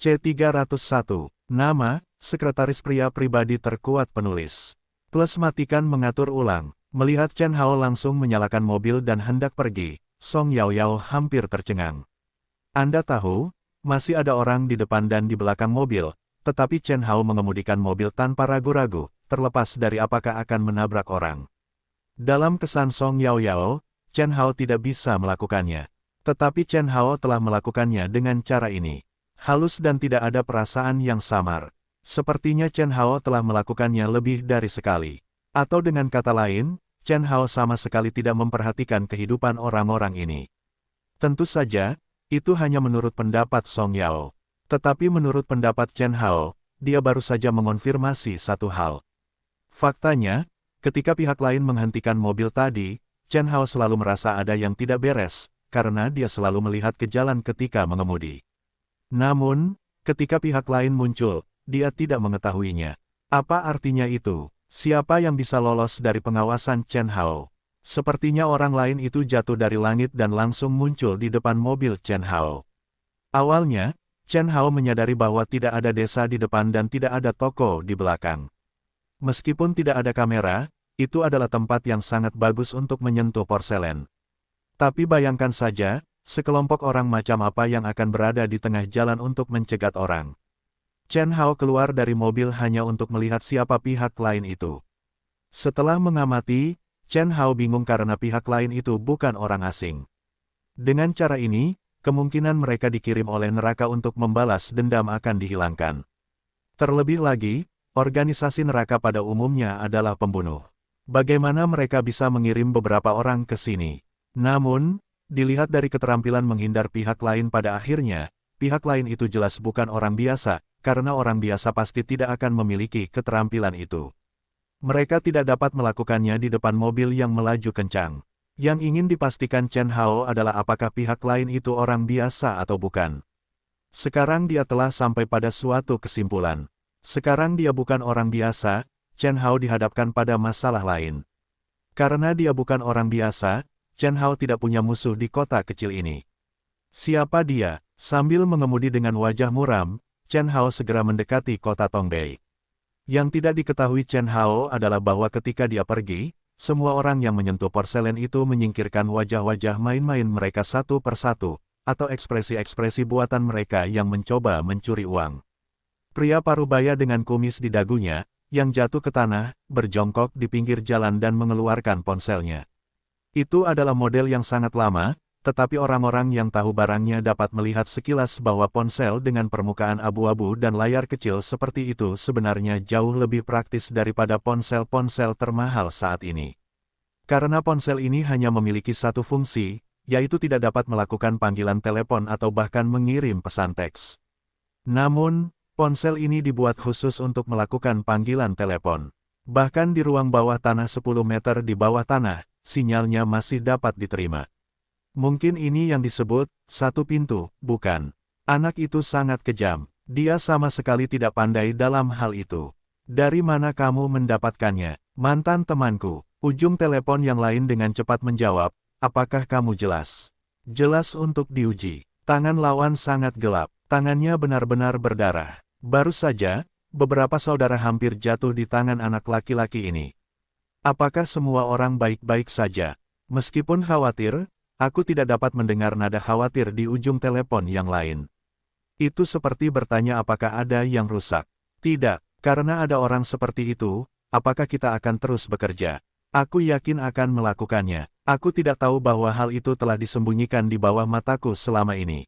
C301. Nama, Sekretaris Pria Pribadi Terkuat Penulis. Plus matikan mengatur ulang. Melihat Chen Hao langsung menyalakan mobil dan hendak pergi, Song Yaoyao hampir tercengang. Anda tahu, masih ada orang di depan dan di belakang mobil, tetapi Chen Hao mengemudikan mobil tanpa ragu-ragu, terlepas dari apakah akan menabrak orang. Dalam kesan Song Yaoyao, Chen Hao tidak bisa melakukannya. Tetapi Chen Hao telah melakukannya dengan cara ini. Halus dan tidak ada perasaan yang samar. Sepertinya Chen Hao telah melakukannya lebih dari sekali. Atau dengan kata lain, Chen Hao sama sekali tidak memperhatikan kehidupan orang-orang ini. Tentu saja, itu hanya menurut pendapat Song Yao. Tetapi menurut pendapat Chen Hao, dia baru saja mengonfirmasi satu hal. Faktanya, ketika pihak lain menghentikan mobil tadi, Chen Hao selalu merasa ada yang tidak beres, karena dia selalu melihat ke jalan ketika mengemudi. Namun, ketika pihak lain muncul, dia tidak mengetahuinya. Apa artinya itu? Siapa yang bisa lolos dari pengawasan Chen Hao? Sepertinya orang lain itu jatuh dari langit dan langsung muncul di depan mobil Chen Hao. Awalnya, Chen Hao menyadari bahwa tidak ada desa di depan dan tidak ada toko di belakang. Meskipun tidak ada kamera, itu adalah tempat yang sangat bagus untuk menyentuh porselen. Tapi bayangkan saja, sekelompok orang macam apa yang akan berada di tengah jalan untuk mencegat orang. Chen Hao keluar dari mobil hanya untuk melihat siapa pihak lain itu. Setelah mengamati, Chen Hao bingung karena pihak lain itu bukan orang asing. Dengan cara ini, kemungkinan mereka dikirim oleh neraka untuk membalas dendam akan dihilangkan. Terlebih lagi, organisasi neraka pada umumnya adalah pembunuh. Bagaimana mereka bisa mengirim beberapa orang ke sini? Namun, dilihat dari keterampilan menghindar pihak lain pada akhirnya, pihak lain itu jelas bukan orang biasa, karena orang biasa pasti tidak akan memiliki keterampilan itu. Mereka tidak dapat melakukannya di depan mobil yang melaju kencang. Yang ingin dipastikan Chen Hao adalah apakah pihak lain itu orang biasa atau bukan. Sekarang dia telah sampai pada suatu kesimpulan. Sekarang dia bukan orang biasa, Chen Hao dihadapkan pada masalah lain. Karena dia bukan orang biasa, Chen Hao tidak punya musuh di kota kecil ini. Siapa dia? Sambil mengemudi dengan wajah muram, Chen Hao segera mendekati kota Tongbei. Yang tidak diketahui Chen Hao adalah bahwa ketika dia pergi, semua orang yang menyentuh porselen itu menyingkirkan wajah-wajah main-main mereka satu persatu, atau ekspresi-ekspresi buatan mereka yang mencoba mencuri uang. Pria parubaya dengan kumis di dagunya, yang jatuh ke tanah, berjongkok di pinggir jalan dan mengeluarkan ponselnya. Itu adalah model yang sangat lama, tetapi orang-orang yang tahu barangnya dapat melihat sekilas bahwa ponsel dengan permukaan abu-abu dan layar kecil seperti itu sebenarnya jauh lebih praktis daripada ponsel-ponsel termahal saat ini. Karena ponsel ini hanya memiliki satu fungsi, yaitu tidak dapat melakukan panggilan telepon atau bahkan mengirim pesan teks. Namun, ponsel ini dibuat khusus untuk melakukan panggilan telepon. Bahkan di ruang bawah tanah 10 meter di bawah tanah, sinyalnya masih dapat diterima. Mungkin ini yang disebut satu pintu, bukan? Anak itu sangat kejam. Dia sama sekali tidak pandai dalam hal itu. Dari mana kamu mendapatkannya? Mantan temanku. Ujung telepon yang lain dengan cepat menjawab, apakah kamu jelas? Jelas untuk diuji. Tangan lawan sangat gelap. Tangannya benar-benar berdarah. Baru saja, beberapa saudara hampir jatuh di tangan anak laki-laki ini. Apakah semua orang baik-baik saja? Meskipun khawatir, aku tidak dapat mendengar nada khawatir di ujung telepon yang lain. Itu seperti bertanya apakah ada yang rusak. Tidak, karena ada orang seperti itu, apakah kita akan terus bekerja? Aku yakin akan melakukannya. Aku tidak tahu bahwa hal itu telah disembunyikan di bawah mataku selama ini.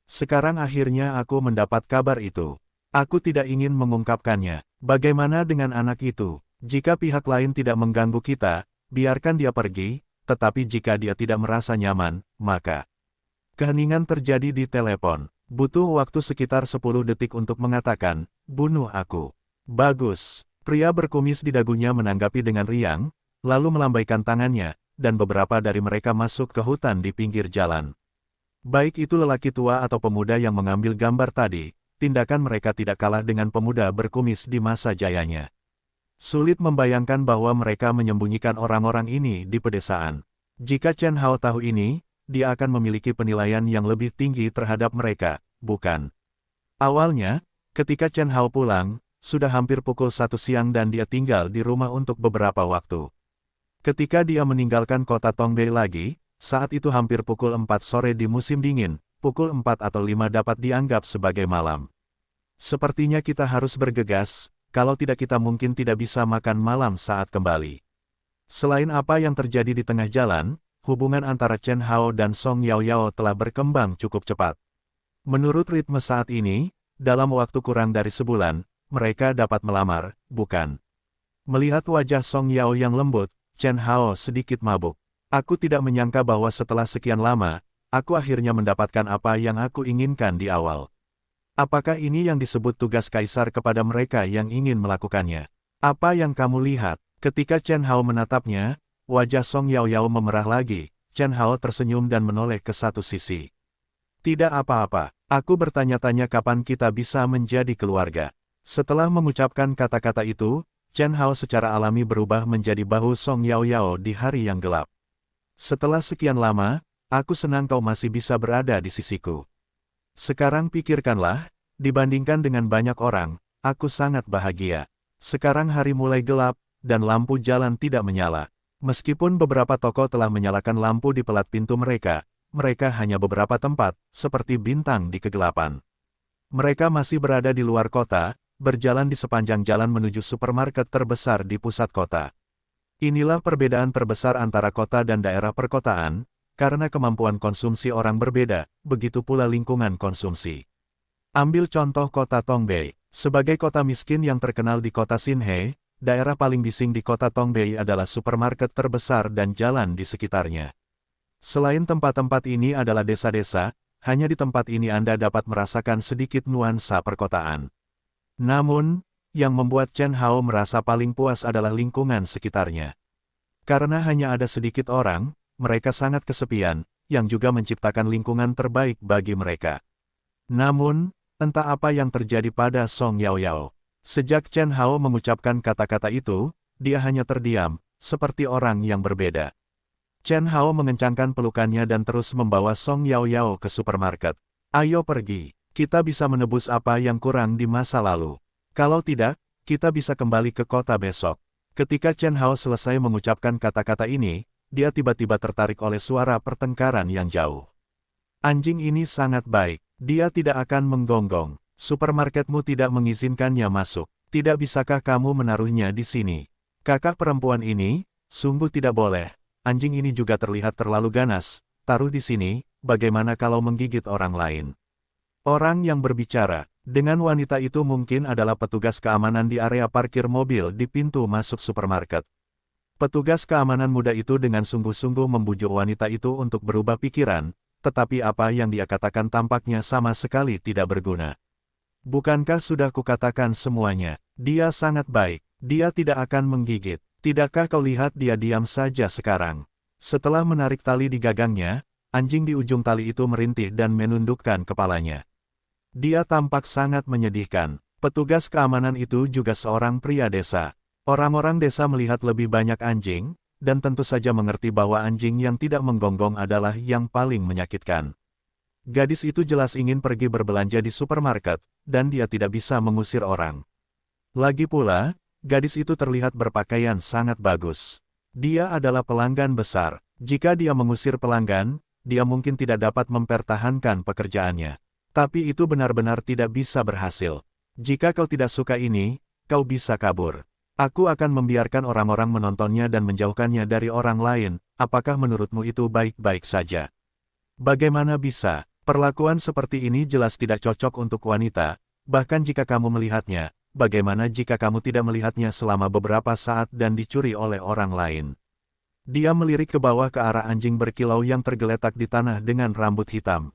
Sekarang akhirnya aku mendapat kabar itu. Aku tidak ingin mengungkapkannya. Bagaimana dengan anak itu? Jika pihak lain tidak mengganggu kita, biarkan dia pergi, tetapi jika dia tidak merasa nyaman, maka... Keheningan terjadi di telepon. Butuh waktu sekitar 10 detik untuk mengatakan, bunuh aku. Bagus. Pria berkumis di dagunya menanggapi dengan riang, lalu melambaikan tangannya, dan beberapa dari mereka masuk ke hutan di pinggir jalan. Baik itu lelaki tua atau pemuda yang mengambil gambar tadi, tindakan mereka tidak kalah dengan pemuda berkumis di masa jayanya. Sulit membayangkan bahwa mereka menyembunyikan orang-orang ini di pedesaan. Jika Chen Hao tahu ini, dia akan memiliki penilaian yang lebih tinggi terhadap mereka, bukan? Awalnya, ketika Chen Hao pulang, sudah hampir pukul 1 siang dan dia tinggal di rumah untuk beberapa waktu. Ketika dia meninggalkan kota Tongbei lagi, saat itu hampir pukul 4 sore di musim dingin, pukul 4 atau 5 dapat dianggap sebagai malam. Sepertinya kita harus bergegas, kalau tidak kita mungkin tidak bisa makan malam saat kembali. Selain apa yang terjadi di tengah jalan, hubungan antara Chen Hao dan Song Yaoyao telah berkembang cukup cepat. Menurut ritme saat ini, dalam waktu kurang dari sebulan, mereka dapat melamar, bukan? Melihat wajah Song Yao yang lembut, Chen Hao sedikit mabuk. Aku tidak menyangka bahwa setelah sekian lama, aku akhirnya mendapatkan apa yang aku inginkan di awal. Apakah ini yang disebut tugas kaisar kepada mereka yang ingin melakukannya? Apa yang kamu lihat? Ketika Chen Hao menatapnya, wajah Song Yaoyao memerah lagi. Chen Hao tersenyum dan menoleh ke satu sisi. Tidak apa-apa, aku bertanya-tanya kapan kita bisa menjadi keluarga. Setelah mengucapkan kata-kata itu, Chen Hao secara alami berubah menjadi bahu Song Yaoyao di hari yang gelap. Setelah sekian lama, aku senang kau masih bisa berada di sisiku. Sekarang pikirkanlah, dibandingkan dengan banyak orang, aku sangat bahagia. Sekarang hari mulai gelap, dan lampu jalan tidak menyala. Meskipun beberapa toko telah menyalakan lampu di pelat pintu mereka hanya beberapa tempat, seperti bintang di kegelapan. Mereka masih berada di luar kota, berjalan di sepanjang jalan menuju supermarket terbesar di pusat kota. Inilah perbedaan terbesar antara kota dan daerah perkotaan, karena kemampuan konsumsi orang berbeda, begitu pula lingkungan konsumsi. Ambil contoh kota Tongbei. Sebagai kota miskin yang terkenal di kota Xinhe, daerah paling bising di kota Tongbei adalah supermarket terbesar dan jalan di sekitarnya. Selain tempat-tempat ini adalah desa-desa, hanya di tempat ini Anda dapat merasakan sedikit nuansa perkotaan. Namun, yang membuat Chen Hao merasa paling puas adalah lingkungan sekitarnya. Karena hanya ada sedikit orang, mereka sangat kesepian, yang juga menciptakan lingkungan terbaik bagi mereka. Namun, entah apa yang terjadi pada Song Yaoyao. Sejak Chen Hao mengucapkan kata-kata itu, dia hanya terdiam, seperti orang yang berbeda. Chen Hao mengencangkan pelukannya dan terus membawa Song Yaoyao ke supermarket. Ayo pergi, kita bisa menebus apa yang kurang di masa lalu. Kalau tidak, kita bisa kembali ke kota besok. Ketika Chen Hao selesai mengucapkan kata-kata ini, dia tiba-tiba tertarik oleh suara pertengkaran yang jauh. Anjing ini sangat baik, dia tidak akan menggonggong. Supermarketmu tidak mengizinkannya masuk. Tidak bisakah kamu menaruhnya di sini? Kakak perempuan ini, sungguh tidak boleh. Anjing ini juga terlihat terlalu ganas. Taruh di sini, bagaimana kalau menggigit orang lain? Orang yang berbicara dengan wanita itu mungkin adalah petugas keamanan di area parkir mobil di pintu masuk supermarket. Petugas keamanan muda itu dengan sungguh-sungguh membujuk wanita itu untuk berubah pikiran, tetapi apa yang dia katakan tampaknya sama sekali tidak berguna. Bukankah sudah kukatakan semuanya? Dia sangat baik, dia tidak akan menggigit. Tidakkah kau lihat dia diam saja sekarang? Setelah menarik tali di gagangnya, anjing di ujung tali itu merintih dan menundukkan kepalanya. Dia tampak sangat menyedihkan. Petugas keamanan itu juga seorang pria desa. Orang-orang desa melihat lebih banyak anjing, dan tentu saja mengerti bahwa anjing yang tidak menggonggong adalah yang paling menyakitkan. Gadis itu jelas ingin pergi berbelanja di supermarket, dan dia tidak bisa mengusir orang. Lagi pula, gadis itu terlihat berpakaian sangat bagus. Dia adalah pelanggan besar. Jika dia mengusir pelanggan, dia mungkin tidak dapat mempertahankan pekerjaannya. Tapi itu benar-benar tidak bisa berhasil. Jika kau tidak suka ini, kau bisa kabur. Aku akan membiarkan orang-orang menontonnya dan menjauhkannya dari orang lain. Apakah menurutmu itu baik-baik saja? Bagaimana bisa? Perlakuan seperti ini jelas tidak cocok untuk wanita. Bahkan jika kamu melihatnya, bagaimana jika kamu tidak melihatnya selama beberapa saat dan dicuri oleh orang lain? Dia melirik ke bawah ke arah anjing berkilau yang tergeletak di tanah dengan rambut hitam.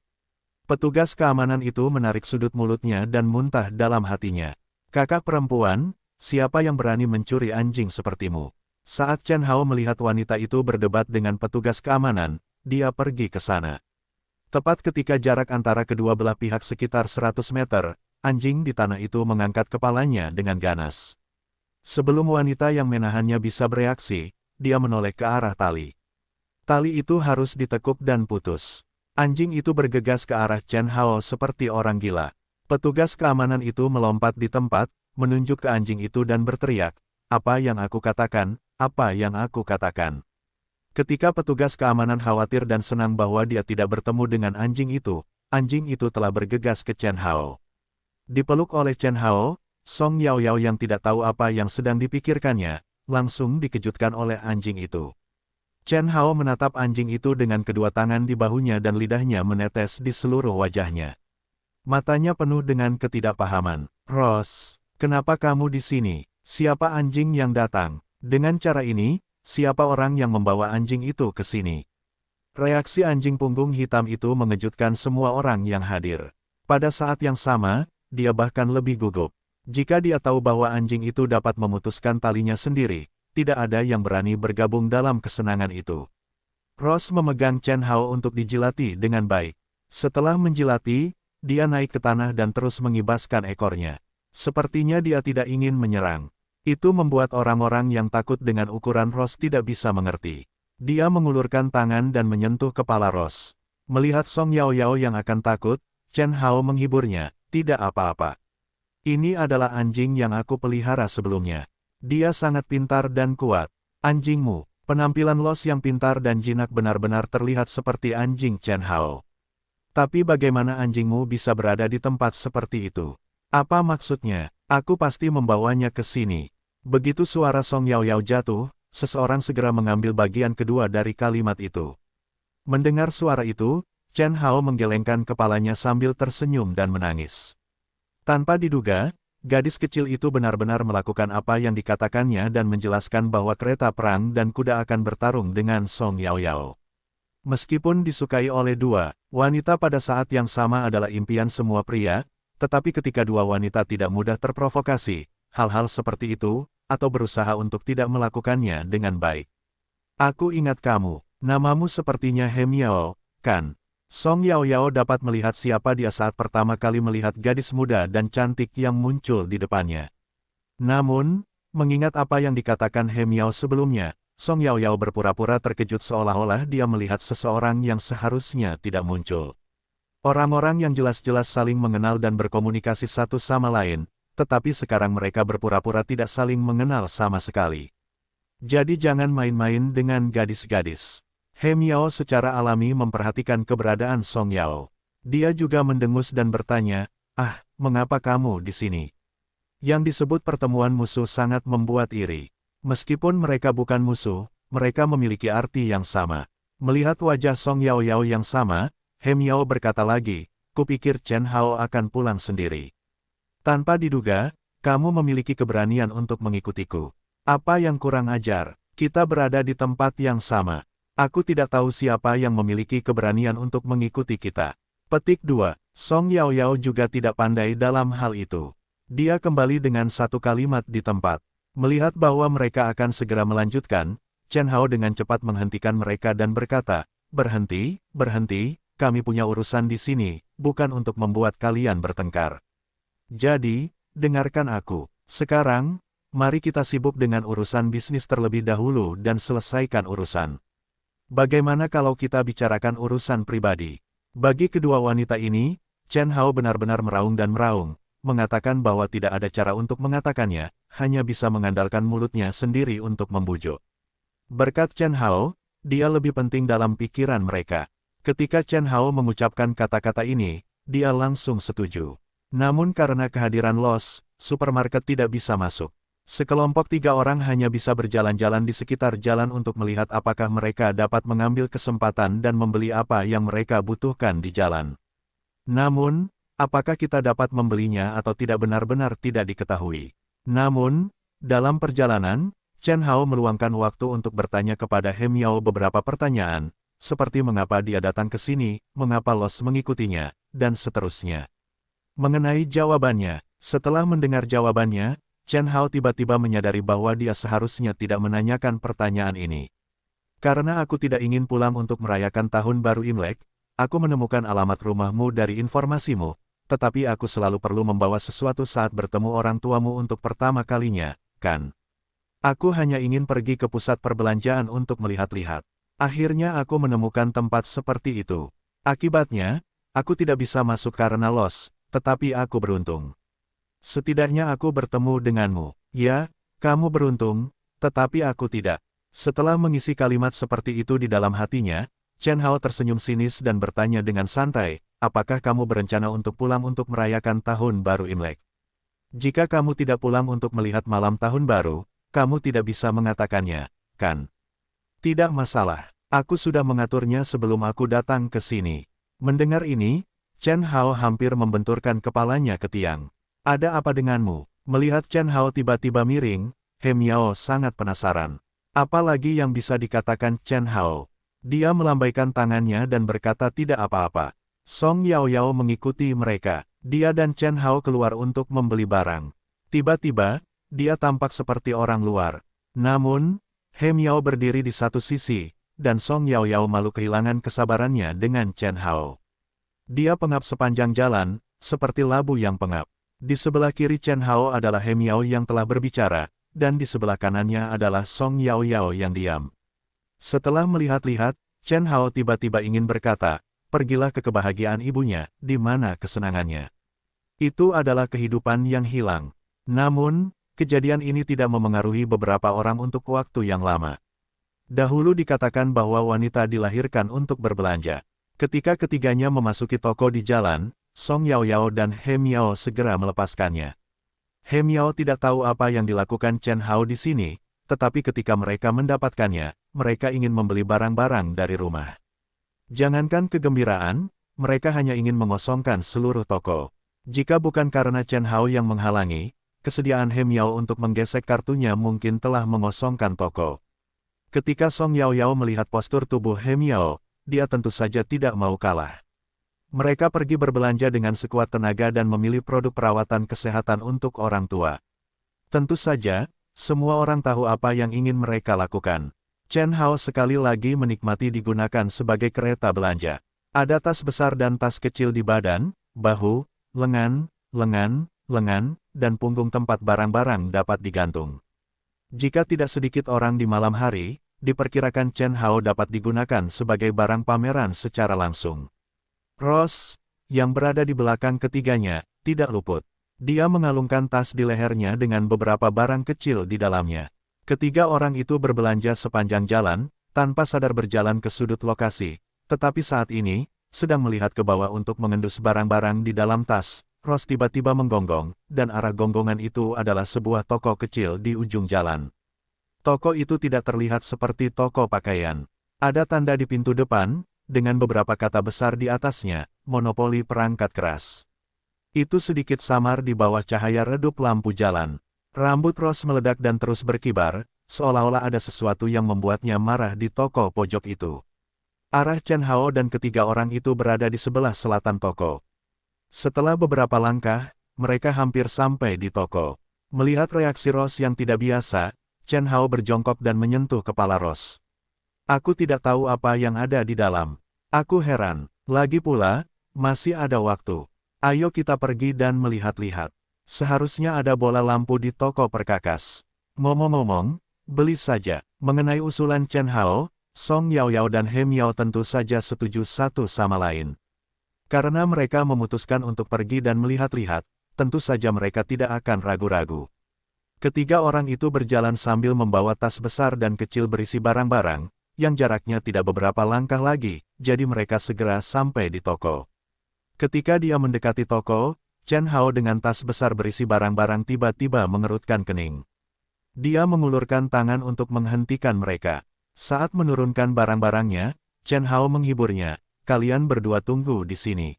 Petugas keamanan itu menarik sudut mulutnya dan muntah dalam hatinya. Kakak perempuan, siapa yang berani mencuri anjing sepertimu? Saat Chen Hao melihat wanita itu berdebat dengan petugas keamanan, dia pergi ke sana. Tepat ketika jarak antara kedua belah pihak sekitar 100 meter, anjing di tanah itu mengangkat kepalanya dengan ganas. Sebelum wanita yang menahannya bisa bereaksi, dia menoleh ke arah tali. Tali itu harus ditekuk dan putus. Anjing itu bergegas ke arah Chen Hao seperti orang gila. Petugas keamanan itu melompat di tempat, menunjuk ke anjing itu dan berteriak, "Apa yang aku katakan? Apa yang aku katakan?" Ketika petugas keamanan khawatir dan senang bahwa dia tidak bertemu dengan anjing itu telah bergegas ke Chen Hao. Dipeluk oleh Chen Hao, Song Yaoyao yang tidak tahu apa yang sedang dipikirkannya, langsung dikejutkan oleh anjing itu. Chen Hao menatap anjing itu dengan kedua tangan di bahunya dan lidahnya menetes di seluruh wajahnya. Matanya penuh dengan ketidakpahaman. "Rose, kenapa kamu di sini? Siapa anjing yang datang? Dengan cara ini, siapa orang yang membawa anjing itu ke sini?" Reaksi anjing punggung hitam itu mengejutkan semua orang yang hadir. Pada saat yang sama, dia bahkan lebih gugup. Jika dia tahu bahwa anjing itu dapat memutuskan talinya sendiri, tidak ada yang berani bergabung dalam kesenangan itu. Rose memegang Chen Hao untuk dijilati dengan baik. Setelah menjilati, dia naik ke tanah dan terus mengibaskan ekornya. Sepertinya dia tidak ingin menyerang. Itu membuat orang-orang yang takut dengan ukuran Rose tidak bisa mengerti. Dia mengulurkan tangan dan menyentuh kepala Rose. Melihat Song Yaoyao yang akan takut, Chen Hao menghiburnya, "Tidak apa-apa. Ini adalah anjing yang aku pelihara sebelumnya. Dia sangat pintar dan kuat. Anjingmu." Penampilan Los yang pintar dan jinak benar-benar terlihat seperti anjing Chen Hao. "Tapi bagaimana anjingmu bisa berada di tempat seperti itu? Apa maksudnya? Aku pasti membawanya ke sini." Begitu suara Song Yaoyao jatuh, seseorang segera mengambil bagian kedua dari kalimat itu. Mendengar suara itu, Chen Hao menggelengkan kepalanya sambil tersenyum dan menangis. Tanpa diduga, gadis kecil itu benar-benar melakukan apa yang dikatakannya dan menjelaskan bahwa kereta perang dan kuda akan bertarung dengan Song Yaoyao. Meskipun disukai oleh dua wanita pada saat yang sama adalah impian semua pria, tetapi ketika dua wanita tidak mudah terprovokasi, hal-hal seperti itu, atau berusaha untuk tidak melakukannya dengan baik. "Aku ingat kamu, namamu sepertinya Hem Yao, kan?" Song Yaoyao dapat melihat siapa dia saat pertama kali melihat gadis muda dan cantik yang muncul di depannya. Namun, mengingat apa yang dikatakan Hem Yao sebelumnya, Song Yaoyao berpura-pura terkejut seolah-olah dia melihat seseorang yang seharusnya tidak muncul. Orang-orang yang jelas-jelas saling mengenal dan berkomunikasi satu sama lain, tetapi sekarang mereka berpura-pura tidak saling mengenal sama sekali. Jadi jangan main-main dengan gadis-gadis. Hem Yao secara alami memperhatikan keberadaan Song Yao. Dia juga mendengus dan bertanya, "Ah, mengapa kamu di sini?" Yang disebut pertemuan musuh sangat membuat iri. Meskipun mereka bukan musuh, mereka memiliki arti yang sama. Melihat wajah Song Yaoyao yang sama, Hem Yao berkata lagi, "Kupikir Chen Hao akan pulang sendiri. Tanpa diduga, kamu memiliki keberanian untuk mengikutiku. Apa yang kurang ajar? Kita berada di tempat yang sama. Aku tidak tahu siapa yang memiliki keberanian untuk mengikuti kita." Petik 2. Song Yaoyao juga tidak pandai dalam hal itu. Dia kembali dengan satu kalimat di tempat. Melihat bahwa mereka akan segera melanjutkan, Chen Hao dengan cepat menghentikan mereka dan berkata, "Berhenti, berhenti, kami punya urusan di sini, bukan untuk membuat kalian bertengkar. Jadi, dengarkan aku. Sekarang, mari kita sibuk dengan urusan bisnis terlebih dahulu dan selesaikan urusan. Bagaimana kalau kita bicarakan urusan pribadi?" Bagi kedua wanita ini, Chen Hao benar-benar meraung dan meraung, mengatakan bahwa tidak ada cara untuk mengatakannya, hanya bisa mengandalkan mulutnya sendiri untuk membujuk. Berkat Chen Hao, dia lebih penting dalam pikiran mereka. Ketika Chen Hao mengucapkan kata-kata ini, dia langsung setuju. Namun karena kehadiran Los, supermarket tidak bisa masuk. Sekelompok 3 orang hanya bisa berjalan-jalan di sekitar jalan untuk melihat apakah mereka dapat mengambil kesempatan dan membeli apa yang mereka butuhkan di jalan. Namun, apakah kita dapat membelinya atau tidak benar-benar tidak diketahui. Namun, dalam perjalanan, Chen Hao meluangkan waktu untuk bertanya kepada Hem Yao beberapa pertanyaan, seperti mengapa dia datang ke sini, mengapa Los mengikutinya, dan seterusnya. Mengenai jawabannya, setelah mendengar jawabannya, Chen Hao tiba-tiba menyadari bahwa dia seharusnya tidak menanyakan pertanyaan ini. "Karena aku tidak ingin pulang untuk merayakan tahun baru Imlek, aku menemukan alamat rumahmu dari informasimu, tetapi aku selalu perlu membawa sesuatu saat bertemu orang tuamu untuk pertama kalinya, kan? Aku hanya ingin pergi ke pusat perbelanjaan untuk melihat-lihat. Akhirnya aku menemukan tempat seperti itu. Akibatnya, aku tidak bisa masuk karena Los, tetapi aku beruntung. Setidaknya aku bertemu denganmu. Ya, kamu beruntung, tetapi aku tidak. Setelah mengisi kalimat seperti itu di dalam hatinya, Chen Hao tersenyum sinis dan bertanya dengan santai, apakah kamu berencana untuk pulang untuk merayakan tahun baru Imlek? Jika kamu tidak pulang untuk melihat malam tahun baru, kamu tidak bisa mengatakannya, kan? Tidak masalah. Aku sudah mengaturnya sebelum aku datang ke sini. Mendengar ini, Chen Hao hampir membenturkan kepalanya ke tiang. Ada apa denganmu? Melihat Chen Hao tiba-tiba miring, He Miao sangat penasaran. Apalagi yang bisa dikatakan Chen Hao? Dia melambaikan tangannya dan berkata tidak apa-apa. Song Yao Yao mengikuti mereka. Dia dan Chen Hao keluar untuk membeli barang. Tiba-tiba, dia tampak seperti orang luar. Namun, He Miao berdiri di satu sisi, dan Song Yao Yao malu kehilangan kesabarannya dengan Chen Hao. Dia pengap sepanjang jalan, seperti labu yang pengap. Di sebelah kiri Chen Hao adalah He Miao yang telah berbicara, dan di sebelah kanannya adalah Song Yao Yao yang diam. Setelah melihat-lihat, Chen Hao tiba-tiba ingin berkata, pergilah ke kebahagiaan ibunya, di mana kesenangannya. Itu adalah kehidupan yang hilang. Namun, kejadian ini tidak memengaruhi beberapa orang untuk waktu yang lama. Dahulu dikatakan bahwa wanita dilahirkan untuk berbelanja. Ketika ketiganya memasuki toko di jalan, Song Yao Yao dan He Miao segera melepaskannya. He Miao tidak tahu apa yang dilakukan Chen Hao di sini, tetapi ketika mereka mendapatkannya, mereka ingin membeli barang-barang dari rumah. Jangankan kegembiraan, mereka hanya ingin mengosongkan seluruh toko. Jika bukan karena Chen Hao yang menghalangi, kesediaan He Miao untuk menggesek kartunya mungkin telah mengosongkan toko. Ketika Song Yao Yao melihat postur tubuh He Miao, dia tentu saja tidak mau kalah. Mereka pergi berbelanja dengan sekuat tenaga dan memilih produk perawatan kesehatan untuk orang tua. Tentu saja, semua orang tahu apa yang ingin mereka lakukan. Chen Hao sekali lagi menikmati digunakan sebagai kereta belanja. Ada tas besar dan tas kecil di badan, bahu, lengan, dan punggung tempat barang-barang dapat digantung. Jika tidak sedikit orang di malam hari, diperkirakan Chen Hao dapat digunakan sebagai barang pameran secara langsung. Ross, yang berada di belakang ketiganya, tidak luput. Dia mengalungkan tas di lehernya dengan beberapa barang kecil di dalamnya. Ketiga orang itu berbelanja sepanjang jalan, tanpa sadar berjalan ke sudut lokasi. Tetapi saat ini, sedang melihat ke bawah untuk mengendus barang-barang di dalam tas, Ross tiba-tiba menggonggong, dan arah gonggongan itu adalah sebuah toko kecil di ujung jalan. Toko itu tidak terlihat seperti toko pakaian. Ada tanda di pintu depan, dengan beberapa kata besar di atasnya, monopoli perangkat keras. Itu sedikit samar di bawah cahaya redup lampu jalan. Rambut Ross meledak dan terus berkibar, seolah-olah ada sesuatu yang membuatnya marah di toko pojok itu. Arah Chen Hao dan ketiga orang itu berada di sebelah selatan toko. Setelah beberapa langkah, mereka hampir sampai di toko. Melihat reaksi Ross yang tidak biasa, Chen Hao berjongkok dan menyentuh kepala Ross. Aku tidak tahu apa yang ada di dalam. Aku heran. Lagi pula, masih ada waktu. Ayo kita pergi dan melihat-lihat. Seharusnya ada bola lampu di toko perkakas. Ngomong-ngomong, beli saja. Mengenai usulan Chen Hao, Song Yao Yao dan He Miao tentu saja setuju satu sama lain. Karena mereka memutuskan untuk pergi dan melihat-lihat, tentu saja mereka tidak akan ragu-ragu. Ketiga orang itu berjalan sambil membawa tas besar dan kecil berisi barang-barang, yang jaraknya tidak beberapa langkah lagi, jadi mereka segera sampai di toko. Ketika dia mendekati toko, Chen Hao dengan tas besar berisi barang-barang tiba-tiba mengerutkan kening. Dia mengulurkan tangan untuk menghentikan mereka. Saat menurunkan barang-barangnya, Chen Hao menghiburnya, kalian berdua tunggu di sini.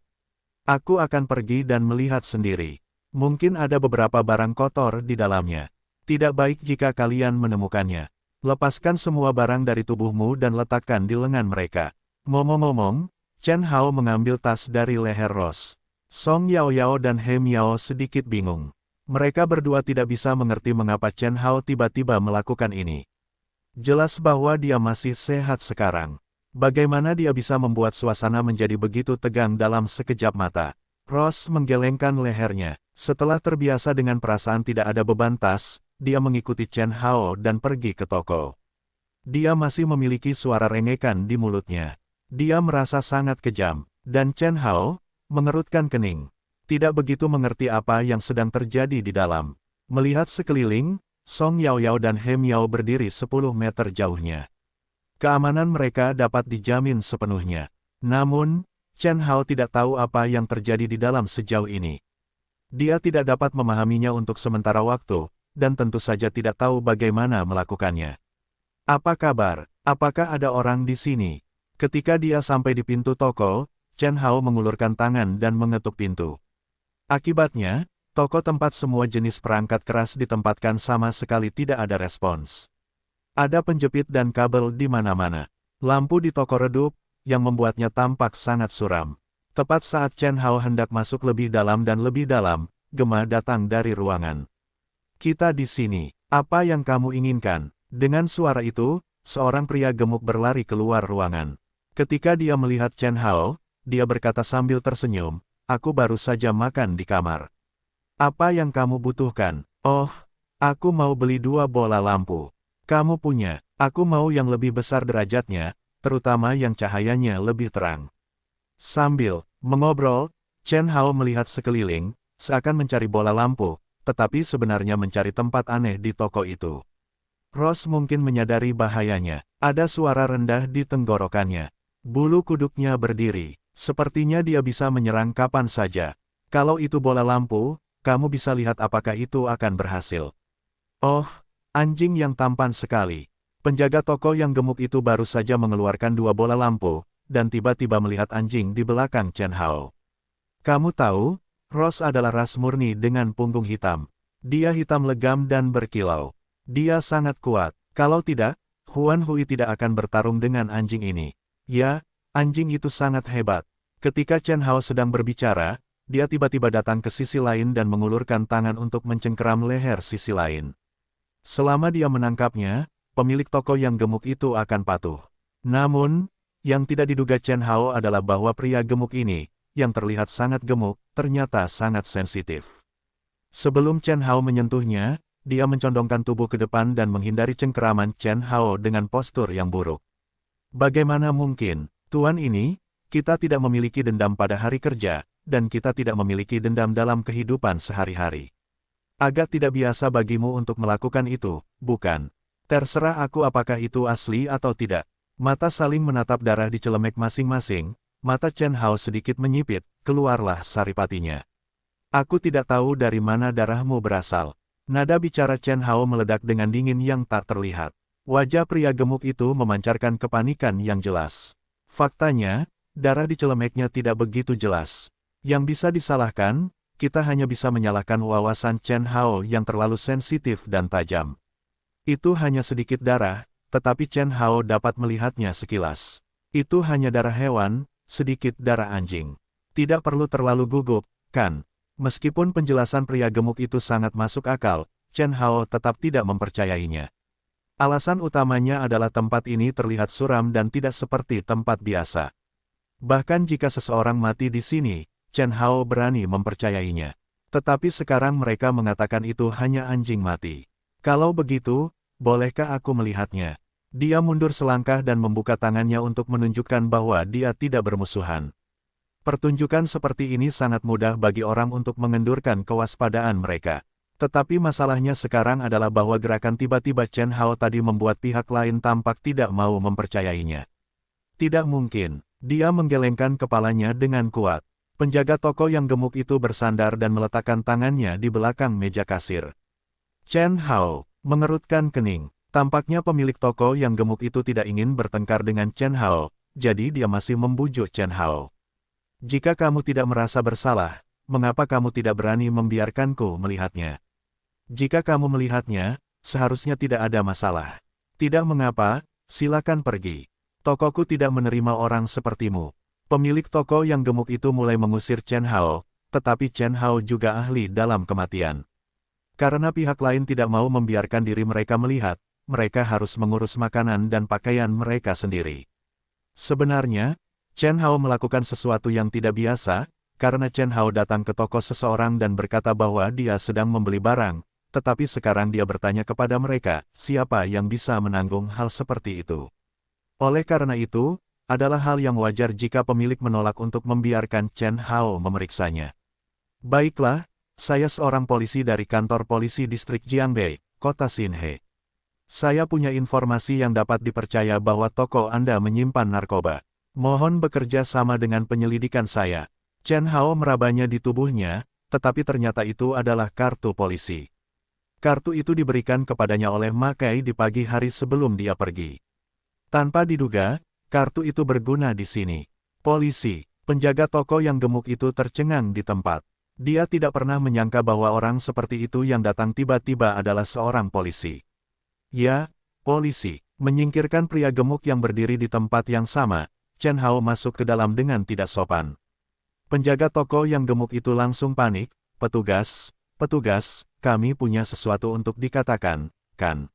Aku akan pergi dan melihat sendiri. Mungkin ada beberapa barang kotor di dalamnya. Tidak baik jika kalian menemukannya. Lepaskan semua barang dari tubuhmu dan letakkan di lengan mereka. Ngomong-ngomong, Chen Hao mengambil tas dari leher Ross. Song Yao Yao dan He Miao sedikit bingung. Mereka berdua tidak bisa mengerti mengapa Chen Hao tiba-tiba melakukan ini. Jelas bahwa dia masih sehat sekarang. Bagaimana dia bisa membuat suasana menjadi begitu tegang dalam sekejap mata? Ross menggelengkan lehernya. Setelah terbiasa dengan perasaan tidak ada beban tas, dia mengikuti Chen Hao dan pergi ke toko. Dia masih memiliki suara rengekan di mulutnya. Dia merasa sangat kejam, dan Chen Hao mengerutkan kening. tidak begitu mengerti apa yang sedang terjadi di dalam. Melihat sekeliling, Song Yaoyao dan He Miao berdiri 10 meter jauhnya. Keamanan mereka dapat dijamin sepenuhnya. Namun, Chen Hao tidak tahu apa yang terjadi di dalam sejauh ini. Dia tidak dapat memahaminya untuk sementara waktu, dan tentu saja tidak tahu bagaimana melakukannya. Apa kabar? Apakah ada orang di sini? Ketika dia sampai di pintu toko, Chen Hao mengulurkan tangan dan mengetuk pintu. Akibatnya, toko tempat semua jenis perangkat keras ditempatkan sama sekali tidak ada respons. Ada penjepit dan kabel di mana-mana. Lampu di toko redup, yang membuatnya tampak sangat suram. Tepat saat Chen Hao hendak masuk lebih dalam dan lebih dalam, gema datang dari ruangan. "Kita di sini. Apa yang kamu inginkan?" Dengan suara itu, seorang pria gemuk berlari keluar ruangan. Ketika dia melihat Chen Hao, dia berkata sambil tersenyum, "Aku baru saja makan di kamar. Apa yang kamu butuhkan?" "Oh, aku mau beli 2 bola lampu. Kamu punya, aku mau yang lebih besar derajatnya, terutama yang cahayanya lebih terang." Sambil mengobrol, Chen Hao melihat sekeliling, seakan mencari bola lampu, tetapi sebenarnya mencari tempat aneh di toko itu. Ross mungkin menyadari bahayanya. Ada suara rendah di tenggorokannya. Bulu kuduknya berdiri. Sepertinya dia bisa menyerang kapan saja. "Kalau itu bola lampu, kamu bisa lihat apakah itu akan berhasil." "Oh, anjing yang tampan sekali." Penjaga toko yang gemuk itu baru saja mengeluarkan 2 bola lampu, dan tiba-tiba melihat anjing di belakang Chen Hao. "Kamu tahu, Ross adalah ras murni dengan punggung hitam. Dia hitam legam dan berkilau. Dia sangat kuat. Kalau tidak, Huan Hui tidak akan bertarung dengan anjing ini." "Ya, anjing itu sangat hebat." Ketika Chen Hao sedang berbicara, dia tiba-tiba datang ke sisi lain dan mengulurkan tangan untuk mencengkeram leher sisi lain. Selama dia menangkapnya, pemilik toko yang gemuk itu akan patuh. Namun, yang tidak diduga Chen Hao adalah bahwa pria gemuk ini, yang terlihat sangat gemuk, ternyata sangat sensitif. Sebelum Chen Hao menyentuhnya, dia mencondongkan tubuh ke depan dan menghindari cengkeraman Chen Hao dengan postur yang buruk. "Bagaimana mungkin, Tuan ini? Kita tidak memiliki dendam pada hari kerja, dan kita tidak memiliki dendam dalam kehidupan sehari-hari. Agak tidak biasa bagimu untuk melakukan itu, bukan? Terserah aku apakah itu asli atau tidak." Mata saling menatap darah di celemek masing-masing, mata Chen Hao sedikit menyipit, keluarlah saripatinya. "Aku tidak tahu dari mana darahmu berasal." Nada bicara Chen Hao meledak dengan dingin yang tak terlihat. Wajah pria gemuk itu memancarkan kepanikan yang jelas. Faktanya, darah di celemeknya tidak begitu jelas. Yang bisa disalahkan, kita hanya bisa menyalahkan wawasan Chen Hao yang terlalu sensitif dan tajam. Itu hanya sedikit darah, tetapi Chen Hao dapat melihatnya sekilas. Itu hanya darah hewan, sedikit darah anjing. Tidak perlu terlalu gugup, kan? Meskipun penjelasan pria gemuk itu sangat masuk akal, Chen Hao tetap tidak mempercayainya. Alasan utamanya adalah tempat ini terlihat suram dan tidak seperti tempat biasa. Bahkan jika seseorang mati di sini, Chen Hao berani mempercayainya. Tetapi sekarang mereka mengatakan itu hanya anjing mati. "Kalau begitu, bolehkah aku melihatnya?" Dia mundur selangkah dan membuka tangannya untuk menunjukkan bahwa dia tidak bermusuhan. Pertunjukan seperti ini sangat mudah bagi orang untuk mengendurkan kewaspadaan mereka. Tetapi masalahnya sekarang adalah bahwa gerakan tiba-tiba Chen Hao tadi membuat pihak lain tampak tidak mau mempercayainya. "Tidak mungkin." Dia menggelengkan kepalanya dengan kuat. Penjaga toko yang gemuk itu bersandar dan meletakkan tangannya di belakang meja kasir. Chen Hao mengerutkan kening. Tampaknya pemilik toko yang gemuk itu tidak ingin bertengkar dengan Chen Hao, jadi dia masih membujuk Chen Hao. "Jika kamu tidak merasa bersalah, mengapa kamu tidak berani membiarkanku melihatnya? Jika kamu melihatnya, seharusnya tidak ada masalah. Tidak mengapa, silakan pergi. Tokoku tidak menerima orang sepertimu." Pemilik toko yang gemuk itu mulai mengusir Chen Hao, tetapi Chen Hao juga ahli dalam kematian. Karena pihak lain tidak mau membiarkan diri mereka melihat, mereka harus mengurus makanan dan pakaian mereka sendiri. Sebenarnya, Chen Hao melakukan sesuatu yang tidak biasa, karena Chen Hao datang ke toko seseorang dan berkata bahwa dia sedang membeli barang, tetapi sekarang dia bertanya kepada mereka, siapa yang bisa menanggung hal seperti itu. Oleh karena itu, adalah hal yang wajar jika pemilik menolak untuk membiarkan Chen Hao memeriksanya. Baiklah, saya seorang polisi dari kantor polisi distrik Jiangbei, kota Xinhe. Saya punya informasi yang dapat dipercaya bahwa toko Anda menyimpan narkoba. Mohon bekerja sama dengan penyelidikan saya. Chen Hao merabanya di tubuhnya, tetapi ternyata itu adalah kartu polisi. Kartu itu diberikan kepadanya oleh Ma Kai di pagi hari sebelum dia pergi. Tanpa diduga, kartu itu berguna di sini. Polisi, penjaga toko yang gemuk itu tercengang di tempat. Dia tidak pernah menyangka bahwa orang seperti itu yang datang tiba-tiba adalah seorang polisi. Ya, polisi. Menyingkirkan pria gemuk yang berdiri di tempat yang sama, Chen Hao masuk ke dalam dengan tidak sopan. Penjaga toko yang gemuk itu langsung panik, petugas, kami punya sesuatu untuk dikatakan, kan?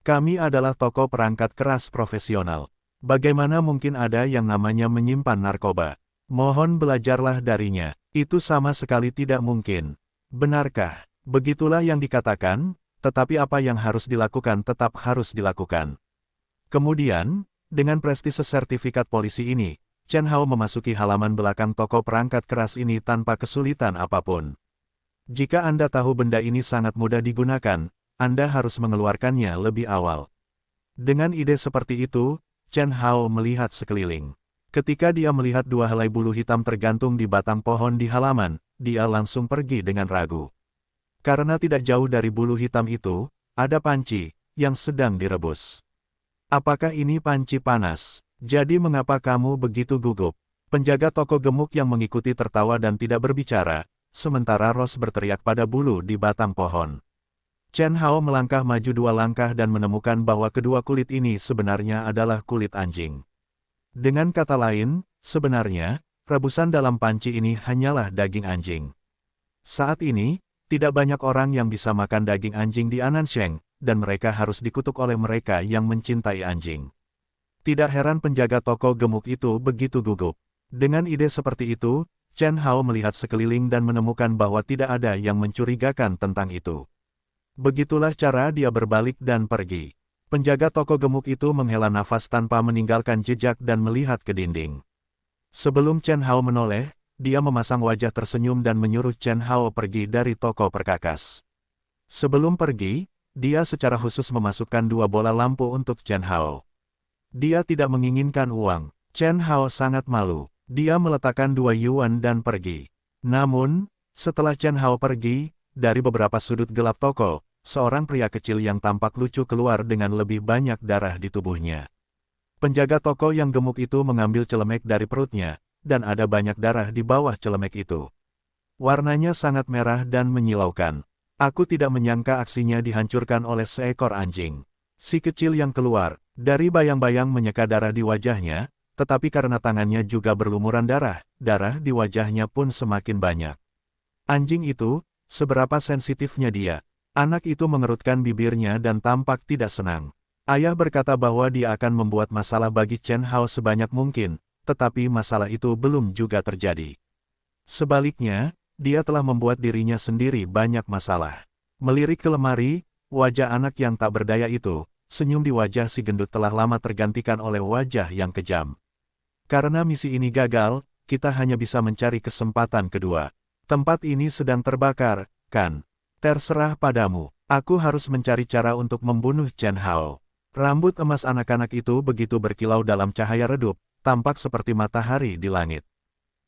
Kami adalah toko perangkat keras profesional. Bagaimana mungkin ada yang namanya menyimpan narkoba? Mohon belajarlah darinya. Itu sama sekali tidak mungkin. Benarkah? Begitulah yang dikatakan, tetapi apa yang harus dilakukan tetap harus dilakukan. Kemudian, dengan prestise sertifikat polisi ini, Chen Hao memasuki halaman belakang toko perangkat keras ini tanpa kesulitan apapun. Jika Anda tahu benda ini sangat mudah digunakan, Anda harus mengeluarkannya lebih awal. Dengan ide seperti itu, Chen Hao melihat sekeliling. Ketika dia melihat dua helai bulu hitam tergantung di batang pohon di halaman, dia langsung pergi dengan ragu. Karena tidak jauh dari bulu hitam itu, ada panci yang sedang direbus. Apakah ini panci panas? Jadi mengapa kamu begitu gugup? Penjaga toko gemuk yang mengikuti tertawa dan tidak berbicara, sementara Rose berteriak pada bulu di batang pohon. Chen Hao melangkah maju 2 langkah dan menemukan bahwa kedua kulit ini sebenarnya adalah kulit anjing. Dengan kata lain, sebenarnya, rebusan dalam panci ini hanyalah daging anjing. Saat ini, tidak banyak orang yang bisa makan daging anjing di Anansheng, dan mereka harus dikutuk oleh mereka yang mencintai anjing. Tidak heran penjaga toko gemuk itu begitu gugup. Dengan ide seperti itu, Chen Hao melihat sekeliling dan menemukan bahwa tidak ada yang mencurigakan tentang itu. Begitulah cara dia berbalik dan pergi. Penjaga toko gemuk itu menghela nafas tanpa meninggalkan jejak dan melihat ke dinding. Sebelum Chen Hao menoleh, dia memasang wajah tersenyum dan menyuruh Chen Hao pergi dari toko perkakas. Sebelum pergi, dia secara khusus memasukkan 2 bola lampu untuk Chen Hao. Dia tidak menginginkan uang. Chen Hao sangat malu. Dia meletakkan 2 yuan dan pergi. Namun, setelah Chen Hao pergi, dari beberapa sudut gelap toko, seorang pria kecil yang tampak lucu keluar dengan lebih banyak darah di tubuhnya. Penjaga toko yang gemuk itu mengambil celemek dari perutnya, dan ada banyak darah di bawah celemek itu. Warnanya sangat merah dan menyilaukan. Aku tidak menyangka aksinya dihancurkan oleh seekor anjing. Si kecil yang keluar, dari bayang-bayang menyeka darah di wajahnya, tetapi karena tangannya juga berlumuran darah, darah di wajahnya pun semakin banyak. Anjing itu, seberapa sensitifnya dia? Anak itu mengerutkan bibirnya dan tampak tidak senang. Ayah berkata bahwa dia akan membuat masalah bagi Chen Hao sebanyak mungkin, tetapi masalah itu belum juga terjadi. Sebaliknya, dia telah membuat dirinya sendiri banyak masalah. Melirik ke lemari, wajah anak yang tak berdaya itu, senyum di wajah si gendut telah lama tergantikan oleh wajah yang kejam. Karena misi ini gagal, kita hanya bisa mencari kesempatan kedua. Tempat ini sedang terbakar, kan? Terserah padamu. Aku harus mencari cara untuk membunuh Chen Hao. Rambut emas anak-anak itu begitu berkilau dalam cahaya redup, tampak seperti matahari di langit.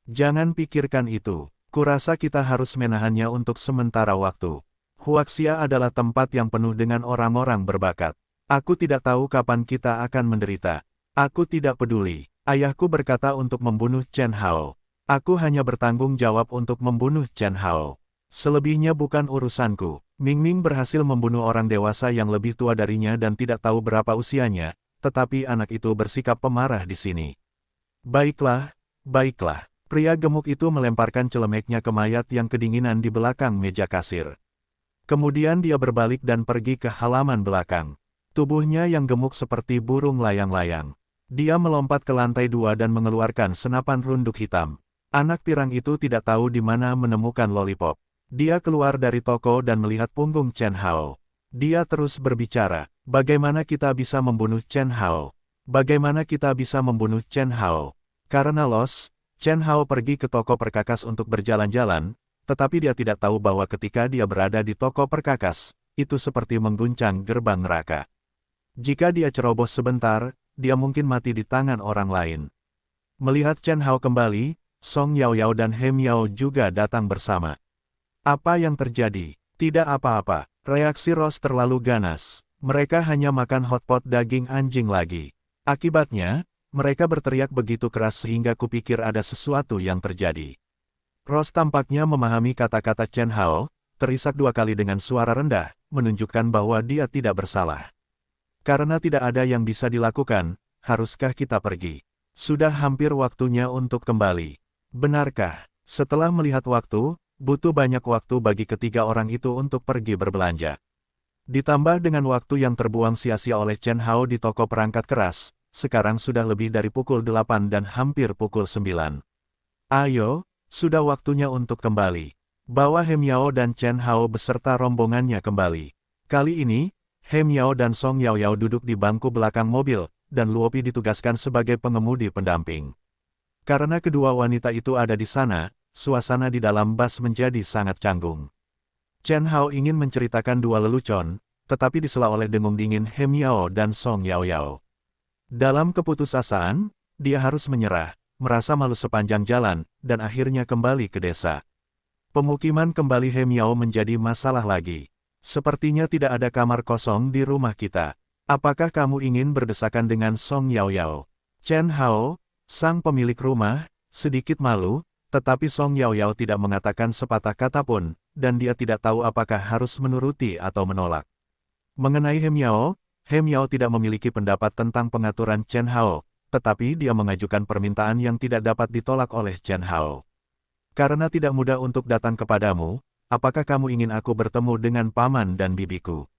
Jangan pikirkan itu. Kurasa kita harus menahannya untuk sementara waktu. Huaxia adalah tempat yang penuh dengan orang-orang berbakat. Aku tidak tahu kapan kita akan menderita. Aku tidak peduli. Ayahku berkata untuk membunuh Chen Hao. Aku hanya bertanggung jawab untuk membunuh Chen Hao. Selebihnya bukan urusanku. Ming Ming berhasil membunuh orang dewasa yang lebih tua darinya dan tidak tahu berapa usianya, tetapi anak itu bersikap pemarah di sini. Baiklah, baiklah. Pria gemuk itu melemparkan celemeknya ke mayat yang kedinginan di belakang meja kasir. Kemudian dia berbalik dan pergi ke halaman belakang. Tubuhnya yang gemuk seperti burung layang-layang. Dia melompat ke lantai 2 dan mengeluarkan senapan runduk hitam. Anak pirang itu tidak tahu di mana menemukan lollipop. Dia keluar dari toko dan melihat punggung Chen Hao. Dia terus berbicara, bagaimana kita bisa membunuh Chen Hao? Bagaimana kita bisa membunuh Chen Hao? Karena Chen Hao pergi ke toko perkakas untuk berjalan-jalan, tetapi dia tidak tahu bahwa ketika dia berada di toko perkakas, itu seperti mengguncang gerbang neraka. Jika dia ceroboh sebentar, dia mungkin mati di tangan orang lain. Melihat Chen Hao kembali, Song Yaoyao dan He Miao juga datang bersama. Apa yang terjadi? Tidak apa-apa. Reaksi Rose terlalu ganas. Mereka hanya makan hotpot daging anjing lagi. Akibatnya, mereka berteriak begitu keras sehingga kupikir ada sesuatu yang terjadi. Rose tampaknya memahami kata-kata Chen Hao, terisak 2 kali dengan suara rendah, menunjukkan bahwa dia tidak bersalah. Karena tidak ada yang bisa dilakukan, haruskah kita pergi? Sudah hampir waktunya untuk kembali. Benarkah? Setelah melihat waktu, butuh banyak waktu bagi ketiga orang itu untuk pergi berbelanja. Ditambah dengan waktu yang terbuang sia-sia oleh Chen Hao di toko perangkat keras, sekarang sudah lebih dari pukul 8 dan hampir pukul 9. Ayo, sudah waktunya untuk kembali. Bawa He Miao dan Chen Hao beserta rombongannya kembali. Kali ini, He Miao dan Song Yaoyao duduk di bangku belakang mobil, dan Luopi ditugaskan sebagai pengemudi pendamping. Karena kedua wanita itu ada di sana, suasana di dalam bus menjadi sangat canggung. Chen Hao ingin menceritakan 2 lelucon, tetapi disela oleh dengung dingin He Miao dan Song Yaoyao. Dalam keputusasaan, dia harus menyerah, merasa malu sepanjang jalan, dan akhirnya kembali ke desa. Pemukiman kembali He Miao menjadi masalah lagi. Sepertinya tidak ada kamar kosong di rumah kita. Apakah kamu ingin berdesakan dengan Song Yaoyao? Chen Hao, sang pemilik rumah, sedikit malu, tetapi Song Yaoyao tidak mengatakan sepatah kata pun, dan dia tidak tahu apakah harus menuruti atau menolak. Mengenai He Miao tidak memiliki pendapat tentang pengaturan Chen Hao, tetapi dia mengajukan permintaan yang tidak dapat ditolak oleh Chen Hao. Karena tidak mudah untuk datang kepadamu, apakah kamu ingin aku bertemu dengan paman dan bibiku?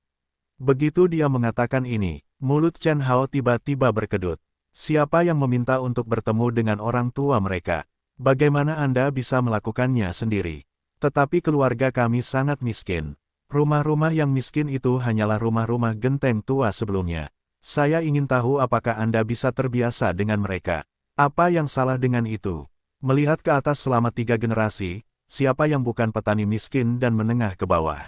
Begitu dia mengatakan ini, mulut Chen Hao tiba-tiba berkedut. Siapa yang meminta untuk bertemu dengan orang tua mereka? Bagaimana Anda bisa melakukannya sendiri? Tetapi keluarga kami sangat miskin. Rumah-rumah yang miskin itu hanyalah rumah-rumah genteng tua sebelumnya. Saya ingin tahu apakah Anda bisa terbiasa dengan mereka. Apa yang salah dengan itu? Melihat ke atas selama 3 generasi, siapa yang bukan petani miskin dan menengah ke bawah?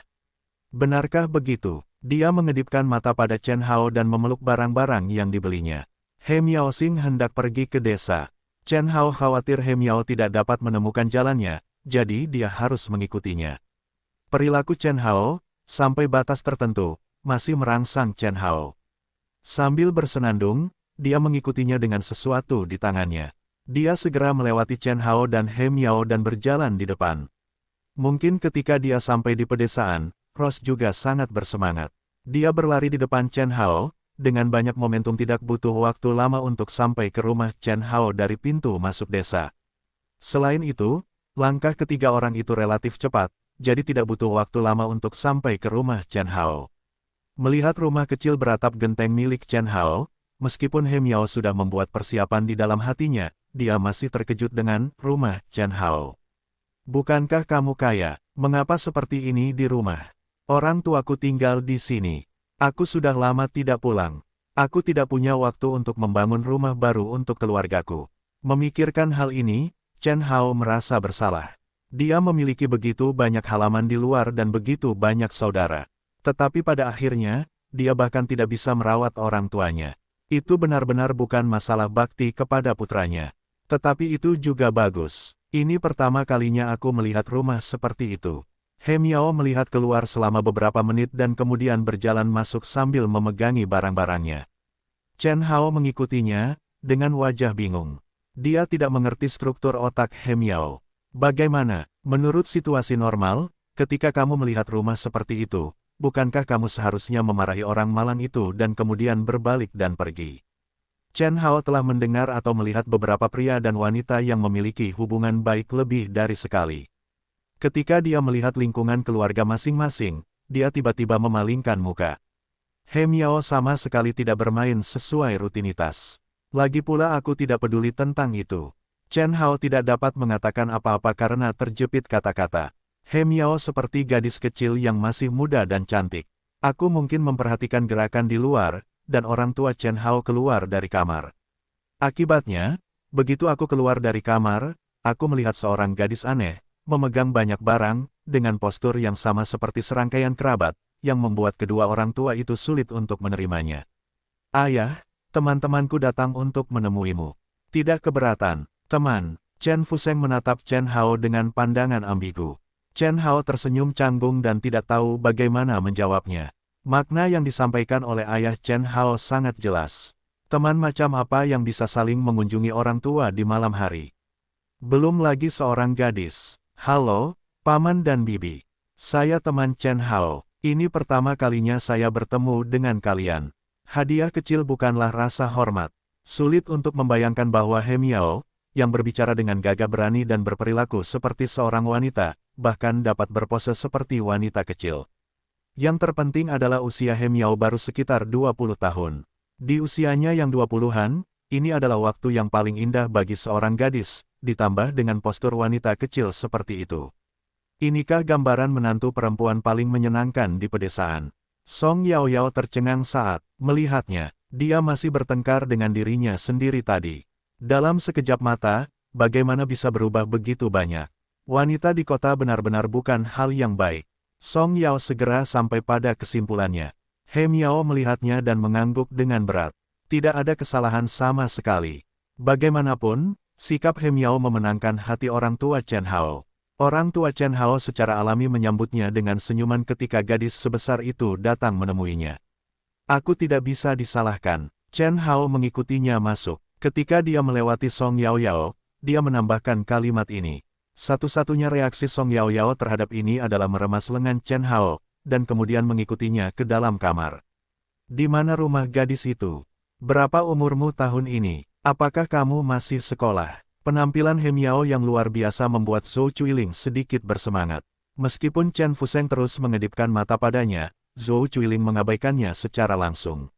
Benarkah begitu? Dia mengedipkan mata pada Chen Hao dan memeluk barang-barang yang dibelinya. He Miaoxing hendak pergi ke desa. Chen Hao khawatir He Miao tidak dapat menemukan jalannya, jadi dia harus mengikutinya. Perilaku Chen Hao, sampai batas tertentu, masih merangsang Chen Hao. Sambil bersenandung, dia mengikutinya dengan sesuatu di tangannya. Dia segera melewati Chen Hao dan He Miao dan berjalan di depan. Mungkin ketika dia sampai di pedesaan, Rose juga sangat bersemangat. Dia berlari di depan Chen Hao, dengan banyak momentum tidak butuh waktu lama untuk sampai ke rumah Chen Hao dari pintu masuk desa. Selain itu, langkah ketiga orang itu relatif cepat, jadi tidak butuh waktu lama untuk sampai ke rumah Chen Hao. Melihat rumah kecil beratap genteng milik Chen Hao, meskipun He Miao sudah membuat persiapan di dalam hatinya, dia masih terkejut dengan rumah Chen Hao. Bukankah kamu kaya? Mengapa seperti ini di rumah? Orang tuaku tinggal di sini. Aku sudah lama tidak pulang. Aku tidak punya waktu untuk membangun rumah baru untuk keluargaku. Memikirkan hal ini, Chen Hao merasa bersalah. Dia memiliki begitu banyak halaman di luar dan begitu banyak saudara. Tetapi pada akhirnya, dia bahkan tidak bisa merawat orang tuanya. Itu benar-benar bukan masalah bakti kepada putranya. Tetapi itu juga bagus. Ini pertama kalinya aku melihat rumah seperti itu. He Miao melihat keluar selama beberapa menit dan kemudian berjalan masuk sambil memegangi barang-barangnya. Chen Hao mengikutinya, dengan wajah bingung. Dia tidak mengerti struktur otak He Miao. Bagaimana, menurut situasi normal, ketika kamu melihat rumah seperti itu, bukankah kamu seharusnya memarahi orang malang itu dan kemudian berbalik dan pergi? Chen Hao telah mendengar atau melihat beberapa pria dan wanita yang memiliki hubungan baik lebih dari sekali. Ketika dia melihat lingkungan keluarga masing-masing, dia tiba-tiba memalingkan muka. He Miao sama sekali tidak bermain sesuai rutinitas. Lagi pula aku tidak peduli tentang itu. Chen Hao tidak dapat mengatakan apa-apa karena terjepit kata-kata. He Miao seperti gadis kecil yang masih muda dan cantik. Aku mungkin memperhatikan gerakan di luar, dan orang tua Chen Hao keluar dari kamar. Akibatnya, begitu aku keluar dari kamar, aku melihat seorang gadis aneh, memegang banyak barang, dengan postur yang sama seperti serangkaian kerabat, yang membuat kedua orang tua itu sulit untuk menerimanya. Ayah, teman-temanku datang untuk menemuimu. Tidak keberatan, teman. Chen Fuseng menatap Chen Hao dengan pandangan ambigu. Chen Hao tersenyum canggung dan tidak tahu bagaimana menjawabnya. Makna yang disampaikan oleh ayah Chen Hao sangat jelas. Teman macam apa yang bisa saling mengunjungi orang tua di malam hari? Belum lagi seorang gadis. Halo, Paman dan Bibi. Saya teman Chen Hao. Ini pertama kalinya saya bertemu dengan kalian. Hadiah kecil bukanlah rasa hormat. Sulit untuk membayangkan bahwa He Miao, yang berbicara dengan gagah berani dan berperilaku seperti seorang wanita, bahkan dapat berpose seperti wanita kecil. Yang terpenting adalah usia He Miao baru sekitar 20 tahun. Di usianya yang 20-an, ini adalah waktu yang paling indah bagi seorang gadis, ditambah dengan postur wanita kecil seperti itu. Inikah gambaran menantu perempuan paling menyenangkan di pedesaan? Song Yaoyao tercengang saat melihatnya. Dia masih bertengkar dengan dirinya sendiri tadi. Dalam sekejap mata, bagaimana bisa berubah begitu banyak? Wanita di kota benar-benar bukan hal yang baik. Song Yao segera sampai pada kesimpulannya. He Miao melihatnya dan mengangguk dengan berat. Tidak ada kesalahan sama sekali. Bagaimanapun, sikap He Miao memenangkan hati orang tua Chen Hao. Orang tua Chen Hao secara alami menyambutnya dengan senyuman ketika gadis sebesar itu datang menemuinya. Aku tidak bisa disalahkan. Chen Hao mengikutinya masuk. Ketika dia melewati Song Yaoyao, dia menambahkan kalimat ini. Satu-satunya reaksi Song Yaoyao terhadap ini adalah meremas lengan Chen Hao, dan kemudian mengikutinya ke dalam kamar. Di mana rumah gadis itu? Berapa umurmu tahun ini? Apakah kamu masih sekolah? Penampilan He Miao yang luar biasa membuat Zhou Chuiling sedikit bersemangat. Meskipun Chen Fuseng terus mengedipkan mata padanya, Zhou Chuiling mengabaikannya secara langsung.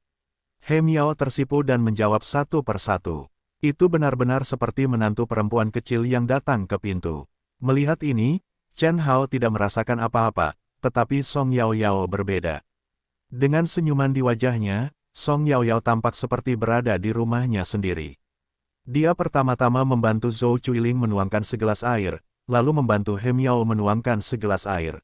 He Miao tersipu dan menjawab satu persatu. Itu benar-benar seperti menantu perempuan kecil yang datang ke pintu. Melihat ini, Chen Hao tidak merasakan apa-apa, tetapi Song Yaoyao berbeda. Dengan senyuman di wajahnya, Song Yaoyao tampak seperti berada di rumahnya sendiri. Dia pertama-tama membantu Zhou Chuiling menuangkan segelas air, lalu membantu He Miao menuangkan segelas air.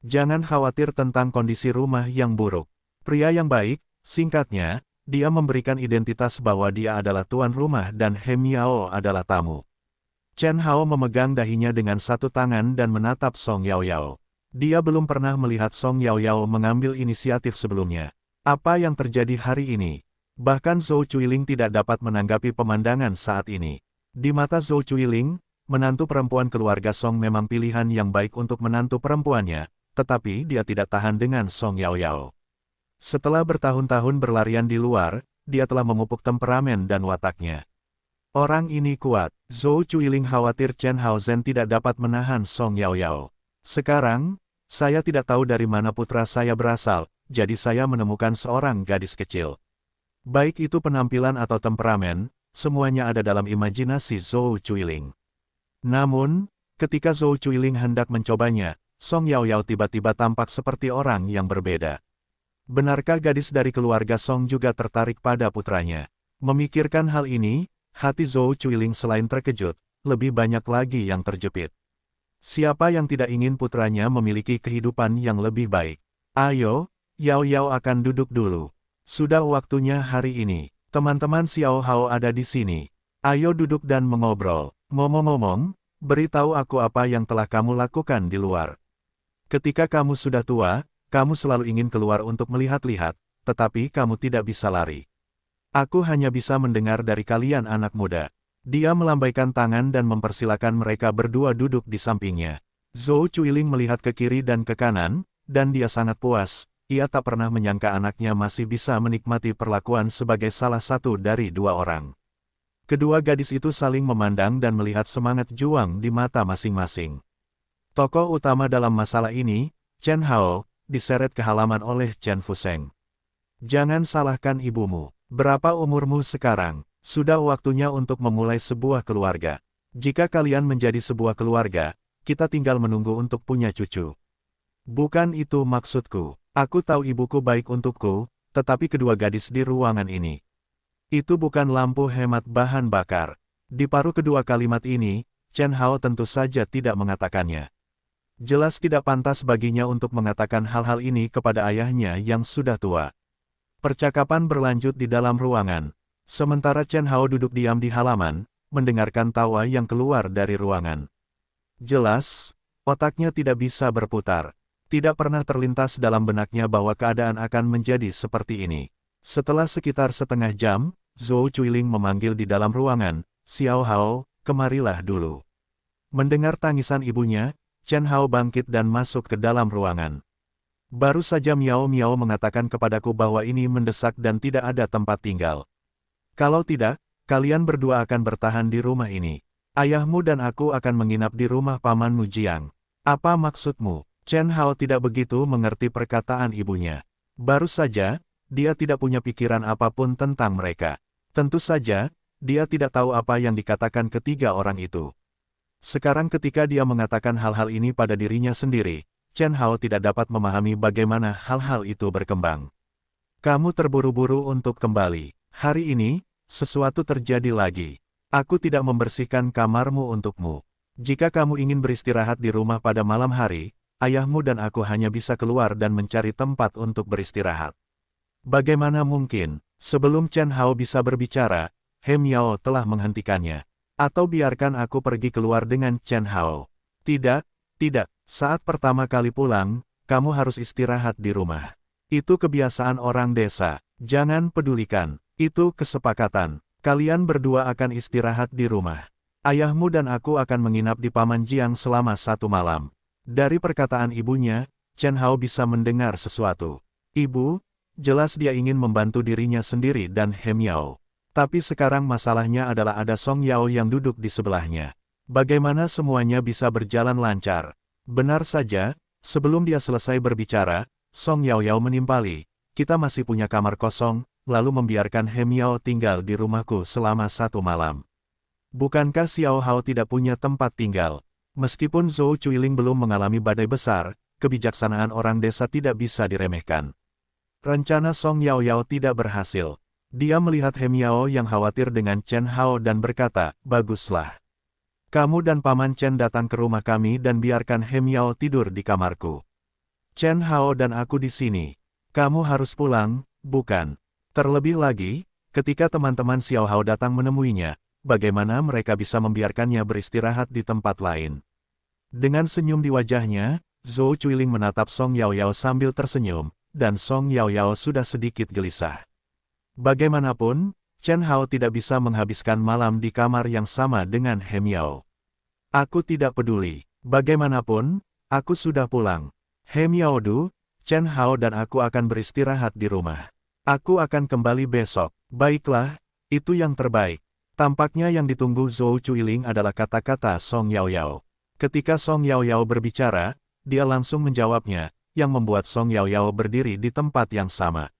Jangan khawatir tentang kondisi rumah yang buruk. Pria yang baik, singkatnya, dia memberikan identitas bahwa dia adalah tuan rumah dan He Miao adalah tamu. Chen Hao memegang dahinya dengan satu tangan dan menatap Song Yaoyao. Dia belum pernah melihat Song Yaoyao mengambil inisiatif sebelumnya. Apa yang terjadi hari ini? Bahkan Zhou Chuiling tidak dapat menanggapi pemandangan saat ini. Di mata Zhou Chuiling, menantu perempuan keluarga Song memang pilihan yang baik untuk menantu perempuannya, tetapi dia tidak tahan dengan Song Yaoyao. Setelah bertahun-tahun berlarian di luar, dia telah memupuk temperamen dan wataknya. Orang ini kuat. Zhou Chuiling khawatir Chen Haozhen tidak dapat menahan Song Yaoyao. Sekarang, saya tidak tahu dari mana putra saya berasal, jadi saya menemukan seorang gadis kecil. Baik itu penampilan atau temperamen, semuanya ada dalam imajinasi Zhou Chuiling. Namun, ketika Zhou Chuiling hendak mencobanya, Song Yaoyao tiba-tiba tampak seperti orang yang berbeda. Benarkah gadis dari keluarga Song juga tertarik pada putranya? Memikirkan hal ini, hati Zhou Chuiling selain terkejut, lebih banyak lagi yang terjepit. Siapa yang tidak ingin putranya memiliki kehidupan yang lebih baik? Ayo, Yaoyao akan duduk dulu. Sudah waktunya hari ini. Teman-teman Xiao Hao ada di sini. Ayo duduk dan mengobrol. Ngomong-ngomong, beritahu aku apa yang telah kamu lakukan di luar. Ketika kamu sudah tua, kamu selalu ingin keluar untuk melihat-lihat, tetapi kamu tidak bisa lari. Aku hanya bisa mendengar dari kalian anak muda. Dia melambaikan tangan dan mempersilakan mereka berdua duduk di sampingnya. Zhou Chuiling melihat ke kiri dan ke kanan, dan dia sangat puas. Ia tak pernah menyangka anaknya masih bisa menikmati perlakuan sebagai salah satu dari dua orang. Kedua gadis itu saling memandang dan melihat semangat juang di mata masing-masing. Tokoh utama dalam masalah ini, Chen Hao, diseret ke halaman oleh Chen Fuseng. Jangan salahkan ibumu. Berapa umurmu sekarang? Sudah waktunya untuk memulai sebuah keluarga. Jika kalian menjadi sebuah keluarga, kita tinggal menunggu untuk punya cucu. Bukan itu maksudku. Aku tahu ibuku baik untukku, tetapi kedua gadis di ruangan ini. Itu bukan lampu hemat bahan bakar. Di paruh kedua kalimat ini, Chen Hao tentu saja tidak mengatakannya. Jelas tidak pantas baginya untuk mengatakan hal-hal ini kepada ayahnya yang sudah tua. Percakapan berlanjut di dalam ruangan. Sementara Chen Hao duduk diam di halaman, mendengarkan tawa yang keluar dari ruangan. Jelas, otaknya tidak bisa berputar. Tidak pernah terlintas dalam benaknya bahwa keadaan akan menjadi seperti ini. Setelah sekitar setengah jam, Zhou Chuiling memanggil di dalam ruangan, "Xiao Hao, kemarilah dulu." Mendengar tangisan ibunya, Chen Hao bangkit dan masuk ke dalam ruangan. "Baru saja Miao Miao mengatakan kepadaku bahwa ini mendesak dan tidak ada tempat tinggal. Kalau tidak, kalian berdua akan bertahan di rumah ini. Ayahmu dan aku akan menginap di rumah Paman Mujiang. Apa maksudmu?" Chen Hao tidak begitu mengerti perkataan ibunya. Baru saja, dia tidak punya pikiran apapun tentang mereka. Tentu saja, dia tidak tahu apa yang dikatakan ketiga orang itu. Sekarang ketika dia mengatakan hal-hal ini pada dirinya sendiri, Chen Hao tidak dapat memahami bagaimana hal-hal itu berkembang. "Kamu terburu-buru untuk kembali. Hari ini, sesuatu terjadi lagi. Aku tidak membersihkan kamarmu untukmu. Jika kamu ingin beristirahat di rumah pada malam hari, ayahmu dan aku hanya bisa keluar dan mencari tempat untuk beristirahat." Bagaimana mungkin? Sebelum Chen Hao bisa berbicara, He Miao telah menghentikannya. "Atau biarkan aku pergi keluar dengan Chen Hao." "Tidak, tidak. Saat pertama kali pulang, kamu harus istirahat di rumah. Itu kebiasaan orang desa. Jangan pedulikan. Itu kesepakatan. Kalian berdua akan istirahat di rumah. Ayahmu dan aku akan menginap di Paman Jiang selama 1 malam." Dari perkataan ibunya, Chen Hao bisa mendengar sesuatu. "Ibu, jelas dia ingin membantu dirinya sendiri dan He Miao. Tapi sekarang masalahnya adalah ada Song Yao yang duduk di sebelahnya. Bagaimana semuanya bisa berjalan lancar?" Benar saja, sebelum dia selesai berbicara, Song Yao menimpali, "Kita masih punya kamar kosong, lalu membiarkan He Miao tinggal di rumahku selama 1 malam. Bukankah Xiao Hao tidak punya tempat tinggal?" Meskipun Zhou Chuiling belum mengalami badai besar, kebijaksanaan orang desa tidak bisa diremehkan. Rencana Song Yao tidak berhasil. Dia melihat He Miao yang khawatir dengan Chen Hao dan berkata, "Baguslah. Kamu dan Paman Chen datang ke rumah kami dan biarkan He Miao tidur di kamarku. Chen Hao dan aku di sini. Kamu harus pulang, bukan?" Terlebih lagi, ketika teman-teman Xiao Hao datang menemuinya, bagaimana mereka bisa membiarkannya beristirahat di tempat lain? Dengan senyum di wajahnya, Zhou Chuiling menatap Song Yao sambil tersenyum, dan Song Yao sudah sedikit gelisah. Bagaimanapun, Chen Hao tidak bisa menghabiskan malam di kamar yang sama dengan He Miao. "Aku tidak peduli. Bagaimanapun, aku sudah pulang. He Miao Du, Chen Hao dan aku akan beristirahat di rumah. Aku akan kembali besok." "Baiklah, itu yang terbaik." Tampaknya yang ditunggu Zhou Chuiling adalah kata-kata Song Yao. Ketika Song Yao berbicara, dia langsung menjawabnya, yang membuat Song Yao berdiri di tempat yang sama.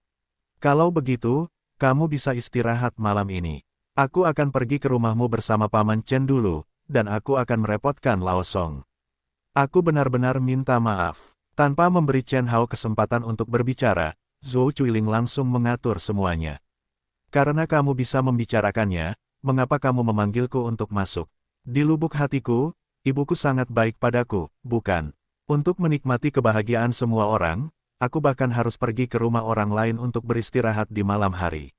"Kalau begitu, kamu bisa istirahat malam ini. Aku akan pergi ke rumahmu bersama Paman Chen dulu, dan aku akan merepotkan Lao Song. Aku benar-benar minta maaf." Tanpa memberi Chen Hao kesempatan untuk berbicara, Zhou Chuiling langsung mengatur semuanya. "Karena kamu bisa membicarakannya, mengapa kamu memanggilku untuk masuk? Di lubuk hatiku, ibuku sangat baik padaku, bukan? Untuk menikmati kebahagiaan semua orang, aku bahkan harus pergi ke rumah orang lain untuk beristirahat di malam hari.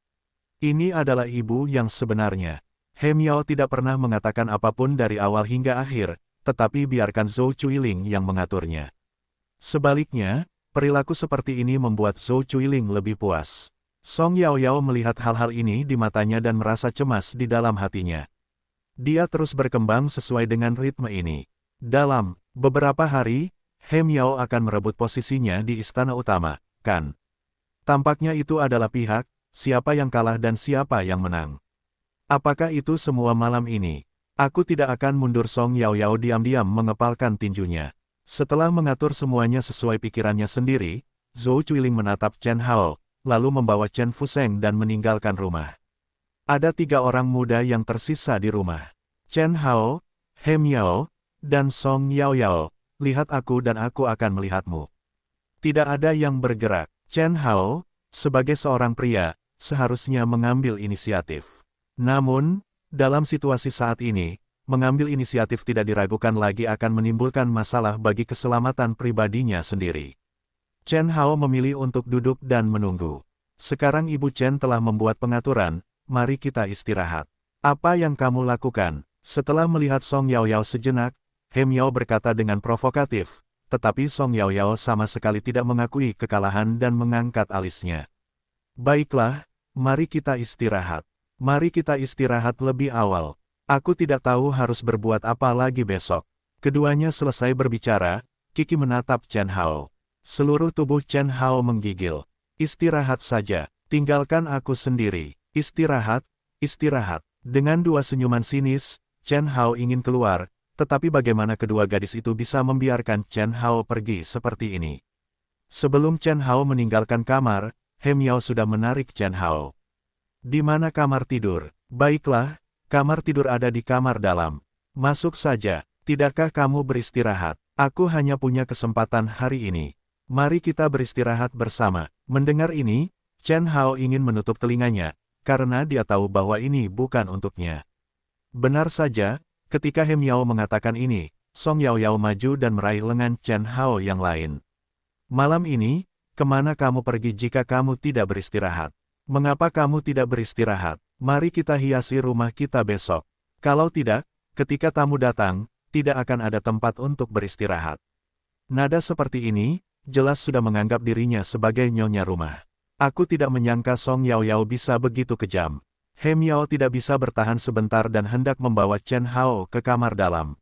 Ini adalah ibu yang sebenarnya." He Miao tidak pernah mengatakan apapun dari awal hingga akhir, tetapi biarkan Zhou Chuiling yang mengaturnya. Sebaliknya, perilaku seperti ini membuat Zhou Chuiling lebih puas. Song Yao melihat hal-hal ini di matanya dan merasa cemas di dalam hatinya. Dia terus berkembang sesuai dengan ritme ini. Dalam beberapa hari, He Miao akan merebut posisinya di istana utama, kan? Tampaknya itu adalah pihak, siapa yang kalah dan siapa yang menang. Apakah itu semua malam ini? Aku tidak akan mundur. Song Yao diam-diam mengepalkan tinjunya. Setelah mengatur semuanya sesuai pikirannya sendiri, Zhou Chuiling menatap Chen Hao, lalu membawa Chen Fuseng dan meninggalkan rumah. Ada 3 orang muda yang tersisa di rumah. Chen Hao, He Miao, dan Song Yao. "Lihat aku dan aku akan melihatmu." Tidak ada yang bergerak. Chen Hao, sebagai seorang pria, seharusnya mengambil inisiatif. Namun, dalam situasi saat ini, mengambil inisiatif tidak diragukan lagi akan menimbulkan masalah bagi keselamatan pribadinya sendiri. Chen Hao memilih untuk duduk dan menunggu. Sekarang Ibu Chen telah membuat pengaturan, mari kita istirahat. Apa yang kamu lakukan? Setelah melihat Song Yaoyao sejenak, He Miao berkata dengan provokatif, tetapi Song Yaoyao sama sekali tidak mengakui kekalahan dan mengangkat alisnya. Baiklah, mari kita istirahat. Mari kita istirahat lebih awal. Aku tidak tahu harus berbuat apa lagi besok. Keduanya selesai berbicara, Qi menatap Chen Hao. Seluruh tubuh Chen Hao menggigil. Istirahat saja, tinggalkan aku sendiri. Istirahat, istirahat. Dengan dua senyuman sinis, Chen Hao ingin keluar, tetapi bagaimana kedua gadis itu bisa membiarkan Chen Hao pergi seperti ini? Sebelum Chen Hao meninggalkan kamar, He Miao sudah menarik Chen Hao. Di mana kamar tidur? Baiklah, kamar tidur ada di kamar dalam. Masuk saja, tidakkah kamu beristirahat? Aku hanya punya kesempatan hari ini. Mari kita beristirahat bersama. Mendengar ini, Chen Hao ingin menutup telinganya, karena dia tahu bahwa ini bukan untuknya. Benar saja, ketika He Miao mengatakan ini, Song Yaoyao maju dan meraih lengan Chen Hao yang lain. Malam ini, kemana kamu pergi jika kamu tidak beristirahat? Mengapa kamu tidak beristirahat? Mari kita hiasi rumah kita besok. Kalau tidak, ketika tamu datang, tidak akan ada tempat untuk beristirahat. Nada seperti ini, jelas sudah menganggap dirinya sebagai nyonya rumah. Aku tidak menyangka Song Yaoyao bisa begitu kejam. He Miao tidak bisa bertahan sebentar dan hendak membawa Chen Hao ke kamar dalam.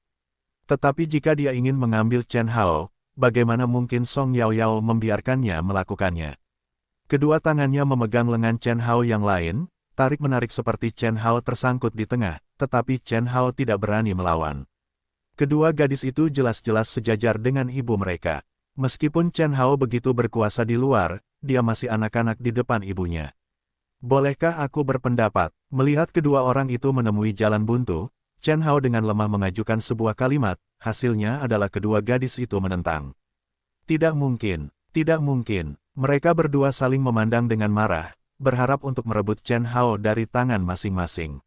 Tetapi jika dia ingin mengambil Chen Hao, bagaimana mungkin Song Yaoyao membiarkannya melakukannya? Kedua tangannya memegang lengan Chen Hao yang lain, tarik-menarik seperti Chen Hao tersangkut di tengah, tetapi Chen Hao tidak berani melawan. Kedua gadis itu jelas-jelas sejajar dengan ibu mereka. Meskipun Chen Hao begitu berkuasa di luar, dia masih anak-anak di depan ibunya. Bolehkah aku berpendapat? Melihat kedua orang itu menemui jalan buntu, Chen Hao dengan lemah mengajukan sebuah kalimat, hasilnya adalah kedua gadis itu menentang. Tidak mungkin, tidak mungkin. Mereka berdua saling memandang dengan marah, berharap untuk merebut Chen Hao dari tangan masing-masing.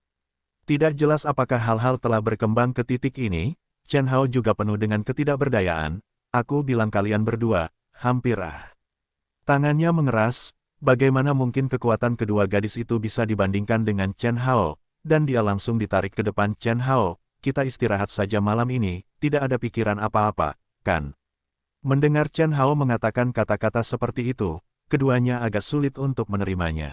Tidak jelas apakah hal-hal telah berkembang ke titik ini, Chen Hao juga penuh dengan ketidakberdayaan, aku bilang kalian berdua, hampir Tangannya mengeras. Bagaimana mungkin kekuatan kedua gadis itu bisa dibandingkan dengan Chen Hao, dan dia langsung ditarik ke depan Chen Hao, kita istirahat saja malam ini, tidak ada pikiran apa-apa, kan? Mendengar Chen Hao mengatakan kata-kata seperti itu, keduanya agak sulit untuk menerimanya.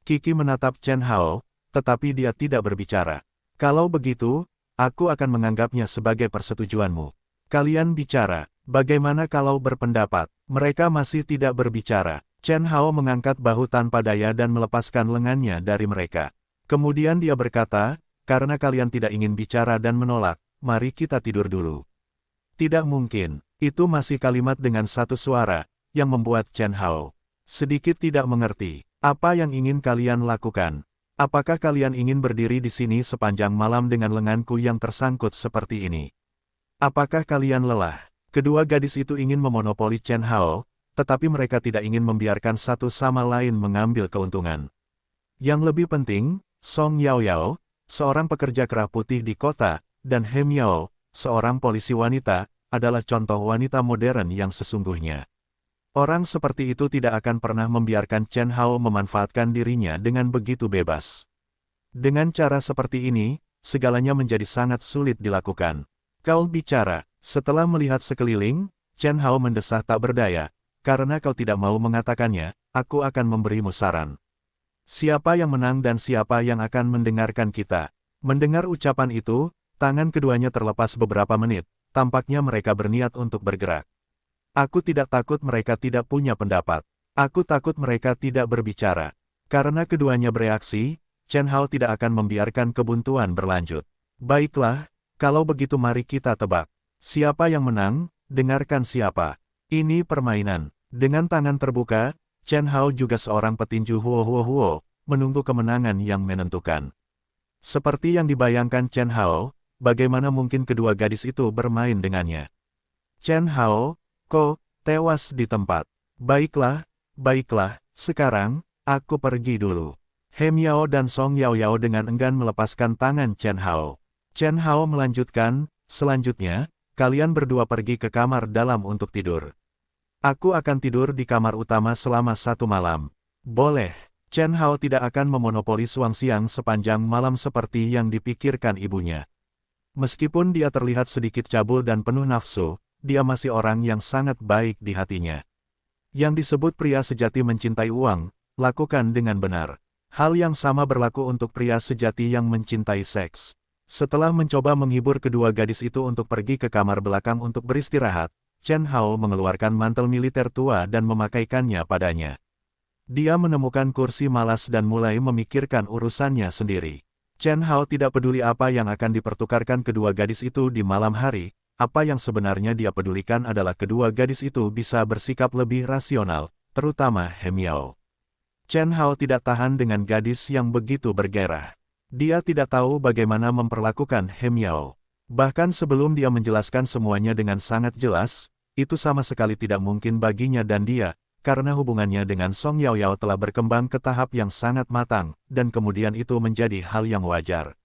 Qi menatap Chen Hao, tetapi dia tidak berbicara. Kalau begitu, aku akan menganggapnya sebagai persetujuanmu. Kalian bicara, bagaimana kalau berpendapat? Mereka masih tidak berbicara. Chen Hao mengangkat bahu tanpa daya dan melepaskan lengannya dari mereka. Kemudian dia berkata, karena kalian tidak ingin bicara dan menolak, mari kita tidur dulu. Tidak mungkin, itu masih kalimat dengan satu suara, yang membuat Chen Hao sedikit tidak mengerti. Apa yang ingin kalian lakukan? Apakah kalian ingin berdiri di sini sepanjang malam dengan lenganku yang tersangkut seperti ini? Apakah kalian lelah? Kedua gadis itu ingin memonopoli Chen Hao, tetapi mereka tidak ingin membiarkan satu sama lain mengambil keuntungan. Yang lebih penting, Song Yaoyao, seorang pekerja kerah putih di kota, dan He Miao, seorang polisi wanita, adalah contoh wanita modern yang sesungguhnya. Orang seperti itu tidak akan pernah membiarkan Chen Hao memanfaatkan dirinya dengan begitu bebas. Dengan cara seperti ini, segalanya menjadi sangat sulit dilakukan. Kau bicara, setelah melihat sekeliling, Chen Hao mendesah tak berdaya. Karena kau tidak mau mengatakannya, aku akan memberimu saran. Siapa yang menang dan siapa yang akan mendengarkan kita? Mendengar ucapan itu, tangan keduanya terlepas beberapa menit, tampaknya mereka berniat untuk bergerak. Aku tidak takut mereka tidak punya pendapat. Aku takut mereka tidak berbicara. Karena keduanya bereaksi, Chen Hao tidak akan membiarkan kebuntuan berlanjut. Baiklah, kalau begitu mari kita tebak. Siapa yang menang, dengarkan siapa. Ini permainan. Dengan tangan terbuka, Chen Hao juga seorang petinju huo, menunggu kemenangan yang menentukan. Seperti yang dibayangkan Chen Hao, bagaimana mungkin kedua gadis itu bermain dengannya? Chen Hao, kau tewas di tempat. Baiklah, baiklah, sekarang, aku pergi dulu. He Miao dan Song Yaoyao dengan enggan melepaskan tangan Chen Hao. Chen Hao melanjutkan, selanjutnya, kalian berdua pergi ke kamar dalam untuk tidur. Aku akan tidur di kamar utama selama 1 malam. Boleh. Chen Hao tidak akan memonopoli Xuangxiang sepanjang malam seperti yang dipikirkan ibunya. Meskipun dia terlihat sedikit cabul dan penuh nafsu, dia masih orang yang sangat baik di hatinya. Yang disebut pria sejati mencintai uang, lakukan dengan benar. Hal yang sama berlaku untuk pria sejati yang mencintai seks. Setelah mencoba menghibur kedua gadis itu untuk pergi ke kamar belakang untuk beristirahat, Chen Hao mengeluarkan mantel militer tua dan memakaikannya padanya. Dia menemukan kursi malas dan mulai memikirkan urusannya sendiri. Chen Hao tidak peduli apa yang akan dipertukarkan kedua gadis itu di malam hari, apa yang sebenarnya dia pedulikan adalah kedua gadis itu bisa bersikap lebih rasional, terutama He Miao. Chen Hao tidak tahan dengan gadis yang begitu bergairah. Dia tidak tahu bagaimana memperlakukan He Miao. Bahkan sebelum dia menjelaskan semuanya dengan sangat jelas, itu sama sekali tidak mungkin baginya dan dia, karena hubungannya dengan Song Yaoyao telah berkembang ke tahap yang sangat matang, dan kemudian itu menjadi hal yang wajar.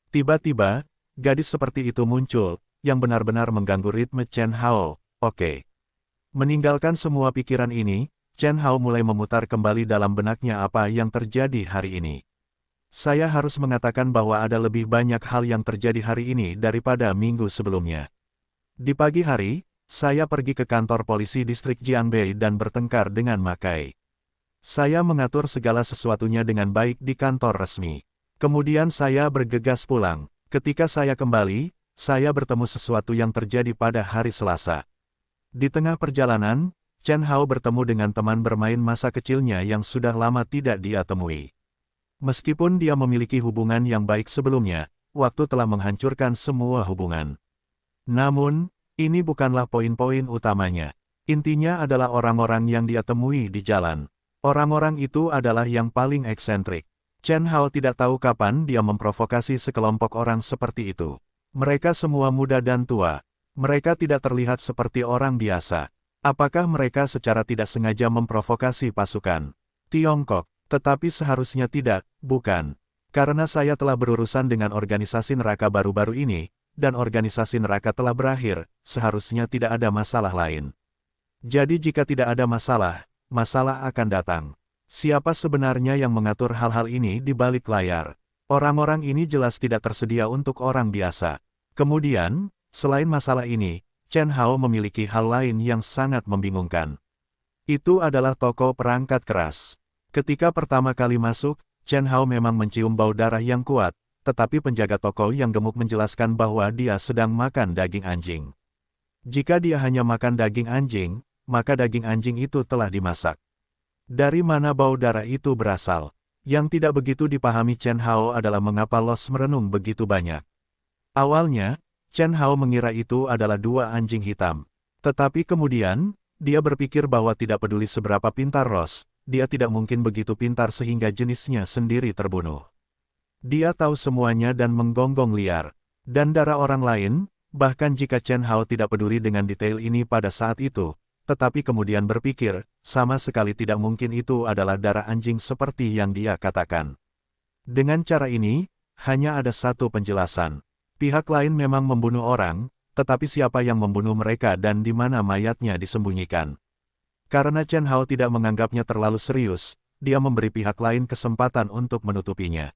Tiba-tiba, gadis seperti itu muncul, yang benar-benar mengganggu ritme Chen Hao. Oke. Meninggalkan semua pikiran ini, Chen Hao mulai memutar kembali dalam benaknya apa yang terjadi hari ini. Saya harus mengatakan bahwa ada lebih banyak hal yang terjadi hari ini daripada minggu sebelumnya. Di pagi hari, saya pergi ke kantor polisi distrik Jiangbei dan bertengkar dengan Makai. Saya mengatur segala sesuatunya dengan baik di kantor resmi. Kemudian saya bergegas pulang. Ketika saya kembali, saya bertemu sesuatu yang terjadi pada hari Selasa. Di tengah perjalanan, Chen Hao bertemu dengan teman bermain masa kecilnya yang sudah lama tidak dia temui. Meskipun dia memiliki hubungan yang baik sebelumnya, waktu telah menghancurkan semua hubungan. Namun, ini bukanlah poin-poin utamanya. Intinya adalah orang-orang yang dia temui di jalan. Orang-orang itu adalah yang paling eksentrik. Chen Hao tidak tahu kapan dia memprovokasi sekelompok orang seperti itu. Mereka semua muda dan tua. Mereka tidak terlihat seperti orang biasa. Apakah mereka secara tidak sengaja memprovokasi pasukan Tiongkok? Tetapi seharusnya tidak, bukan. Karena saya telah berurusan dengan organisasi neraka baru-baru ini, dan organisasi neraka telah berakhir, seharusnya tidak ada masalah lain. Jadi jika tidak ada masalah, masalah akan datang. Siapa sebenarnya yang mengatur hal-hal ini di balik layar? Orang-orang ini jelas tidak tersedia untuk orang biasa. Kemudian, selain masalah ini, Chen Hao memiliki hal lain yang sangat membingungkan. Itu adalah toko perangkat keras. Ketika pertama kali masuk, Chen Hao memang mencium bau darah yang kuat, tetapi penjaga toko yang gemuk menjelaskan bahwa dia sedang makan daging anjing. Jika dia hanya makan daging anjing, maka daging anjing itu telah dimasak. Dari mana bau darah itu berasal? Yang tidak begitu dipahami Chen Hao adalah mengapa Los merenung begitu banyak. Awalnya, Chen Hao mengira itu adalah 2 anjing hitam. Tetapi kemudian, dia berpikir bahwa tidak peduli seberapa pintar Los, dia tidak mungkin begitu pintar sehingga jenisnya sendiri terbunuh. Dia tahu semuanya dan menggonggong liar. Dan darah orang lain, bahkan jika Chen Hao tidak peduli dengan detail ini pada saat itu, tetapi kemudian berpikir, sama sekali tidak mungkin itu adalah darah anjing seperti yang dia katakan. Dengan cara ini, hanya ada satu penjelasan. Pihak lain memang membunuh orang, tetapi siapa yang membunuh mereka dan di mana mayatnya disembunyikan. Karena Chen Hao tidak menganggapnya terlalu serius, dia memberi pihak lain kesempatan untuk menutupinya.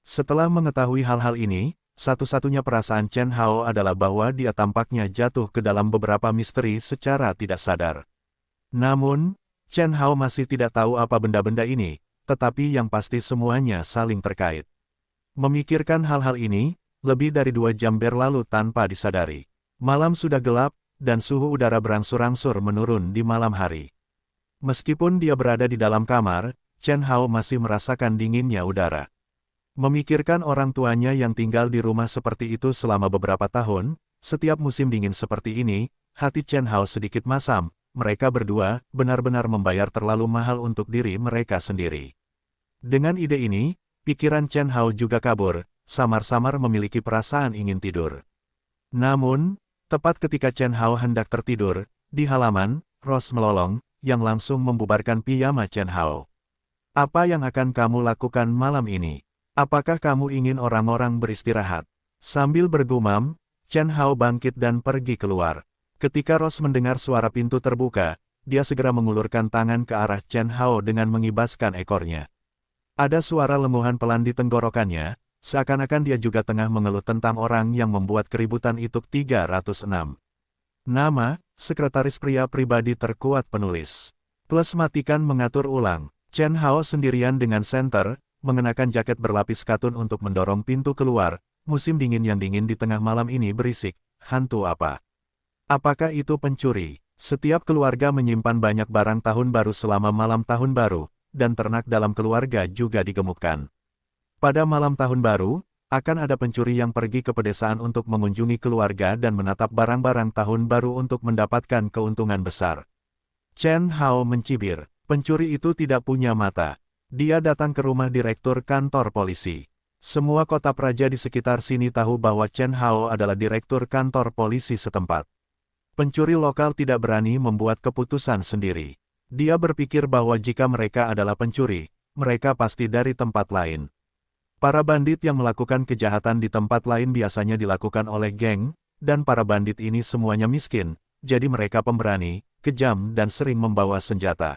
Setelah mengetahui hal-hal ini, satu-satunya perasaan Chen Hao adalah bahwa dia tampaknya jatuh ke dalam beberapa misteri secara tidak sadar. Namun, Chen Hao masih tidak tahu apa benda-benda ini, tetapi yang pasti semuanya saling terkait. Memikirkan hal-hal ini, lebih dari 2 jam berlalu tanpa disadari. Malam sudah gelap, dan suhu udara berangsur-angsur menurun di malam hari. Meskipun dia berada di dalam kamar, Chen Hao masih merasakan dinginnya udara. Memikirkan orang tuanya yang tinggal di rumah seperti itu selama beberapa tahun, setiap musim dingin seperti ini, hati Chen Hao sedikit masam. Mereka berdua benar-benar membayar terlalu mahal untuk diri mereka sendiri. Dengan ide ini, pikiran Chen Hao juga kabur, samar-samar memiliki perasaan ingin tidur. Namun, tepat ketika Chen Hao hendak tertidur, di halaman, Rose melolong, yang langsung membubarkan piyama Chen Hao. Apa yang akan kamu lakukan malam ini? Apakah kamu ingin orang-orang beristirahat? Sambil bergumam, Chen Hao bangkit dan pergi keluar. Ketika Rose mendengar suara pintu terbuka, dia segera mengulurkan tangan ke arah Chen Hao dengan mengibaskan ekornya. Ada suara lemuhan pelan di tenggorokannya, seakan-akan dia juga tengah mengeluh tentang orang yang membuat keributan itu. 306. Nama, Sekretaris Pria Pribadi Terkuat Penulis. Plus matikan mengatur ulang. Chen Hao sendirian dengan senter, mengenakan jaket berlapis katun untuk mendorong pintu keluar. Musim dingin yang dingin di tengah malam ini berisik. Hantu apa? Apakah itu pencuri? Setiap keluarga menyimpan banyak barang tahun baru selama malam tahun baru, dan ternak dalam keluarga juga digemukkan. Pada malam tahun baru, akan ada pencuri yang pergi ke pedesaan untuk mengunjungi keluarga dan menatap barang-barang tahun baru untuk mendapatkan keuntungan besar. Chen Hao mencibir, pencuri itu tidak punya mata. Dia datang ke rumah direktur kantor polisi. Semua kota praja di sekitar sini tahu bahwa Chen Hao adalah direktur kantor polisi setempat. Pencuri lokal tidak berani membuat keputusan sendiri. Dia berpikir bahwa jika mereka adalah pencuri, mereka pasti dari tempat lain. Para bandit yang melakukan kejahatan di tempat lain biasanya dilakukan oleh geng, dan para bandit ini semuanya miskin, jadi mereka pemberani, kejam dan sering membawa senjata.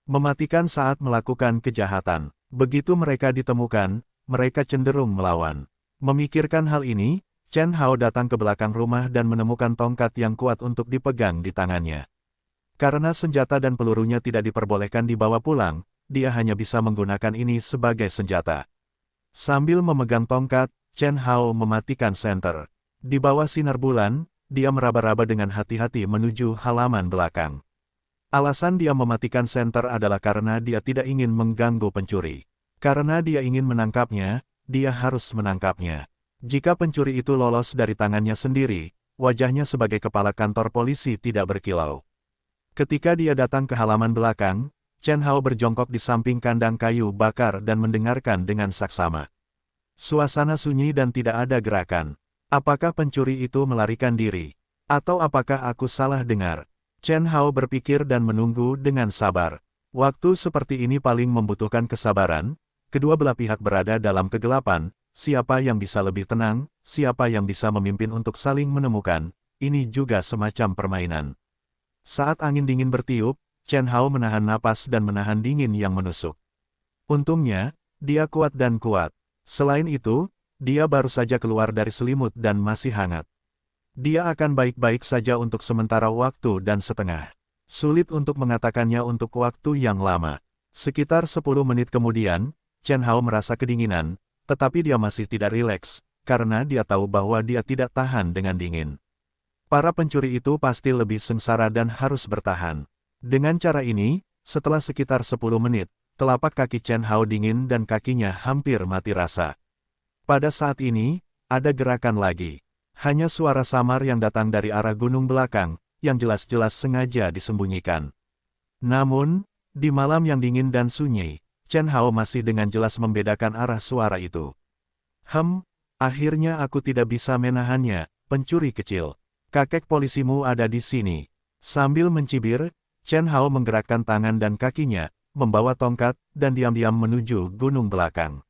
Mematikan saat melakukan kejahatan. Begitu mereka ditemukan, mereka cenderung melawan. Memikirkan hal ini, Chen Hao datang ke belakang rumah dan menemukan tongkat yang kuat untuk dipegang di tangannya. Karena senjata dan pelurunya tidak diperbolehkan dibawa pulang, dia hanya bisa menggunakan ini sebagai senjata. Sambil memegang tongkat, Chen Hao mematikan senter. Di bawah sinar bulan, dia meraba-raba dengan hati-hati menuju halaman belakang. Alasan dia mematikan senter adalah karena dia tidak ingin mengganggu pencuri. Karena dia ingin menangkapnya, dia harus menangkapnya. Jika pencuri itu lolos dari tangannya sendiri, wajahnya sebagai kepala kantor polisi tidak berkilau. Ketika dia datang ke halaman belakang, Chen Hao berjongkok di samping kandang kayu bakar dan mendengarkan dengan saksama. Suasana sunyi dan tidak ada gerakan. Apakah pencuri itu melarikan diri? Atau apakah aku salah dengar? Chen Hao berpikir dan menunggu dengan sabar. Waktu seperti ini paling membutuhkan kesabaran. Kedua belah pihak berada dalam kegelapan. Siapa yang bisa lebih tenang, siapa yang bisa memimpin untuk saling menemukan, ini juga semacam permainan. Saat angin dingin bertiup, Chen Hao menahan napas dan menahan dingin yang menusuk. Untungnya, dia kuat dan kuat. Selain itu, dia baru saja keluar dari selimut dan masih hangat. Dia akan baik-baik saja untuk sementara waktu dan setengah. Sulit untuk mengatakannya untuk waktu yang lama. Sekitar 10 menit kemudian, Chen Hao merasa kedinginan, tetapi dia masih tidak rileks, karena dia tahu bahwa dia tidak tahan dengan dingin. Para pencuri itu pasti lebih sengsara dan harus bertahan. Dengan cara ini, setelah sekitar 10 menit, telapak kaki Chen Hao dingin dan kakinya hampir mati rasa. Pada saat ini, ada gerakan lagi. Hanya suara samar yang datang dari arah gunung belakang, yang jelas-jelas sengaja disembunyikan. Namun, di malam yang dingin dan sunyi, Chen Hao masih dengan jelas membedakan arah suara itu. Akhirnya aku tidak bisa menahannya, pencuri kecil. Kakek polisimu ada di sini. Sambil mencibir, Chen Hao menggerakkan tangan dan kakinya, membawa tongkat, dan diam-diam menuju gunung belakang.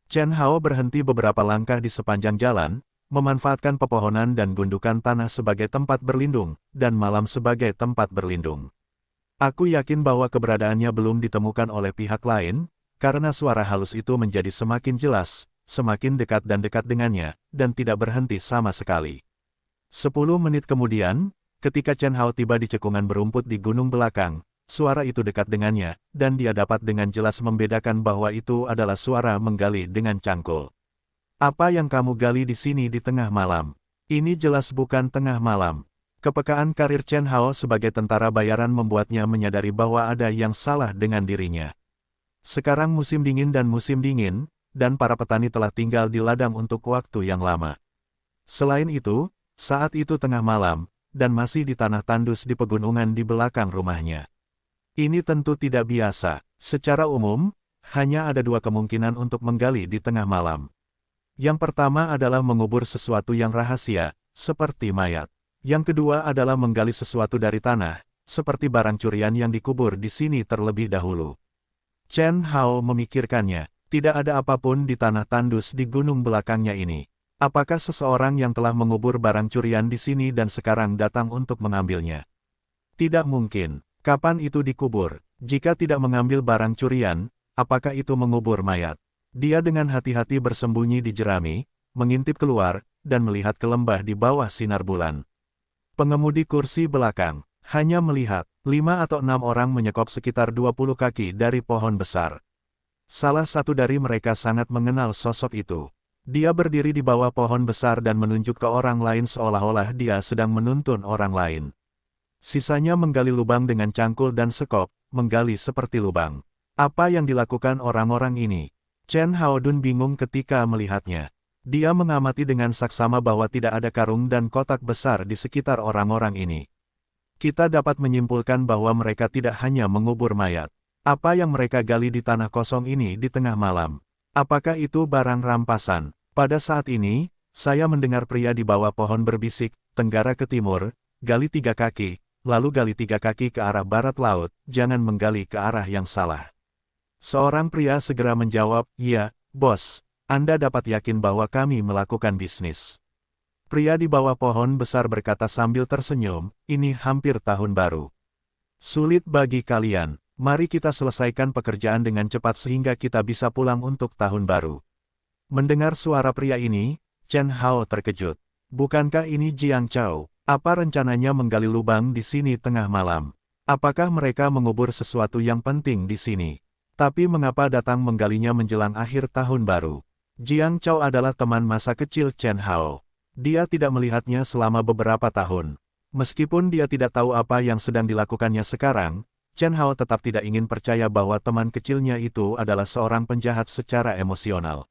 Chen Hao berhenti beberapa langkah di sepanjang jalan, memanfaatkan pepohonan dan gundukan tanah sebagai tempat berlindung, dan malam sebagai tempat berlindung. Aku yakin bahwa keberadaannya belum ditemukan oleh pihak lain, karena suara halus itu menjadi semakin jelas, semakin dekat dan dekat dengannya, dan tidak berhenti sama sekali. 10 menit kemudian, ketika Chen Hao tiba di cekungan berumput di gunung belakang, suara itu dekat dengannya, dan dia dapat dengan jelas membedakan bahwa itu adalah suara menggali dengan cangkul. Apa yang kamu gali di sini di tengah malam? Ini jelas bukan tengah malam. Kepekaan karir Chen Hao sebagai tentara bayaran membuatnya menyadari bahwa ada yang salah dengan dirinya. Sekarang musim dingin, dan para petani telah tinggal di ladang untuk waktu yang lama. Selain itu, saat itu tengah malam, dan masih di tanah tandus di pegunungan di belakang rumahnya. Ini tentu tidak biasa. Secara umum, hanya ada 2 kemungkinan untuk menggali di tengah malam. Yang pertama adalah mengubur sesuatu yang rahasia, seperti mayat. Yang kedua adalah menggali sesuatu dari tanah, seperti barang curian yang dikubur di sini terlebih dahulu. Chen Hao memikirkannya, tidak ada apapun di tanah tandus di gunung belakangnya ini. Apakah seseorang yang telah mengubur barang curian di sini dan sekarang datang untuk mengambilnya? Tidak mungkin. Kapan itu dikubur? Jika tidak mengambil barang curian, apakah itu mengubur mayat? Dia dengan hati-hati bersembunyi di jerami, mengintip keluar, dan melihat ke lembah di bawah sinar bulan. Pengemudi kursi belakang hanya melihat 5 atau 6 orang menyekop sekitar 20 kaki dari pohon besar. Salah satu dari mereka sangat mengenal sosok itu. Dia berdiri di bawah pohon besar dan menunjuk ke orang lain seolah-olah dia sedang menuntun orang lain. Sisanya menggali lubang dengan cangkul dan sekop, menggali seperti lubang. Apa yang dilakukan orang-orang ini? Chen Haodun bingung ketika melihatnya. Dia mengamati dengan saksama bahwa tidak ada karung dan kotak besar di sekitar orang-orang ini. Kita dapat menyimpulkan bahwa mereka tidak hanya mengubur mayat. Apa yang mereka gali di tanah kosong ini di tengah malam? Apakah itu barang rampasan? Pada saat ini, saya mendengar pria di bawah pohon berbisik, tenggara ke timur, gali 3 kaki, lalu gali 3 kaki ke arah barat laut, jangan menggali ke arah yang salah. Seorang pria segera menjawab, "Ya, bos, Anda dapat yakin bahwa kami melakukan bisnis." Pria di bawah pohon besar berkata sambil tersenyum, "Ini hampir tahun baru. Sulit bagi kalian, mari kita selesaikan pekerjaan dengan cepat sehingga kita bisa pulang untuk tahun baru." Mendengar suara pria ini, Chen Hao terkejut. Bukankah ini Jiang Chao? Apa rencananya menggali lubang di sini tengah malam? Apakah mereka mengubur sesuatu yang penting di sini? Tapi mengapa datang menggalinya menjelang akhir tahun baru? Jiang Chao adalah teman masa kecil Chen Hao. Dia tidak melihatnya selama beberapa tahun. Meskipun dia tidak tahu apa yang sedang dilakukannya sekarang, Chen Hao tetap tidak ingin percaya bahwa teman kecilnya itu adalah seorang penjahat secara emosional.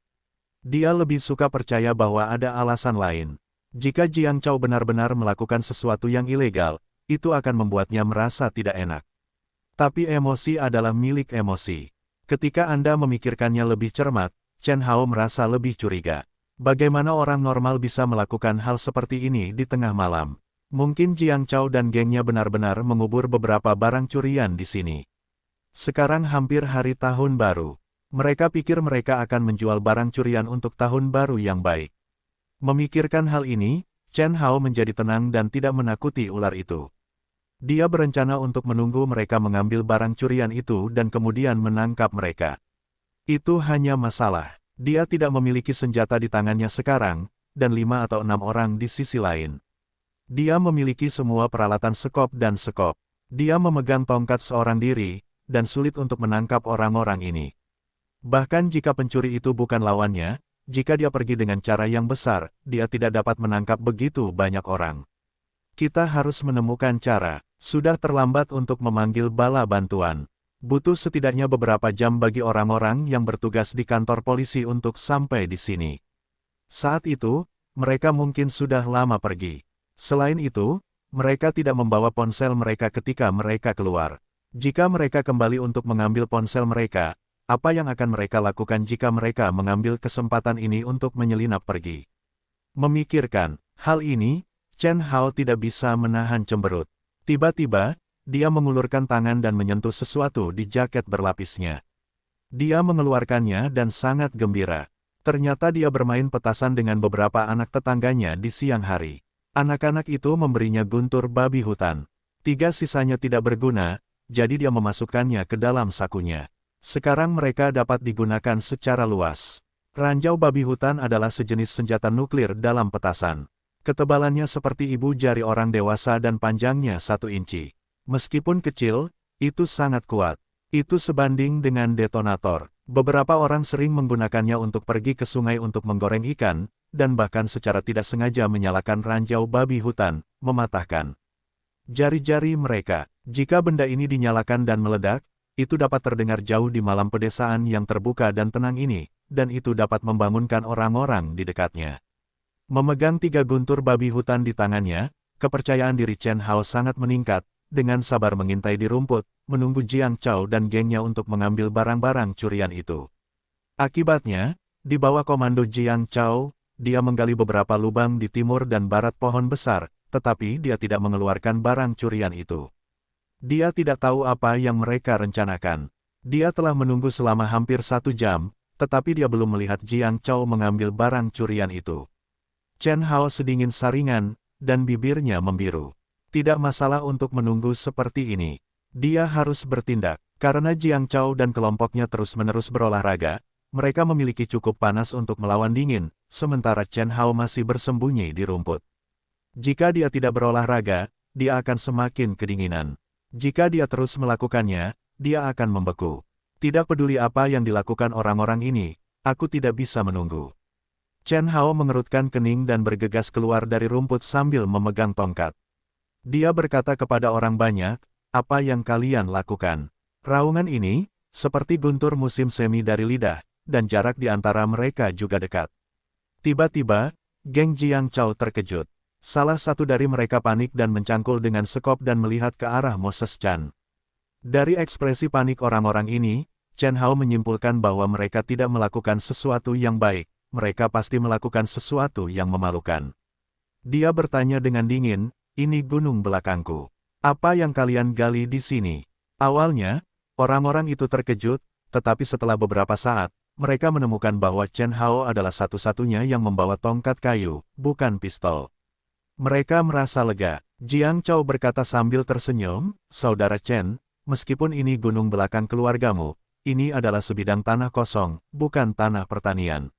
Dia lebih suka percaya bahwa ada alasan lain. Jika Jiang Chao benar-benar melakukan sesuatu yang ilegal, itu akan membuatnya merasa tidak enak. Tapi emosi adalah milik emosi. Ketika Anda memikirkannya lebih cermat, Chen Hao merasa lebih curiga. Bagaimana orang normal bisa melakukan hal seperti ini di tengah malam? Mungkin Jiang Chao dan gengnya benar-benar mengubur beberapa barang curian di sini. Sekarang hampir hari tahun baru. Mereka pikir mereka akan menjual barang curian untuk tahun baru yang baik. Memikirkan hal ini, Chen Hao menjadi tenang dan tidak menakuti ular itu. Dia berencana untuk menunggu mereka mengambil barang curian itu dan kemudian menangkap mereka. Itu hanya masalah. Dia tidak memiliki senjata di tangannya sekarang, dan 5 atau 6 orang di sisi lain. Dia memiliki semua peralatan sekop dan sekop. Dia memegang tongkat seorang diri, dan sulit untuk menangkap orang-orang ini. Bahkan jika pencuri itu bukan lawannya, jika dia pergi dengan cara yang besar, dia tidak dapat menangkap begitu banyak orang. Kita harus menemukan cara. Sudah terlambat untuk memanggil bala bantuan. Butuh setidaknya beberapa jam bagi orang-orang yang bertugas di kantor polisi untuk sampai di sini. Saat itu, mereka mungkin sudah lama pergi. Selain itu, mereka tidak membawa ponsel mereka ketika mereka keluar. Jika mereka kembali untuk mengambil ponsel mereka, apa yang akan mereka lakukan jika mereka mengambil kesempatan ini untuk menyelinap pergi? Memikirkan hal ini, Chen Hao tidak bisa menahan cemberut. Tiba-tiba, dia mengulurkan tangan dan menyentuh sesuatu di jaket berlapisnya. Dia mengeluarkannya dan sangat gembira. Ternyata dia bermain petasan dengan beberapa anak tetangganya di siang hari. Anak-anak itu memberinya guntur babi hutan. 3 sisanya tidak berguna, jadi dia memasukkannya ke dalam sakunya. Sekarang mereka dapat digunakan secara luas. Ranjau babi hutan adalah sejenis senjata nuklir dalam petasan. Ketebalannya seperti ibu jari orang dewasa dan panjangnya 1 inci. Meskipun kecil, itu sangat kuat. Itu sebanding dengan detonator. Beberapa orang sering menggunakannya untuk pergi ke sungai untuk menggoreng ikan, dan bahkan secara tidak sengaja menyalakan ranjau babi hutan, mematahkan jari-jari mereka. Jika benda ini dinyalakan dan meledak, itu dapat terdengar jauh di malam pedesaan yang terbuka dan tenang ini, dan itu dapat membangunkan orang-orang di dekatnya. Memegang 3 guntur babi hutan di tangannya, kepercayaan diri Chen Hao sangat meningkat, dengan sabar mengintai di rumput, menunggu Jiang Chao dan gengnya untuk mengambil barang-barang curian itu. Akibatnya, di bawah komando Jiang Chao, dia menggali beberapa lubang di timur dan barat pohon besar, tetapi dia tidak mengeluarkan barang curian itu. Dia tidak tahu apa yang mereka rencanakan. Dia telah menunggu selama hampir 1 jam, tetapi dia belum melihat Jiang Chao mengambil barang curian itu. Chen Hao sedingin saringan, dan bibirnya membiru. Tidak masalah untuk menunggu seperti ini. Dia harus bertindak. Karena Jiang Chao dan kelompoknya terus-menerus berolahraga, mereka memiliki cukup panas untuk melawan dingin, sementara Chen Hao masih bersembunyi di rumput. Jika dia tidak berolahraga, dia akan semakin kedinginan. Jika dia terus melakukannya, dia akan membeku. Tidak peduli apa yang dilakukan orang-orang ini, aku tidak bisa menunggu. Chen Hao mengerutkan kening dan bergegas keluar dari rumput sambil memegang tongkat. Dia berkata kepada orang banyak, apa yang kalian lakukan? Raungan ini, seperti guntur musim semi dari lidah, dan jarak di antara mereka juga dekat. Tiba-tiba, geng Jiang Chao terkejut. Salah satu dari mereka panik dan mencangkul dengan sekop dan melihat ke arah Moses Chan. Dari ekspresi panik orang-orang ini, Chen Hao menyimpulkan bahwa mereka tidak melakukan sesuatu yang baik, mereka pasti melakukan sesuatu yang memalukan. Dia bertanya dengan dingin, ini gunung belakangku. Apa yang kalian gali di sini? Awalnya, orang-orang itu terkejut, tetapi setelah beberapa saat, mereka menemukan bahwa Chen Hao adalah satu-satunya yang membawa tongkat kayu, bukan pistol. Mereka merasa lega. Jiang Chao berkata sambil tersenyum, Saudara Chen, meskipun ini gunung belakang keluargamu, ini adalah sebidang tanah kosong, bukan tanah pertanian.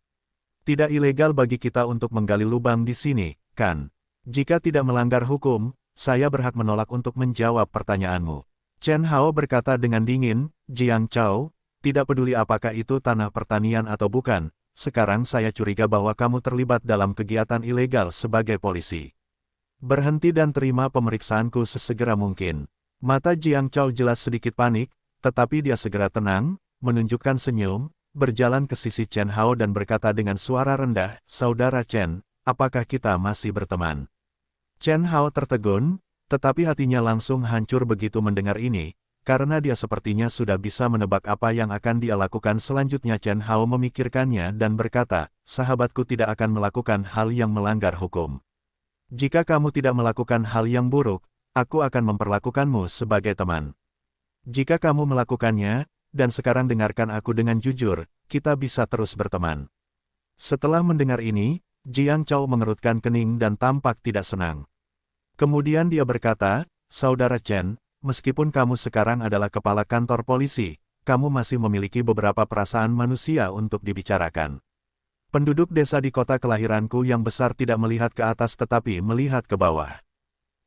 Tidak ilegal bagi kita untuk menggali lubang di sini, kan? Jika tidak melanggar hukum, saya berhak menolak untuk menjawab pertanyaanmu. Chen Hao berkata dengan dingin, Jiang Chao, tidak peduli apakah itu tanah pertanian atau bukan, sekarang saya curiga bahwa kamu terlibat dalam kegiatan ilegal sebagai polisi. Berhenti dan terima pemeriksaanku sesegera mungkin. Mata Jiang Chao jelas sedikit panik, tetapi dia segera tenang, menunjukkan senyum, berjalan ke sisi Chen Hao dan berkata dengan suara rendah, Saudara Chen, apakah kita masih berteman? Chen Hao tertegun, tetapi hatinya langsung hancur begitu mendengar ini, karena dia sepertinya sudah bisa menebak apa yang akan dia lakukan selanjutnya. Chen Hao memikirkannya dan berkata, sahabatku tidak akan melakukan hal yang melanggar hukum. Jika kamu tidak melakukan hal yang buruk, aku akan memperlakukanmu sebagai teman. Jika kamu melakukannya, dan sekarang dengarkan aku dengan jujur, kita bisa terus berteman. Setelah mendengar ini, Jiang Chao mengerutkan kening dan tampak tidak senang. Kemudian dia berkata, Saudara Chen, meskipun kamu sekarang adalah kepala kantor polisi, kamu masih memiliki beberapa perasaan manusia untuk dibicarakan. Penduduk desa di kota kelahiranku yang besar tidak melihat ke atas tetapi melihat ke bawah.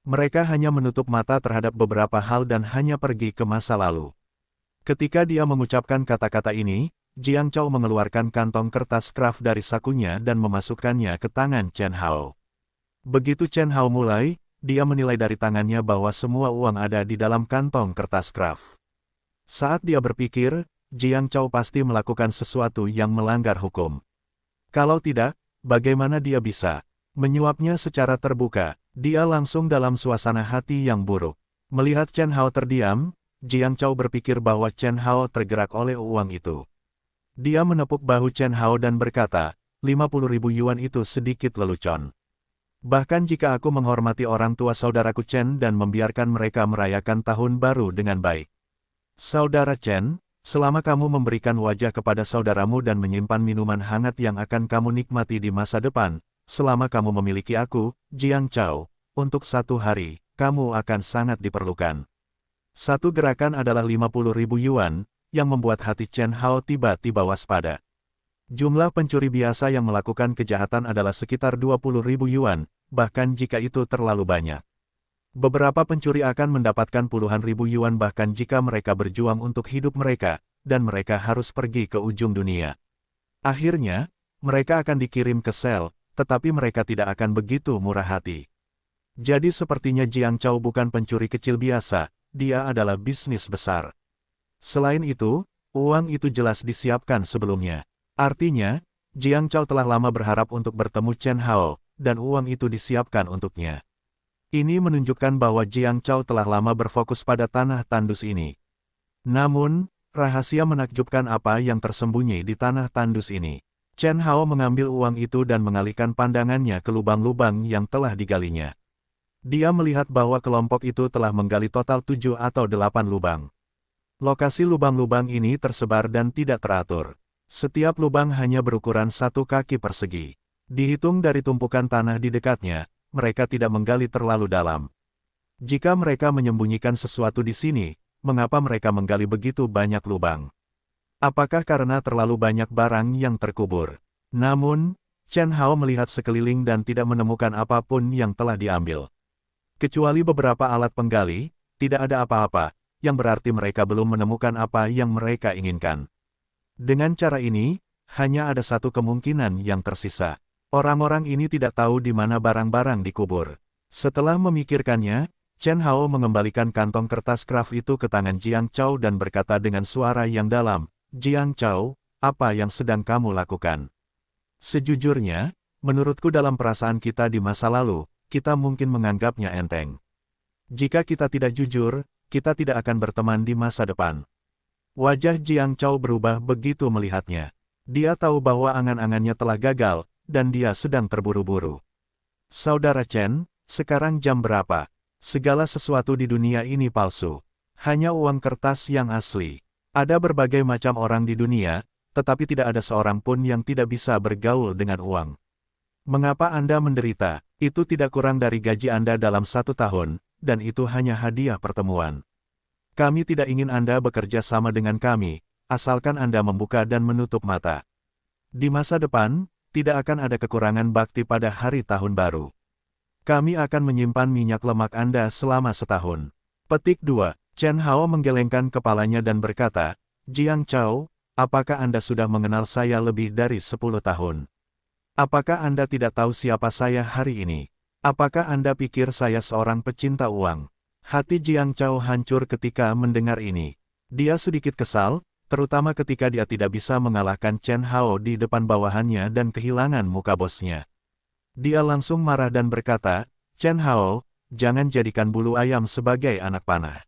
Mereka hanya menutup mata terhadap beberapa hal dan hanya pergi ke masa lalu. Ketika dia mengucapkan kata-kata ini, Jiang Chao mengeluarkan kantong kertas kraft dari sakunya dan memasukkannya ke tangan Chen Hao. Begitu Chen Hao mulai, dia menilai dari tangannya bahwa semua uang ada di dalam kantong kertas kraft. Saat dia berpikir, Jiang Chao pasti melakukan sesuatu yang melanggar hukum. Kalau tidak, bagaimana dia bisa menyuapnya secara terbuka? Dia langsung dalam suasana hati yang buruk. Melihat Chen Hao terdiam, Jiang Chao berpikir bahwa Chen Hao tergerak oleh uang itu. Dia menepuk bahu Chen Hao dan berkata, 50.000 yuan itu sedikit lelucon. Bahkan jika aku menghormati orang tua saudaraku Chen dan membiarkan mereka merayakan tahun baru dengan baik. Saudara Chen, selama kamu memberikan wajah kepada saudaramu dan menyimpan minuman hangat yang akan kamu nikmati di masa depan, selama kamu memiliki aku, Jiang Chao, untuk satu hari, kamu akan sangat diperlukan. Satu gerakan adalah 50.000 yuan, yang membuat hati Chen Hao tiba-tiba waspada. Jumlah pencuri biasa yang melakukan kejahatan adalah sekitar 20.000 yuan, bahkan jika itu terlalu banyak. Beberapa pencuri akan mendapatkan puluhan ribu yuan bahkan jika mereka berjuang untuk hidup mereka, dan mereka harus pergi ke ujung dunia. Akhirnya, mereka akan dikirim ke sel, tetapi mereka tidak akan begitu murah hati. Jadi sepertinya Jiang Chao bukan pencuri kecil biasa, dia adalah bisnis besar. Selain itu, uang itu jelas disiapkan sebelumnya. Artinya, Jiang Chao telah lama berharap untuk bertemu Chen Hao, dan uang itu disiapkan untuknya. Ini menunjukkan bahwa Jiang Chao telah lama berfokus pada tanah tandus ini. Namun, rahasia menakjubkan apa yang tersembunyi di tanah tandus ini. Chen Hao mengambil uang itu dan mengalihkan pandangannya ke lubang-lubang yang telah digalinya. Dia melihat bahwa kelompok itu telah menggali total 7 atau 8 lubang. Lokasi lubang-lubang ini tersebar dan tidak teratur. Setiap lubang hanya berukuran 1 kaki persegi. Dihitung dari tumpukan tanah di dekatnya, mereka tidak menggali terlalu dalam. Jika mereka menyembunyikan sesuatu di sini, mengapa mereka menggali begitu banyak lubang? Apakah karena terlalu banyak barang yang terkubur? Namun, Chen Hao melihat sekeliling dan tidak menemukan apapun yang telah diambil. Kecuali beberapa alat penggali, tidak ada apa-apa, yang berarti mereka belum menemukan apa yang mereka inginkan. Dengan cara ini, hanya ada satu kemungkinan yang tersisa. Orang-orang ini tidak tahu di mana barang-barang dikubur. Setelah memikirkannya, Chen Hao mengembalikan kantong kertas kraft itu ke tangan Jiang Chao dan berkata dengan suara yang dalam, "Jiang Chao, apa yang sedang kamu lakukan?" Sejujurnya, menurutku dalam perasaan kita di masa lalu, kita mungkin menganggapnya enteng. Jika kita tidak jujur, kita tidak akan berteman di masa depan. Wajah Jiang Chao berubah begitu melihatnya. Dia tahu bahwa angan-angannya telah gagal, dan dia sedang terburu-buru. Saudara Chen, sekarang jam berapa? Segala sesuatu di dunia ini palsu. Hanya uang kertas yang asli. Ada berbagai macam orang di dunia, tetapi tidak ada seorang pun yang tidak bisa bergaul dengan uang. Mengapa Anda menderita? Itu tidak kurang dari gaji Anda dalam 1 tahun, dan itu hanya hadiah pertemuan. Kami tidak ingin Anda bekerja sama dengan kami, asalkan Anda membuka dan menutup mata. Di masa depan, tidak akan ada kekurangan bakti pada hari tahun baru. Kami akan menyimpan minyak lemak Anda selama 1 tahun. Petik 2. Chen Hao menggelengkan kepalanya dan berkata, "Jiang Chao, apakah Anda sudah mengenal saya lebih dari 10 tahun? Apakah Anda tidak tahu siapa saya hari ini? Apakah Anda pikir saya seorang pecinta uang?" Hati Jiang Chao hancur ketika mendengar ini. Dia sedikit kesal, terutama ketika dia tidak bisa mengalahkan Chen Hao di depan bawahannya dan kehilangan muka bosnya. Dia langsung marah dan berkata, "Chen Hao, jangan jadikan bulu ayam sebagai anak panah.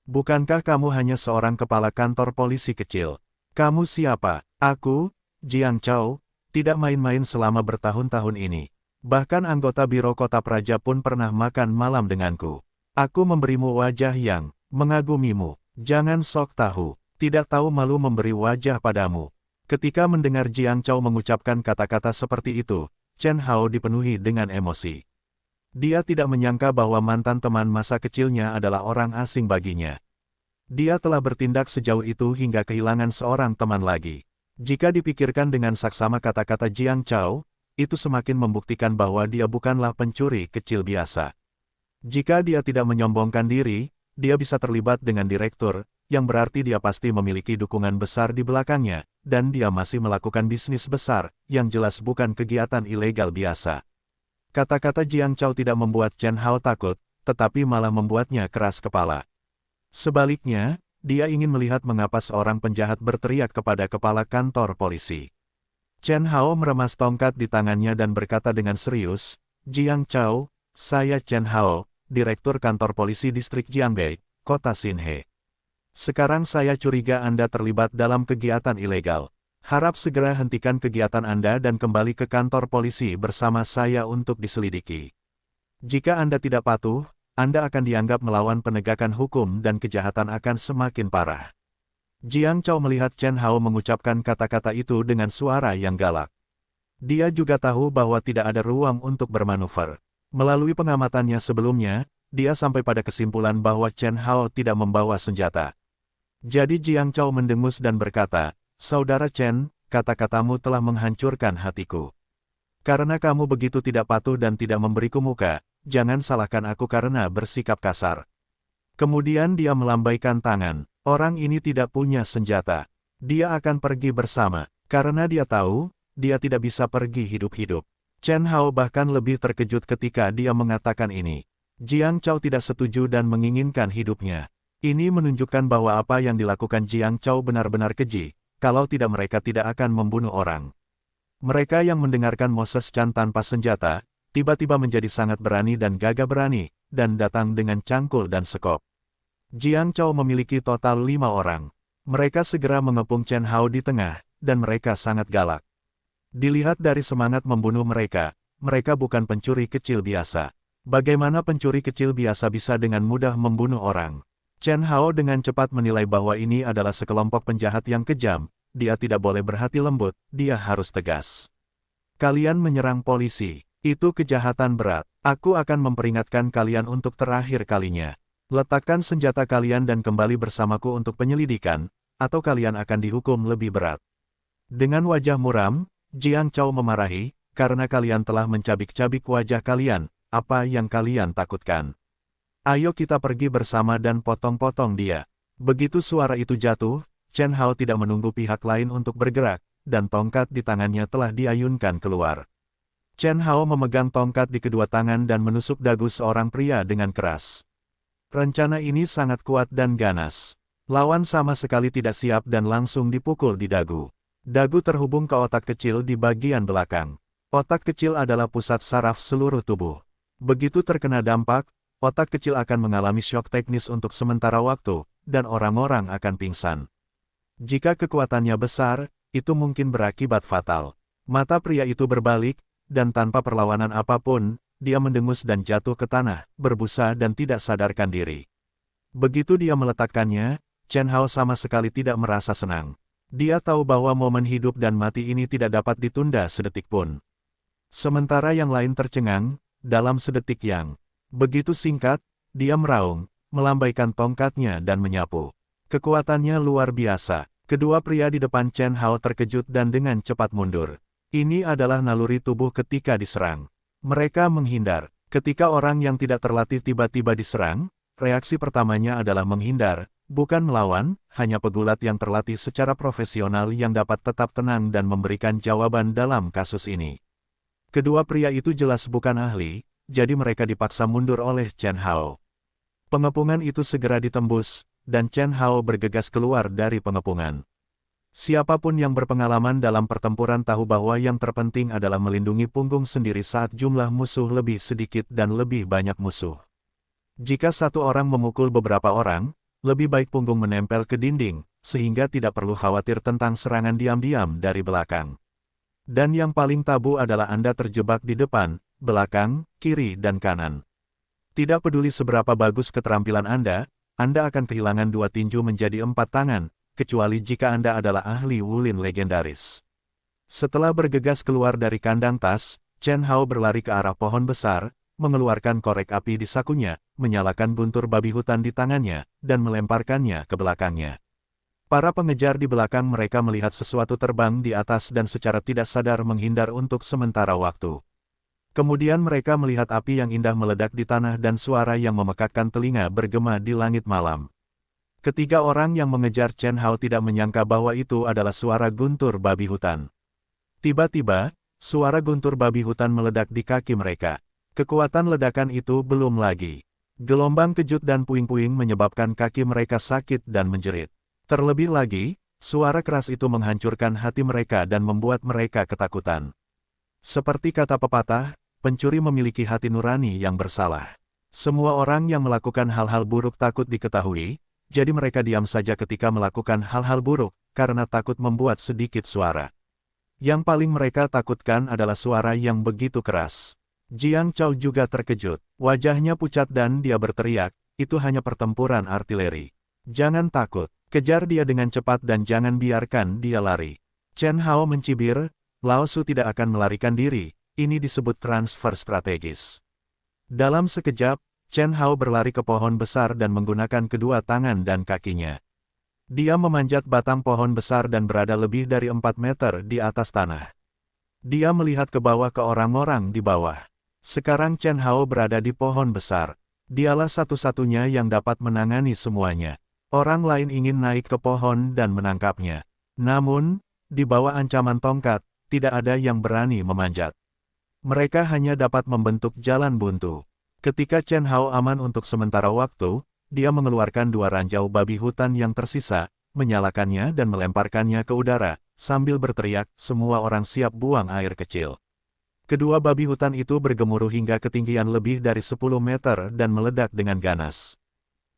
Bukankah kamu hanya seorang kepala kantor polisi kecil? Kamu siapa?" "Aku, Jiang Chao, tidak main-main selama bertahun-tahun ini. Bahkan anggota Biro Kota Praja pun pernah makan malam denganku. Aku memberimu wajah yang mengagumimu. Jangan sok tahu. Tidak tahu malu memberi wajah padamu." Ketika mendengar Jiang Chao mengucapkan kata-kata seperti itu, Chen Hao dipenuhi dengan emosi. Dia tidak menyangka bahwa mantan teman masa kecilnya adalah orang asing baginya. Dia telah bertindak sejauh itu hingga kehilangan seorang teman lagi. Jika dipikirkan dengan saksama kata-kata Jiang Chao, itu semakin membuktikan bahwa dia bukanlah pencuri kecil biasa. Jika dia tidak menyombongkan diri, dia bisa terlibat dengan direktur, yang berarti dia pasti memiliki dukungan besar di belakangnya, dan dia masih melakukan bisnis besar, yang jelas bukan kegiatan ilegal biasa. Kata-kata Jiang Chao tidak membuat Chen Hao takut, tetapi malah membuatnya keras kepala. Sebaliknya, dia ingin melihat mengapa seorang penjahat berteriak kepada kepala kantor polisi. Chen Hao meremas tongkat di tangannya dan berkata dengan serius, "Jiang Chao, saya Chen Hao, Direktur Kantor Polisi Distrik Jiangbei, Kota Xinhe. Sekarang saya curiga Anda terlibat dalam kegiatan ilegal. Harap segera hentikan kegiatan Anda dan kembali ke kantor polisi bersama saya untuk diselidiki. Jika Anda tidak patuh, Anda akan dianggap melawan penegakan hukum dan kejahatan akan semakin parah." Jiang Chao melihat Chen Hao mengucapkan kata-kata itu dengan suara yang galak. Dia juga tahu bahwa tidak ada ruang untuk bermanuver. Melalui pengamatannya sebelumnya, dia sampai pada kesimpulan bahwa Chen Hao tidak membawa senjata. Jadi Jiang Chao mendengus dan berkata, "Saudara Chen, kata-katamu telah menghancurkan hatiku. Karena kamu begitu tidak patuh dan tidak memberiku muka, jangan salahkan aku karena bersikap kasar." Kemudian dia melambaikan tangan. Orang ini tidak punya senjata. Dia akan pergi bersama. Karena dia tahu, dia tidak bisa pergi hidup-hidup. Chen Hao bahkan lebih terkejut ketika dia mengatakan ini. Jiang Chao tidak setuju dan menginginkan hidupnya. Ini menunjukkan bahwa apa yang dilakukan Jiang Chao benar-benar keji, kalau tidak mereka tidak akan membunuh orang. Mereka yang mendengarkan Moses Chan tanpa senjata, tiba-tiba menjadi sangat berani dan gagah berani, dan datang dengan cangkul dan sekop. Jiang Chao memiliki total 5 orang. Mereka segera mengepung Chen Hao di tengah, dan mereka sangat galak. Dilihat dari semangat membunuh mereka, mereka bukan pencuri kecil biasa. Bagaimana pencuri kecil biasa bisa dengan mudah membunuh orang? Chen Hao dengan cepat menilai bahwa ini adalah sekelompok penjahat yang kejam, dia tidak boleh berhati lembut, dia harus tegas. Kalian menyerang polisi. Itu kejahatan berat. Aku akan memperingatkan kalian untuk terakhir kalinya. Letakkan senjata kalian dan kembali bersamaku untuk penyelidikan, atau kalian akan dihukum lebih berat. Dengan wajah muram, Jiang Chao memarahi, karena kalian telah mencabik-cabik wajah kalian, apa yang kalian takutkan? Ayo kita pergi bersama dan potong-potong dia. Begitu suara itu jatuh, Chen Hao tidak menunggu pihak lain untuk bergerak, dan tongkat di tangannya telah diayunkan keluar. Chen Hao memegang tongkat di kedua tangan dan menusuk dagu seorang pria dengan keras. Rencana ini sangat kuat dan ganas. Lawan sama sekali tidak siap dan langsung dipukul di dagu. Dagu terhubung ke otak kecil di bagian belakang. Otak kecil adalah pusat saraf seluruh tubuh. Begitu terkena dampak, otak kecil akan mengalami syok teknis untuk sementara waktu, dan orang-orang akan pingsan. Jika kekuatannya besar, itu mungkin berakibat fatal. Mata pria itu berbalik, dan tanpa perlawanan apapun, dia mendengus dan jatuh ke tanah, berbusa dan tidak sadarkan diri. Begitu dia meletakkannya, Chen Hao sama sekali tidak merasa senang. Dia tahu bahwa momen hidup dan mati ini tidak dapat ditunda sedetik pun. Sementara yang lain tercengang, dalam sedetik yang begitu singkat, dia meraung, melambaikan tongkatnya dan menyapu. Kekuatannya luar biasa. Kedua pria di depan Chen Hao terkejut dan dengan cepat mundur. Ini adalah naluri tubuh ketika diserang. Mereka menghindar. Ketika orang yang tidak terlatih tiba-tiba diserang, reaksi pertamanya adalah menghindar, bukan melawan, hanya pegulat yang terlatih secara profesional yang dapat tetap tenang dan memberikan jawaban dalam kasus ini. Kedua pria itu jelas bukan ahli, jadi mereka dipaksa mundur oleh Chen Hao. Pengepungan itu segera ditembus, dan Chen Hao bergegas keluar dari pengepungan. Siapapun yang berpengalaman dalam pertempuran tahu bahwa yang terpenting adalah melindungi punggung sendiri saat jumlah musuh lebih sedikit dan lebih banyak musuh. Jika satu orang memukul beberapa orang, lebih baik punggung menempel ke dinding, sehingga tidak perlu khawatir tentang serangan diam-diam dari belakang. Dan yang paling tabu adalah Anda terjebak di depan, belakang, kiri dan kanan. Tidak peduli seberapa bagus keterampilan Anda akan kehilangan 2 tinju menjadi 4 tangan, kecuali jika Anda adalah ahli wulin legendaris. Setelah bergegas keluar dari kandang tas, Chen Hao berlari ke arah pohon besar, mengeluarkan korek api di sakunya, menyalakan guntur babi hutan di tangannya, dan melemparkannya ke belakangnya. Para pengejar di belakang mereka melihat sesuatu terbang di atas dan secara tidak sadar menghindar untuk sementara waktu. Kemudian mereka melihat api yang indah meledak di tanah dan suara yang memekakkan telinga bergema di langit malam. Ketiga orang yang mengejar Chen Hao tidak menyangka bahwa itu adalah suara guntur babi hutan. Tiba-tiba, suara guntur babi hutan meledak di kaki mereka. Kekuatan ledakan itu belum lagi. Gelombang kejut dan puing-puing menyebabkan kaki mereka sakit dan menjerit. Terlebih lagi, suara keras itu menghancurkan hati mereka dan membuat mereka ketakutan. Seperti kata pepatah, pencuri memiliki hati nurani yang bersalah. Semua orang yang melakukan hal-hal buruk takut diketahui, jadi mereka diam saja ketika melakukan hal-hal buruk, karena takut membuat sedikit suara. Yang paling mereka takutkan adalah suara yang begitu keras. Jiang Chao juga terkejut. Wajahnya pucat dan dia berteriak, itu hanya pertempuran artileri. Jangan takut, kejar dia dengan cepat dan jangan biarkan dia lari. Chen Hao mencibir, Lao Su tidak akan melarikan diri, ini disebut transfer strategis. Dalam sekejap, Chen Hao berlari ke pohon besar dan menggunakan kedua tangan dan kakinya. Dia memanjat batang pohon besar dan berada lebih dari 4 meter di atas tanah. Dia melihat ke bawah ke orang-orang di bawah. Sekarang Chen Hao berada di pohon besar. Dialah satu-satunya yang dapat menangani semuanya. Orang lain ingin naik ke pohon dan menangkapnya. Namun, di bawah ancaman tongkat, tidak ada yang berani memanjat. Mereka hanya dapat membentuk jalan buntu. Ketika Chen Hao aman untuk sementara waktu, dia mengeluarkan 2 ranjau babi hutan yang tersisa, menyalakannya dan melemparkannya ke udara, sambil berteriak, semua orang siap buang air kecil. Kedua babi hutan itu bergemuruh hingga ketinggian lebih dari 10 meter dan meledak dengan ganas.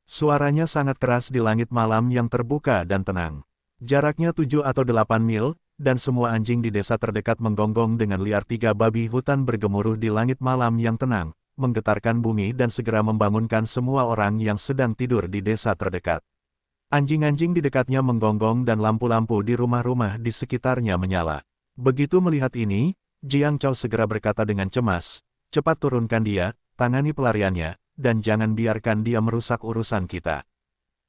Suaranya sangat keras di langit malam yang terbuka dan tenang. Jaraknya 7 atau 8 mil, dan semua anjing di desa terdekat menggonggong dengan liar. 3 babi hutan bergemuruh di langit malam yang tenang, menggetarkan bumi dan segera membangunkan semua orang yang sedang tidur di desa terdekat. Anjing-anjing di dekatnya menggonggong dan lampu-lampu di rumah-rumah di sekitarnya menyala. Begitu melihat ini, Jiang Chao segera berkata dengan cemas, cepat turunkan dia, tangani pelariannya, dan jangan biarkan dia merusak urusan kita.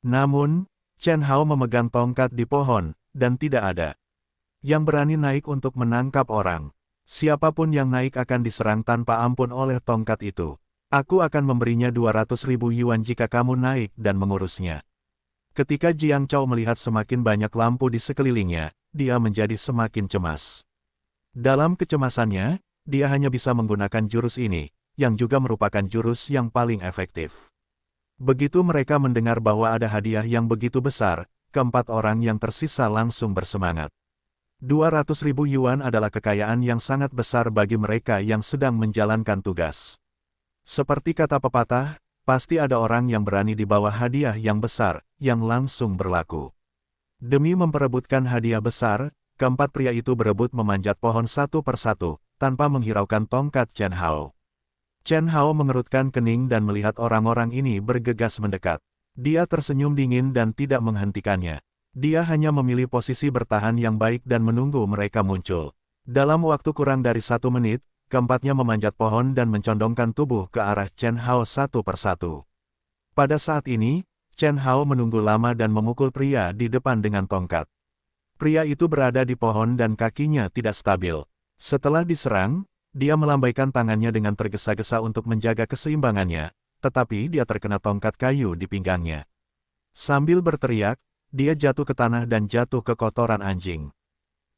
Namun, Chen Hao memegang tongkat di pohon, dan tidak ada yang berani naik untuk menangkap orang. Siapapun yang naik akan diserang tanpa ampun oleh tongkat itu. Aku akan memberinya 200.000 yuan jika kamu naik dan mengurusnya. Ketika Jiang Chao melihat semakin banyak lampu di sekelilingnya, dia menjadi semakin cemas. Dalam kecemasannya, dia hanya bisa menggunakan jurus ini, yang juga merupakan jurus yang paling efektif. Begitu mereka mendengar bahwa ada hadiah yang begitu besar, keempat orang yang tersisa langsung bersemangat. 200.000 yuan adalah kekayaan yang sangat besar bagi mereka yang sedang menjalankan tugas. Seperti kata pepatah, pasti ada orang yang berani di bawah hadiah yang besar, yang langsung berlaku. Demi memperebutkan hadiah besar, keempat pria itu berebut memanjat pohon satu persatu, tanpa menghiraukan tongkat Chen Hao. Chen Hao mengerutkan kening dan melihat orang-orang ini bergegas mendekat. Dia tersenyum dingin dan tidak menghentikannya. Dia hanya memilih posisi bertahan yang baik dan menunggu mereka muncul. Dalam waktu kurang dari 1 menit, keempatnya memanjat pohon dan mencondongkan tubuh ke arah Chen Hao satu persatu. Pada saat ini, Chen Hao menunggu lama dan memukul pria di depan dengan tongkat. Pria itu berada di pohon dan kakinya tidak stabil. Setelah diserang, dia melambaikan tangannya dengan tergesa-gesa untuk menjaga keseimbangannya, tetapi dia terkena tongkat kayu di pinggangnya. Sambil berteriak, dia jatuh ke tanah dan jatuh ke kotoran anjing.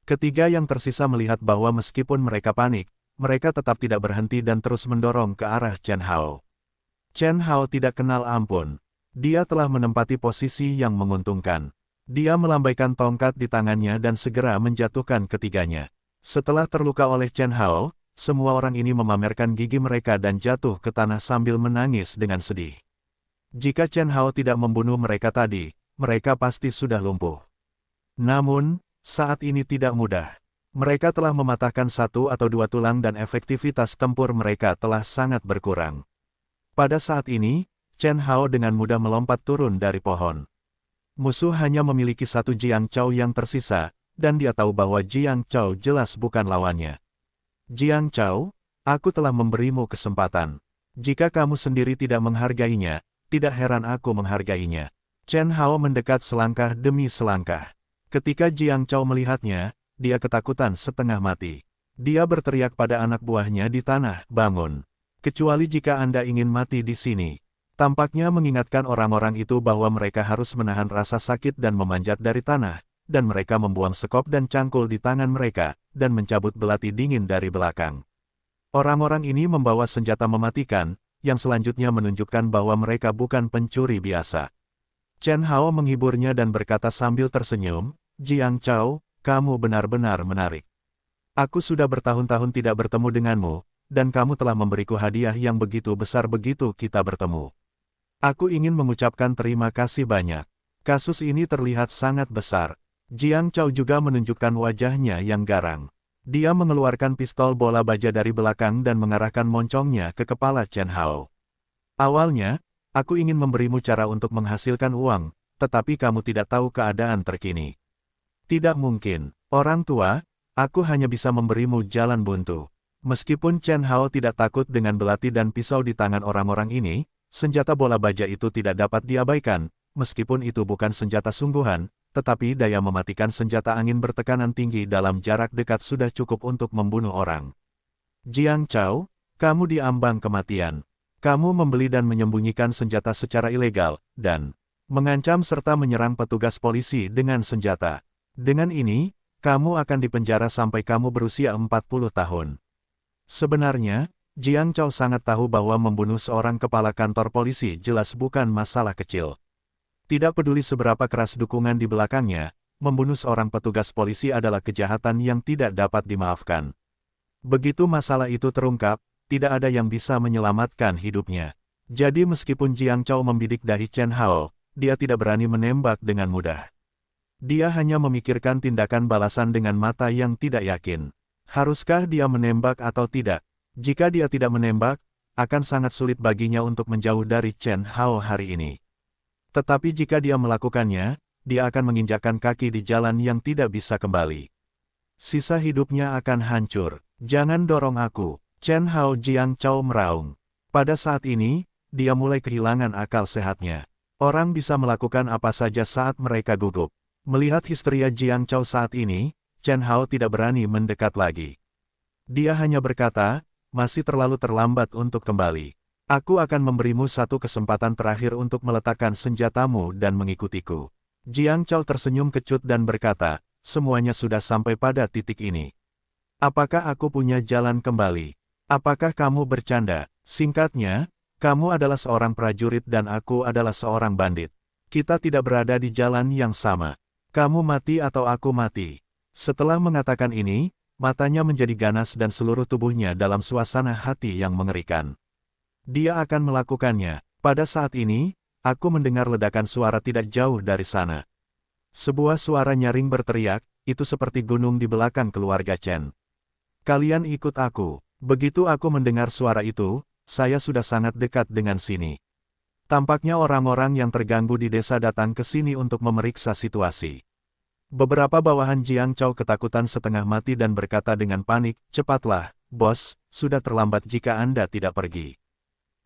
Ketiga yang tersisa melihat bahwa meskipun mereka panik, mereka tetap tidak berhenti dan terus mendorong ke arah Chen Hao. Chen Hao tidak kenal ampun. Dia telah menempati posisi yang menguntungkan. Dia melambaikan tongkat di tangannya dan segera menjatuhkan ketiganya. Setelah terluka oleh Chen Hao, semua orang ini memamerkan gigi mereka dan jatuh ke tanah sambil menangis dengan sedih. Jika Chen Hao tidak membunuh mereka tadi, mereka pasti sudah lumpuh. Namun, saat ini tidak mudah. Mereka telah mematahkan 1 atau 2 tulang dan efektivitas tempur mereka telah sangat berkurang. Pada saat ini, Chen Hao dengan mudah melompat turun dari pohon. Musuh hanya memiliki 1 Jiang Chao yang tersisa, dan dia tahu bahwa Jiang Chao jelas bukan lawannya. Jiang Chao, aku telah memberimu kesempatan. Jika kamu sendiri tidak menghargainya, tidak heran aku menghargainya. Chen Hao mendekat selangkah demi selangkah. Ketika Jiang Chao melihatnya, dia ketakutan setengah mati. Dia berteriak pada anak buahnya di tanah, bangun. Kecuali jika Anda ingin mati di sini. Tampaknya mengingatkan orang-orang itu bahwa mereka harus menahan rasa sakit dan memanjat dari tanah, dan mereka membuang sekop dan cangkul di tangan mereka, dan mencabut belati dingin dari belakang. Orang-orang ini membawa senjata mematikan, yang selanjutnya menunjukkan bahwa mereka bukan pencuri biasa. Chen Hao menghiburnya dan berkata sambil tersenyum, Jiang Chao, kamu benar-benar menarik. Aku sudah bertahun-tahun tidak bertemu denganmu, dan kamu telah memberiku hadiah yang begitu besar begitu kita bertemu. Aku ingin mengucapkan terima kasih banyak. Kasus ini terlihat sangat besar. Jiang Chao juga menunjukkan wajahnya yang garang. Dia mengeluarkan pistol bola baja dari belakang dan mengarahkan moncongnya ke kepala Chen Hao. Awalnya, aku ingin memberimu cara untuk menghasilkan uang, tetapi kamu tidak tahu keadaan terkini. Tidak mungkin, orang tua, aku hanya bisa memberimu jalan buntu. Meskipun Chen Hao tidak takut dengan belati dan pisau di tangan orang-orang ini, senjata bola baja itu tidak dapat diabaikan, meskipun itu bukan senjata sungguhan, tetapi daya mematikan senjata angin bertekanan tinggi dalam jarak dekat sudah cukup untuk membunuh orang. Jiang Chao, kamu diambang kematian. Kamu membeli dan menyembunyikan senjata secara ilegal, dan mengancam serta menyerang petugas polisi dengan senjata. Dengan ini, kamu akan dipenjara sampai kamu berusia 40 tahun. Sebenarnya, Jiang Chao sangat tahu bahwa membunuh seorang kepala kantor polisi jelas bukan masalah kecil. Tidak peduli seberapa keras dukungan di belakangnya, membunuh seorang petugas polisi adalah kejahatan yang tidak dapat dimaafkan. Begitu masalah itu terungkap, tidak ada yang bisa menyelamatkan hidupnya. Jadi meskipun Jiang Chao membidik dahi Chen Hao, dia tidak berani menembak dengan mudah. Dia hanya memikirkan tindakan balasan dengan mata yang tidak yakin. Haruskah dia menembak atau tidak? Jika dia tidak menembak, akan sangat sulit baginya untuk menjauh dari Chen Hao hari ini. Tetapi jika dia melakukannya, dia akan menginjakkan kaki di jalan yang tidak bisa kembali. Sisa hidupnya akan hancur. Jangan dorong aku. Chen Hao Jiang Chao meraung. Pada saat ini, dia mulai kehilangan akal sehatnya. Orang bisa melakukan apa saja saat mereka gugup. Melihat histeria Jiang Chao saat ini, Chen Hao tidak berani mendekat lagi. Dia hanya berkata, masih terlalu terlambat untuk kembali. Aku akan memberimu satu kesempatan terakhir untuk meletakkan senjatamu dan mengikutiku. Jiang Chao tersenyum kecut dan berkata, semuanya sudah sampai pada titik ini. Apakah aku punya jalan kembali? Apakah kamu bercanda? Singkatnya, kamu adalah seorang prajurit dan aku adalah seorang bandit. Kita tidak berada di jalan yang sama. Kamu mati atau aku mati. Setelah mengatakan ini, matanya menjadi ganas dan seluruh tubuhnya dalam suasana hati yang mengerikan. Dia akan melakukannya. Pada saat ini, aku mendengar ledakan suara tidak jauh dari sana. Sebuah suara nyaring berteriak, itu seperti gunung di belakang keluarga Chen. Kalian ikut aku. Begitu aku mendengar suara itu, saya sudah sangat dekat dengan sini. Tampaknya orang-orang yang terganggu di desa datang ke sini untuk memeriksa situasi. Beberapa bawahan Jiang Chao ketakutan setengah mati dan berkata dengan panik, cepatlah, bos, sudah terlambat jika Anda tidak pergi.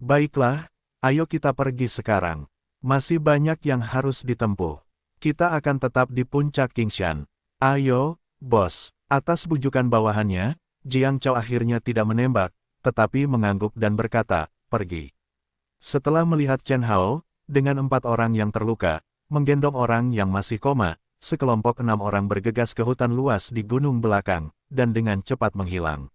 Baiklah, ayo kita pergi sekarang. Masih banyak yang harus ditempuh. Kita akan tetap di puncak Qingshan. Ayo, bos. Atas bujukan bawahannya, Jiang Chao akhirnya tidak menembak, tetapi mengangguk dan berkata, pergi. Setelah melihat Chen Hao, dengan 4 orang yang terluka, menggendong orang yang masih koma, sekelompok 6 orang bergegas ke hutan luas di gunung belakang, dan dengan cepat menghilang.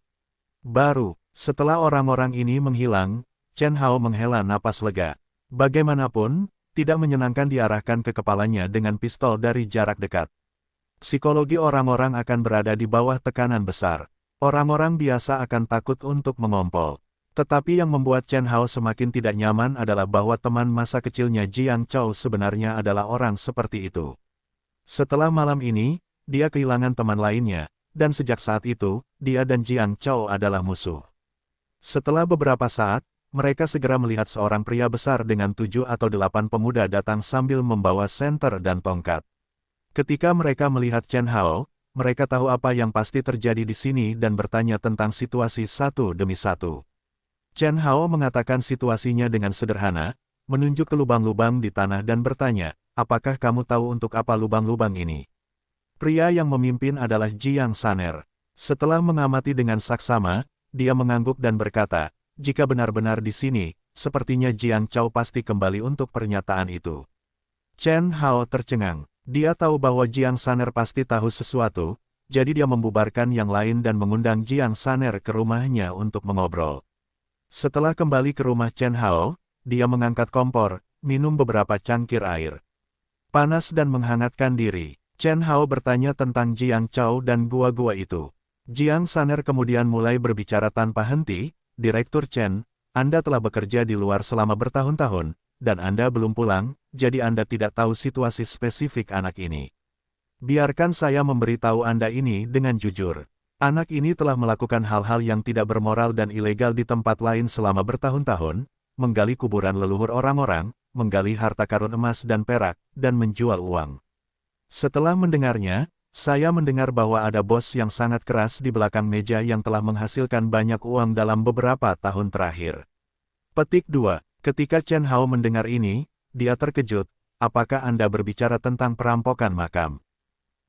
Baru, setelah orang-orang ini menghilang, Chen Hao menghela napas lega. Bagaimanapun, tidak menyenangkan diarahkan ke kepalanya dengan pistol dari jarak dekat. Psikologi orang-orang akan berada di bawah tekanan besar. Orang-orang biasa akan takut untuk mengompol. Tetapi yang membuat Chen Hao semakin tidak nyaman adalah bahwa teman masa kecilnya Jiang Chao sebenarnya adalah orang seperti itu. Setelah malam ini, dia kehilangan teman lainnya, dan sejak saat itu, dia dan Jiang Chao adalah musuh. Setelah beberapa saat, mereka segera melihat seorang pria besar dengan 7 atau 8 pemuda datang sambil membawa senter dan tongkat. Ketika mereka melihat Chen Hao, mereka tahu apa yang pasti terjadi di sini dan bertanya tentang situasi satu demi satu. Chen Hao mengatakan situasinya dengan sederhana, menunjuk ke lubang-lubang di tanah dan bertanya, apakah kamu tahu untuk apa lubang-lubang ini? Pria yang memimpin adalah Jiang Saner. Setelah mengamati dengan saksama, dia mengangguk dan berkata, jika benar-benar di sini, sepertinya Jiang Chao pasti kembali untuk pernyataan itu. Chen Hao tercengang. Dia tahu bahwa Jiang Saner pasti tahu sesuatu, jadi dia membubarkan yang lain dan mengundang Jiang Saner ke rumahnya untuk mengobrol. Setelah kembali ke rumah Chen Hao, dia mengangkat kompor, minum beberapa cangkir air panas dan menghangatkan diri. Chen Hao bertanya tentang Jiang Chao dan gua-gua itu. Jiang Saner kemudian mulai berbicara tanpa henti, Direktur Chen, Anda telah bekerja di luar selama bertahun-tahun, dan Anda belum pulang, jadi Anda tidak tahu situasi spesifik anak ini. Biarkan saya memberitahu Anda ini dengan jujur. Anak ini telah melakukan hal-hal yang tidak bermoral dan ilegal di tempat lain selama bertahun-tahun, menggali kuburan leluhur orang-orang, menggali harta karun emas dan perak, dan menjual uang. Setelah mendengarnya, saya mendengar bahwa ada bos yang sangat keras di belakang meja yang telah menghasilkan banyak uang dalam beberapa tahun terakhir. Petik 2. Ketika Chen Hao mendengar ini, dia terkejut, apakah Anda berbicara tentang perampokan makam?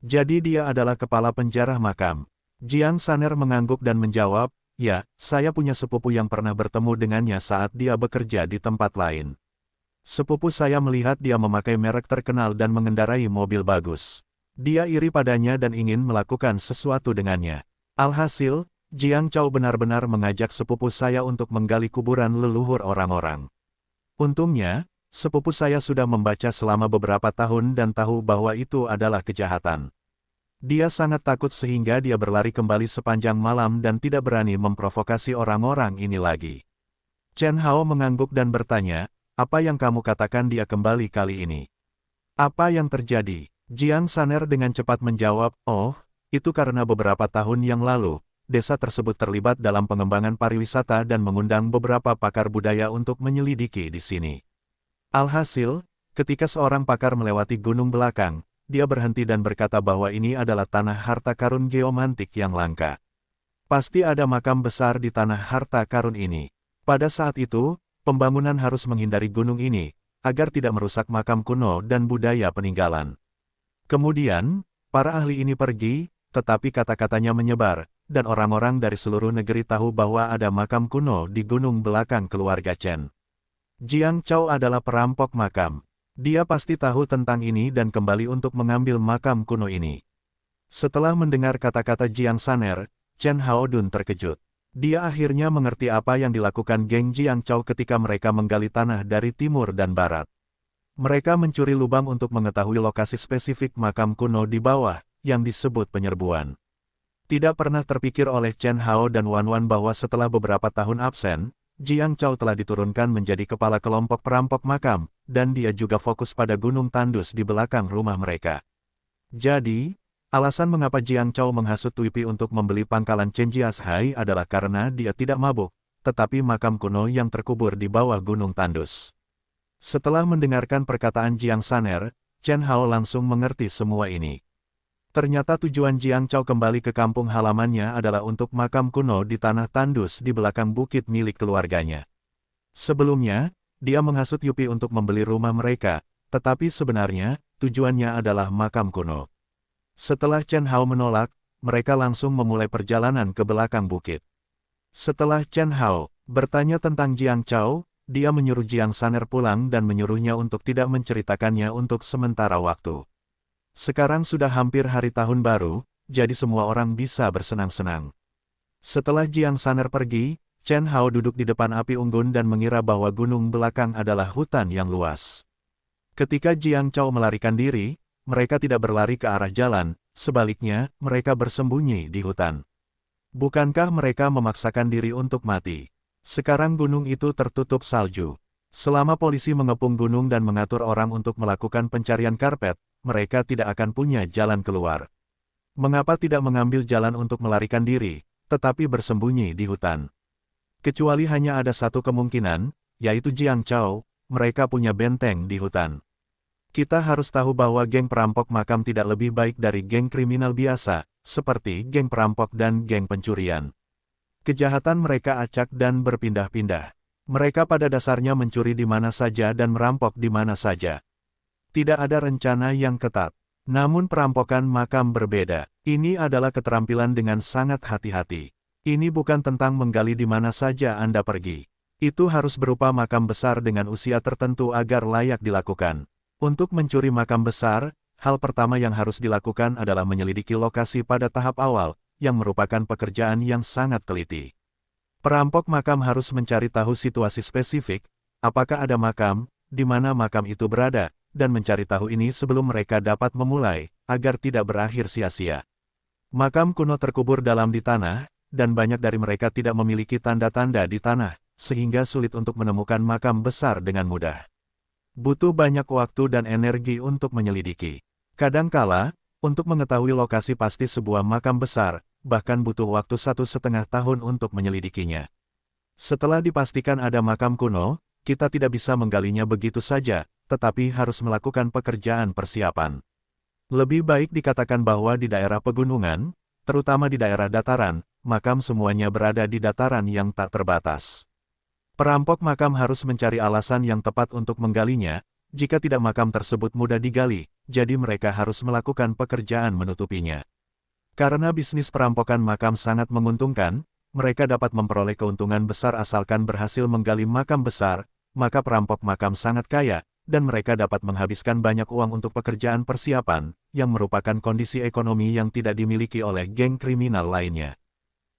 Jadi dia adalah kepala penjara makam. Jiang Saner mengangguk dan menjawab, ya, saya punya sepupu yang pernah bertemu dengannya saat dia bekerja di tempat lain. Sepupu saya melihat dia memakai merek terkenal dan mengendarai mobil bagus. Dia iri padanya dan ingin melakukan sesuatu dengannya. Alhasil, Jiang Chao benar-benar mengajak sepupu saya untuk menggali kuburan leluhur orang-orang. Untungnya, sepupu saya sudah membaca selama beberapa tahun dan tahu bahwa itu adalah kejahatan. Dia sangat takut sehingga dia berlari kembali sepanjang malam dan tidak berani memprovokasi orang-orang ini lagi. Chen Hao mengangguk dan bertanya, apa yang kamu katakan dia kembali kali ini? Apa yang terjadi? Jiang Saner dengan cepat menjawab, oh, itu karena beberapa tahun yang lalu, desa tersebut terlibat dalam pengembangan pariwisata dan mengundang beberapa pakar budaya untuk menyelidiki di sini. Alhasil, ketika seorang pakar melewati gunung belakang, dia berhenti dan berkata bahwa ini adalah tanah harta karun geomantik yang langka. Pasti ada makam besar di tanah harta karun ini. Pada saat itu, pembangunan harus menghindari gunung ini, agar tidak merusak makam kuno dan budaya peninggalan. Kemudian, para ahli ini pergi, tetapi kata-katanya menyebar, dan orang-orang dari seluruh negeri tahu bahwa ada makam kuno di gunung belakang keluarga Chen. Jiang Chao adalah perampok makam. Dia pasti tahu tentang ini dan kembali untuk mengambil makam kuno ini. Setelah mendengar kata-kata Jiang Saner, Chen Haodun terkejut. Dia akhirnya mengerti apa yang dilakukan geng Jiang Chao ketika mereka menggali tanah dari timur dan barat. Mereka mencuri lubang untuk mengetahui lokasi spesifik makam kuno di bawah, yang disebut penyerbuan. Tidak pernah terpikir oleh Chen Hao dan Wan Wan bahwa setelah beberapa tahun absen, Jiang Chao telah diturunkan menjadi kepala kelompok perampok makam, dan dia juga fokus pada gunung tandus di belakang rumah mereka. Jadi, alasan mengapa Jiang Chao menghasut Tuipi untuk membeli pangkalan Chen Jiashai adalah karena dia tidak mabuk, tetapi makam kuno yang terkubur di bawah gunung tandus. Setelah mendengarkan perkataan Jiang Saner, Chen Hao langsung mengerti semua ini. Ternyata tujuan Jiang Chao kembali ke kampung halamannya adalah untuk makam kuno di tanah tandus di belakang bukit milik keluarganya. Sebelumnya, dia menghasut Yupi untuk membeli rumah mereka, tetapi sebenarnya, tujuannya adalah makam kuno. Setelah Chen Hao menolak, mereka langsung memulai perjalanan ke belakang bukit. Setelah Chen Hao bertanya tentang Jiang Chao, dia menyuruh Jiang Saner pulang dan menyuruhnya untuk tidak menceritakannya untuk sementara waktu. Sekarang sudah hampir hari tahun baru, jadi semua orang bisa bersenang-senang. Setelah Jiang Saner pergi, Chen Hao duduk di depan api unggun dan mengira bahwa gunung belakang adalah hutan yang luas. Ketika Jiang Chao melarikan diri, mereka tidak berlari ke arah jalan, sebaliknya, mereka bersembunyi di hutan. Bukankah mereka memaksakan diri untuk mati? Sekarang gunung itu tertutup salju. Selama polisi mengepung gunung dan mengatur orang untuk melakukan pencarian karpet, mereka tidak akan punya jalan keluar. Mengapa tidak mengambil jalan untuk melarikan diri, tetapi bersembunyi di hutan? Kecuali hanya ada satu kemungkinan, yaitu Jiang Chao, mereka punya benteng di hutan. Kita harus tahu bahwa geng perampok makam tidak lebih baik dari geng kriminal biasa, seperti geng perampok dan geng pencurian. Kejahatan mereka acak dan berpindah-pindah. Mereka pada dasarnya mencuri di mana saja dan merampok di mana saja. Tidak ada rencana yang ketat. Namun perampokan makam berbeda. Ini adalah keterampilan dengan sangat hati-hati. Ini bukan tentang menggali di mana saja Anda pergi. Itu harus berupa makam besar dengan usia tertentu agar layak dilakukan. Untuk mencuri makam besar, hal pertama yang harus dilakukan adalah menyelidiki lokasi pada tahap awal, yang merupakan pekerjaan yang sangat teliti. Perampok makam harus mencari tahu situasi spesifik, apakah ada makam, di mana makam itu berada, dan mencari tahu ini sebelum mereka dapat memulai, agar tidak berakhir sia-sia. Makam kuno terkubur dalam di tanah, dan banyak dari mereka tidak memiliki tanda-tanda di tanah, sehingga sulit untuk menemukan makam besar dengan mudah. Butuh banyak waktu dan energi untuk menyelidiki. Kadangkala, untuk mengetahui lokasi pasti sebuah makam besar, bahkan butuh waktu 1,5 tahun untuk menyelidikinya. Setelah dipastikan ada makam kuno, kita tidak bisa menggalinya begitu saja, tetapi harus melakukan pekerjaan persiapan. Lebih baik dikatakan bahwa di daerah pegunungan, terutama di daerah dataran, makam semuanya berada di dataran yang tak terbatas. Perampok makam harus mencari alasan yang tepat untuk menggalinya, jika tidak makam tersebut mudah digali, jadi mereka harus melakukan pekerjaan menutupinya. Karena bisnis perampokan makam sangat menguntungkan, mereka dapat memperoleh keuntungan besar asalkan berhasil menggali makam besar, maka perampok makam sangat kaya, dan mereka dapat menghabiskan banyak uang untuk pekerjaan persiapan, yang merupakan kondisi ekonomi yang tidak dimiliki oleh geng kriminal lainnya.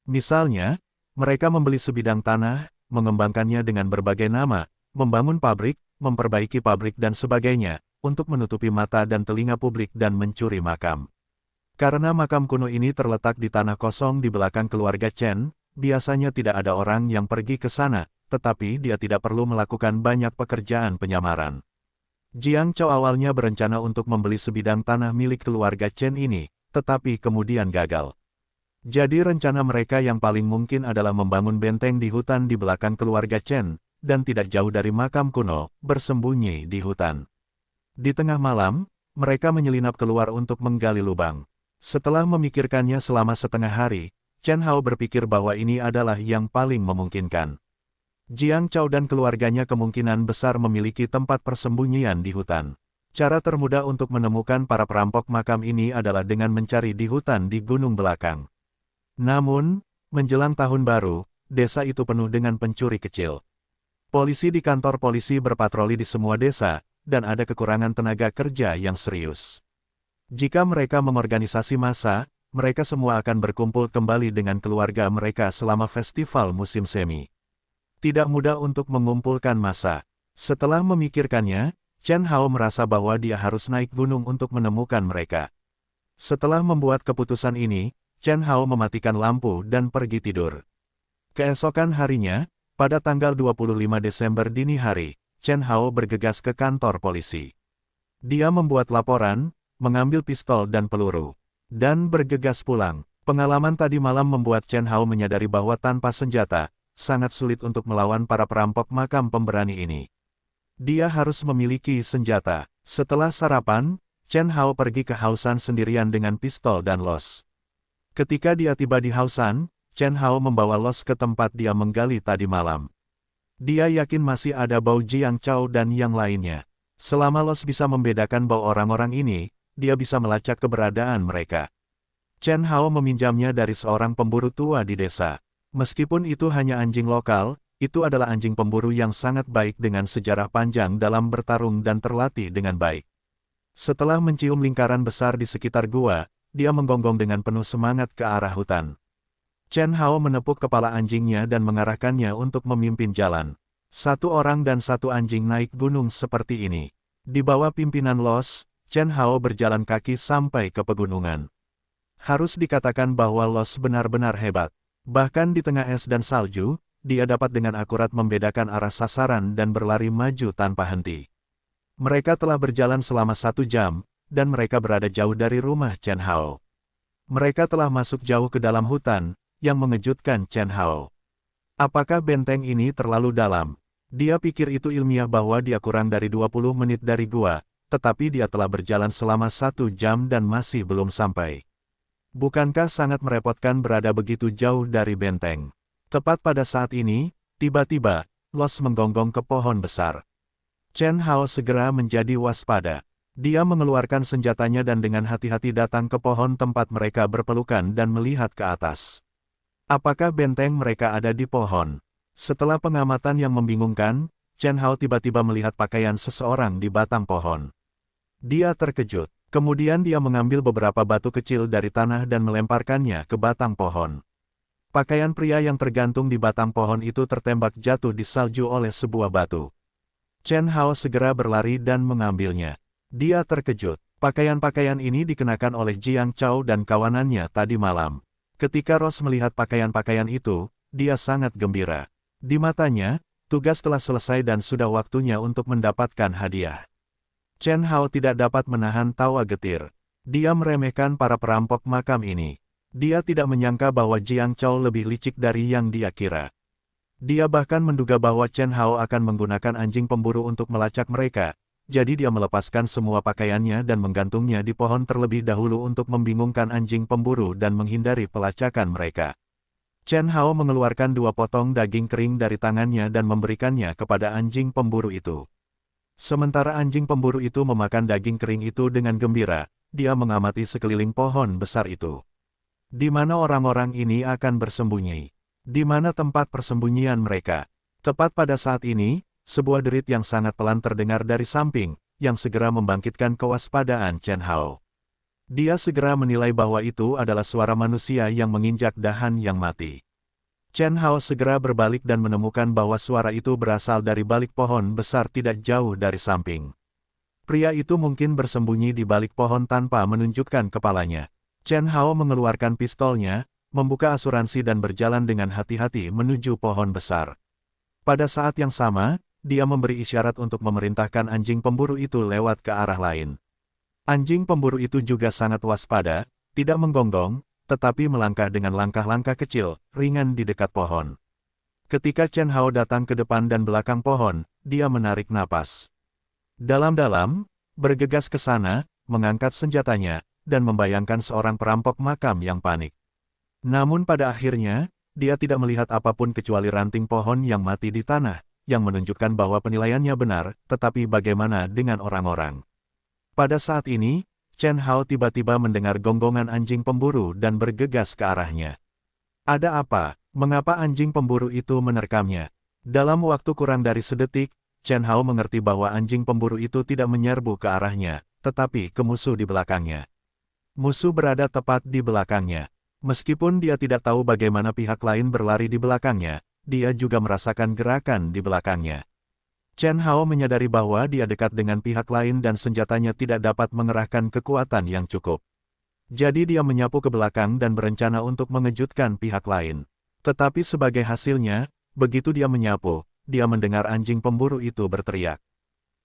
Misalnya, mereka membeli sebidang tanah, mengembangkannya dengan berbagai nama, membangun pabrik, memperbaiki pabrik dan sebagainya, untuk menutupi mata dan telinga publik dan mencuri makam. Karena makam kuno ini terletak di tanah kosong di belakang keluarga Chen, biasanya tidak ada orang yang pergi ke sana, tetapi dia tidak perlu melakukan banyak pekerjaan penyamaran. Jiang Chao awalnya berencana untuk membeli sebidang tanah milik keluarga Chen ini, tetapi kemudian gagal. Jadi rencana mereka yang paling mungkin adalah membangun benteng di hutan di belakang keluarga Chen, dan tidak jauh dari makam kuno, bersembunyi di hutan. Di tengah malam, mereka menyelinap keluar untuk menggali lubang. Setelah memikirkannya selama setengah hari, Chen Hao berpikir bahwa ini adalah yang paling memungkinkan. Jiang Chao dan keluarganya kemungkinan besar memiliki tempat persembunyian di hutan. Cara termudah untuk menemukan para perampok makam ini adalah dengan mencari di hutan di gunung belakang. Namun, menjelang tahun baru, desa itu penuh dengan pencuri kecil. Polisi di kantor polisi berpatroli di semua desa, dan ada kekurangan tenaga kerja yang serius. Jika mereka mengorganisasi massa, mereka semua akan berkumpul kembali dengan keluarga mereka selama festival musim semi. Tidak mudah untuk mengumpulkan massa. Setelah memikirkannya, Chen Hao merasa bahwa dia harus naik gunung untuk menemukan mereka. Setelah membuat keputusan ini, Chen Hao mematikan lampu dan pergi tidur. Keesokan harinya, pada tanggal 25 Desember dini hari, Chen Hao bergegas ke kantor polisi. Dia membuat laporan, mengambil pistol dan peluru, dan bergegas pulang. Pengalaman tadi malam membuat Chen Hao menyadari bahwa tanpa senjata, sangat sulit untuk melawan para perampok makam pemberani ini. Dia harus memiliki senjata. Setelah sarapan, Chen Hao pergi ke Haosan sendirian dengan pistol dan los. Ketika dia tiba di Haosan, Chen Hao membawa los ke tempat dia menggali tadi malam. Dia yakin masih ada bau Jiang Chao dan yang lainnya. Selama los bisa membedakan bau orang-orang ini, dia bisa melacak keberadaan mereka. Chen Hao meminjamnya dari seorang pemburu tua di desa. Meskipun itu hanya anjing lokal, itu adalah anjing pemburu yang sangat baik dengan sejarah panjang dalam bertarung dan terlatih dengan baik. Setelah mencium lingkaran besar di sekitar gua, dia menggonggong dengan penuh semangat ke arah hutan. Chen Hao menepuk kepala anjingnya dan mengarahkannya untuk memimpin jalan. Satu orang dan satu anjing naik gunung seperti ini. Di bawah pimpinan Los, Chen Hao berjalan kaki sampai ke pegunungan. Harus dikatakan bahwa Los benar-benar hebat. Bahkan di tengah es dan salju, dia dapat dengan akurat membedakan arah sasaran dan berlari maju tanpa henti. Mereka telah berjalan selama 1 jam, dan mereka berada jauh dari rumah Chen Hao. Mereka telah masuk jauh ke dalam hutan, yang mengejutkan Chen Hao. Apakah benteng ini terlalu dalam? Dia pikir itu ilmiah bahwa dia kurang dari 20 menit dari gua, tetapi dia telah berjalan selama 1 jam dan masih belum sampai. Bukankah sangat merepotkan berada begitu jauh dari benteng? Tepat pada saat ini, tiba-tiba, Los menggonggong ke pohon besar. Chen Hao segera menjadi waspada. Dia mengeluarkan senjatanya dan dengan hati-hati datang ke pohon tempat mereka berpelukan dan melihat ke atas. Apakah benteng mereka ada di pohon? Setelah pengamatan yang membingungkan, Chen Hao tiba-tiba melihat pakaian seseorang di batang pohon. Dia terkejut. Kemudian dia mengambil beberapa batu kecil dari tanah dan melemparkannya ke batang pohon. Pakaian pria yang tergantung di batang pohon itu tertembak jatuh di salju oleh sebuah batu. Chen Hao segera berlari dan mengambilnya. Dia terkejut. Pakaian-pakaian ini dikenakan oleh Jiang Chao dan kawanannya tadi malam. Ketika Ross melihat pakaian-pakaian itu, dia sangat gembira. Di matanya, tugas telah selesai dan sudah waktunya untuk mendapatkan hadiah. Chen Hao tidak dapat menahan tawa getir. Dia meremehkan para perampok makam ini. Dia tidak menyangka bahwa Jiang Chao lebih licik dari yang dia kira. Dia bahkan menduga bahwa Chen Hao akan menggunakan anjing pemburu untuk melacak mereka, jadi dia melepaskan semua pakaiannya dan menggantungnya di pohon terlebih dahulu untuk membingungkan anjing pemburu dan menghindari pelacakan mereka. Chen Hao mengeluarkan 2 potong daging kering dari tangannya dan memberikannya kepada anjing pemburu itu. Sementara anjing pemburu itu memakan daging kering itu dengan gembira, dia mengamati sekeliling pohon besar itu. Di mana orang-orang ini akan bersembunyi? Di mana tempat persembunyian mereka? Tepat pada saat ini, sebuah derit yang sangat pelan terdengar dari samping, yang segera membangkitkan kewaspadaan Chen Hao. Dia segera menilai bahwa itu adalah suara manusia yang menginjak dahan yang mati. Chen Hao segera berbalik dan menemukan bahwa suara itu berasal dari balik pohon besar tidak jauh dari samping. Pria itu mungkin bersembunyi di balik pohon tanpa menunjukkan kepalanya. Chen Hao mengeluarkan pistolnya, membuka asuransi dan berjalan dengan hati-hati menuju pohon besar. Pada saat yang sama, dia memberi isyarat untuk memerintahkan anjing pemburu itu lewat ke arah lain. Anjing pemburu itu juga sangat waspada, tidak menggonggong, tetapi melangkah dengan langkah-langkah kecil, ringan di dekat pohon. Ketika Chen Hao datang ke depan dan belakang pohon, dia menarik napas dalam-dalam, bergegas ke sana, mengangkat senjatanya, dan membayangkan seorang perampok makam yang panik. Namun pada akhirnya, dia tidak melihat apapun kecuali ranting pohon yang mati di tanah, yang menunjukkan bahwa penilaiannya benar, tetapi bagaimana dengan orang-orang? Pada saat ini, Chen Hao tiba-tiba mendengar gonggongan anjing pemburu dan bergegas ke arahnya. Ada apa? Mengapa anjing pemburu itu menerkamnya? Dalam waktu kurang dari sedetik, Chen Hao mengerti bahwa anjing pemburu itu tidak menyerbu ke arahnya, tetapi ke musuh di belakangnya. Musuh berada tepat di belakangnya. Meskipun dia tidak tahu bagaimana pihak lain berlari di belakangnya, dia juga merasakan gerakan di belakangnya. Chen Hao menyadari bahwa dia dekat dengan pihak lain dan senjatanya tidak dapat mengerahkan kekuatan yang cukup. Jadi dia menyapu ke belakang dan berencana untuk mengejutkan pihak lain. Tetapi sebagai hasilnya, begitu dia menyapu, dia mendengar anjing pemburu itu berteriak.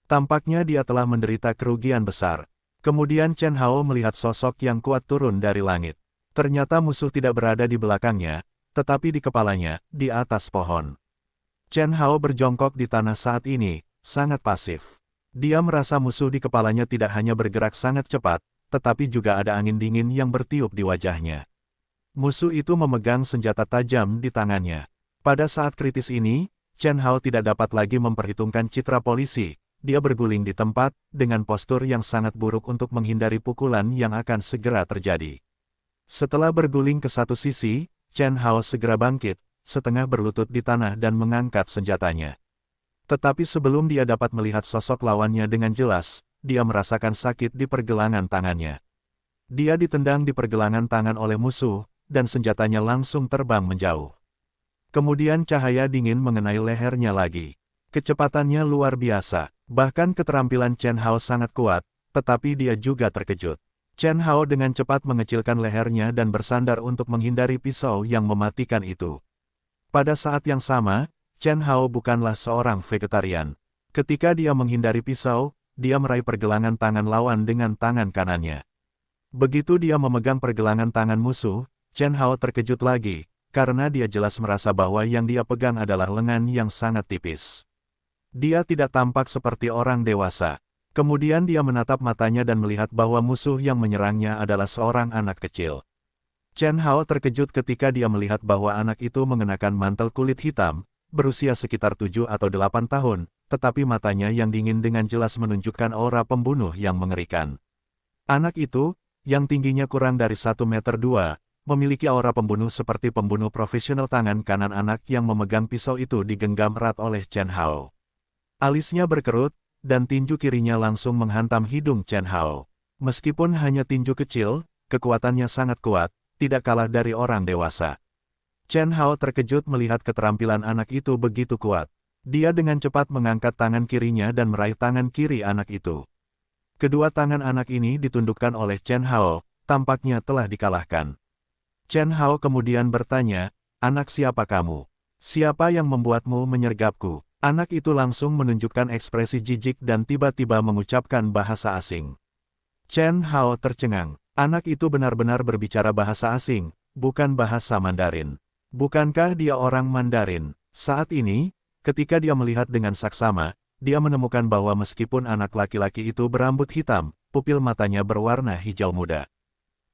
Tampaknya dia telah menderita kerugian besar. Kemudian Chen Hao melihat sosok yang kuat turun dari langit. Ternyata musuh tidak berada di belakangnya, tetapi di kepalanya, di atas pohon. Chen Hao berjongkok di tanah saat ini, sangat pasif. Dia merasa musuh di kepalanya tidak hanya bergerak sangat cepat, tetapi juga ada angin dingin yang bertiup di wajahnya. Musuh itu memegang senjata tajam di tangannya. Pada saat kritis ini, Chen Hao tidak dapat lagi memperhitungkan citra polisi. Dia berguling di tempat, dengan postur yang sangat buruk untuk menghindari pukulan yang akan segera terjadi. Setelah berguling ke satu sisi, Chen Hao segera bangkit, setengah berlutut di tanah dan mengangkat senjatanya. Tetapi sebelum dia dapat melihat sosok lawannya dengan jelas, dia merasakan sakit di pergelangan tangannya. Dia ditendang di pergelangan tangan oleh musuh, dan senjatanya langsung terbang menjauh. Kemudian cahaya dingin mengenai lehernya lagi. Kecepatannya luar biasa, bahkan keterampilan Chen Hao sangat kuat, tetapi dia juga terkejut. Chen Hao dengan cepat mengecilkan lehernya dan bersandar untuk menghindari pisau yang mematikan itu. Pada saat yang sama, Chen Hao bukanlah seorang vegetarian. Ketika dia menghindari pisau, dia meraih pergelangan tangan lawan dengan tangan kanannya. Begitu dia memegang pergelangan tangan musuh, Chen Hao terkejut lagi, karena dia jelas merasa bahwa yang dia pegang adalah lengan yang sangat tipis. Dia tidak tampak seperti orang dewasa. Kemudian dia menatap matanya dan melihat bahwa musuh yang menyerangnya adalah seorang anak kecil. Chen Hao terkejut ketika dia melihat bahwa anak itu mengenakan mantel kulit hitam, berusia sekitar 7 atau 8 tahun, tetapi matanya yang dingin dengan jelas menunjukkan aura pembunuh yang mengerikan. Anak itu, yang tingginya kurang dari 1,2 meter, memiliki aura pembunuh seperti pembunuh profesional. Tangan kanan anak yang memegang pisau itu digenggam erat oleh Chen Hao. Alisnya berkerut, dan tinju kirinya langsung menghantam hidung Chen Hao. Meskipun hanya tinju kecil, kekuatannya sangat kuat, tidak kalah dari orang dewasa. Chen Hao terkejut melihat keterampilan anak itu begitu kuat. Dia dengan cepat mengangkat tangan kirinya dan meraih tangan kiri anak itu. Kedua tangan anak ini ditundukkan oleh Chen Hao, tampaknya telah dikalahkan. Chen Hao kemudian bertanya, "Anak siapa kamu? Siapa yang membuatmu menyergapku?" Anak itu langsung menunjukkan ekspresi jijik dan tiba-tiba mengucapkan bahasa asing. Chen Hao tercengang. Anak itu benar-benar berbicara bahasa asing, bukan bahasa Mandarin. Bukankah dia orang Mandarin? Saat ini, ketika dia melihat dengan saksama, dia menemukan bahwa meskipun anak laki-laki itu berambut hitam, pupil matanya berwarna hijau muda.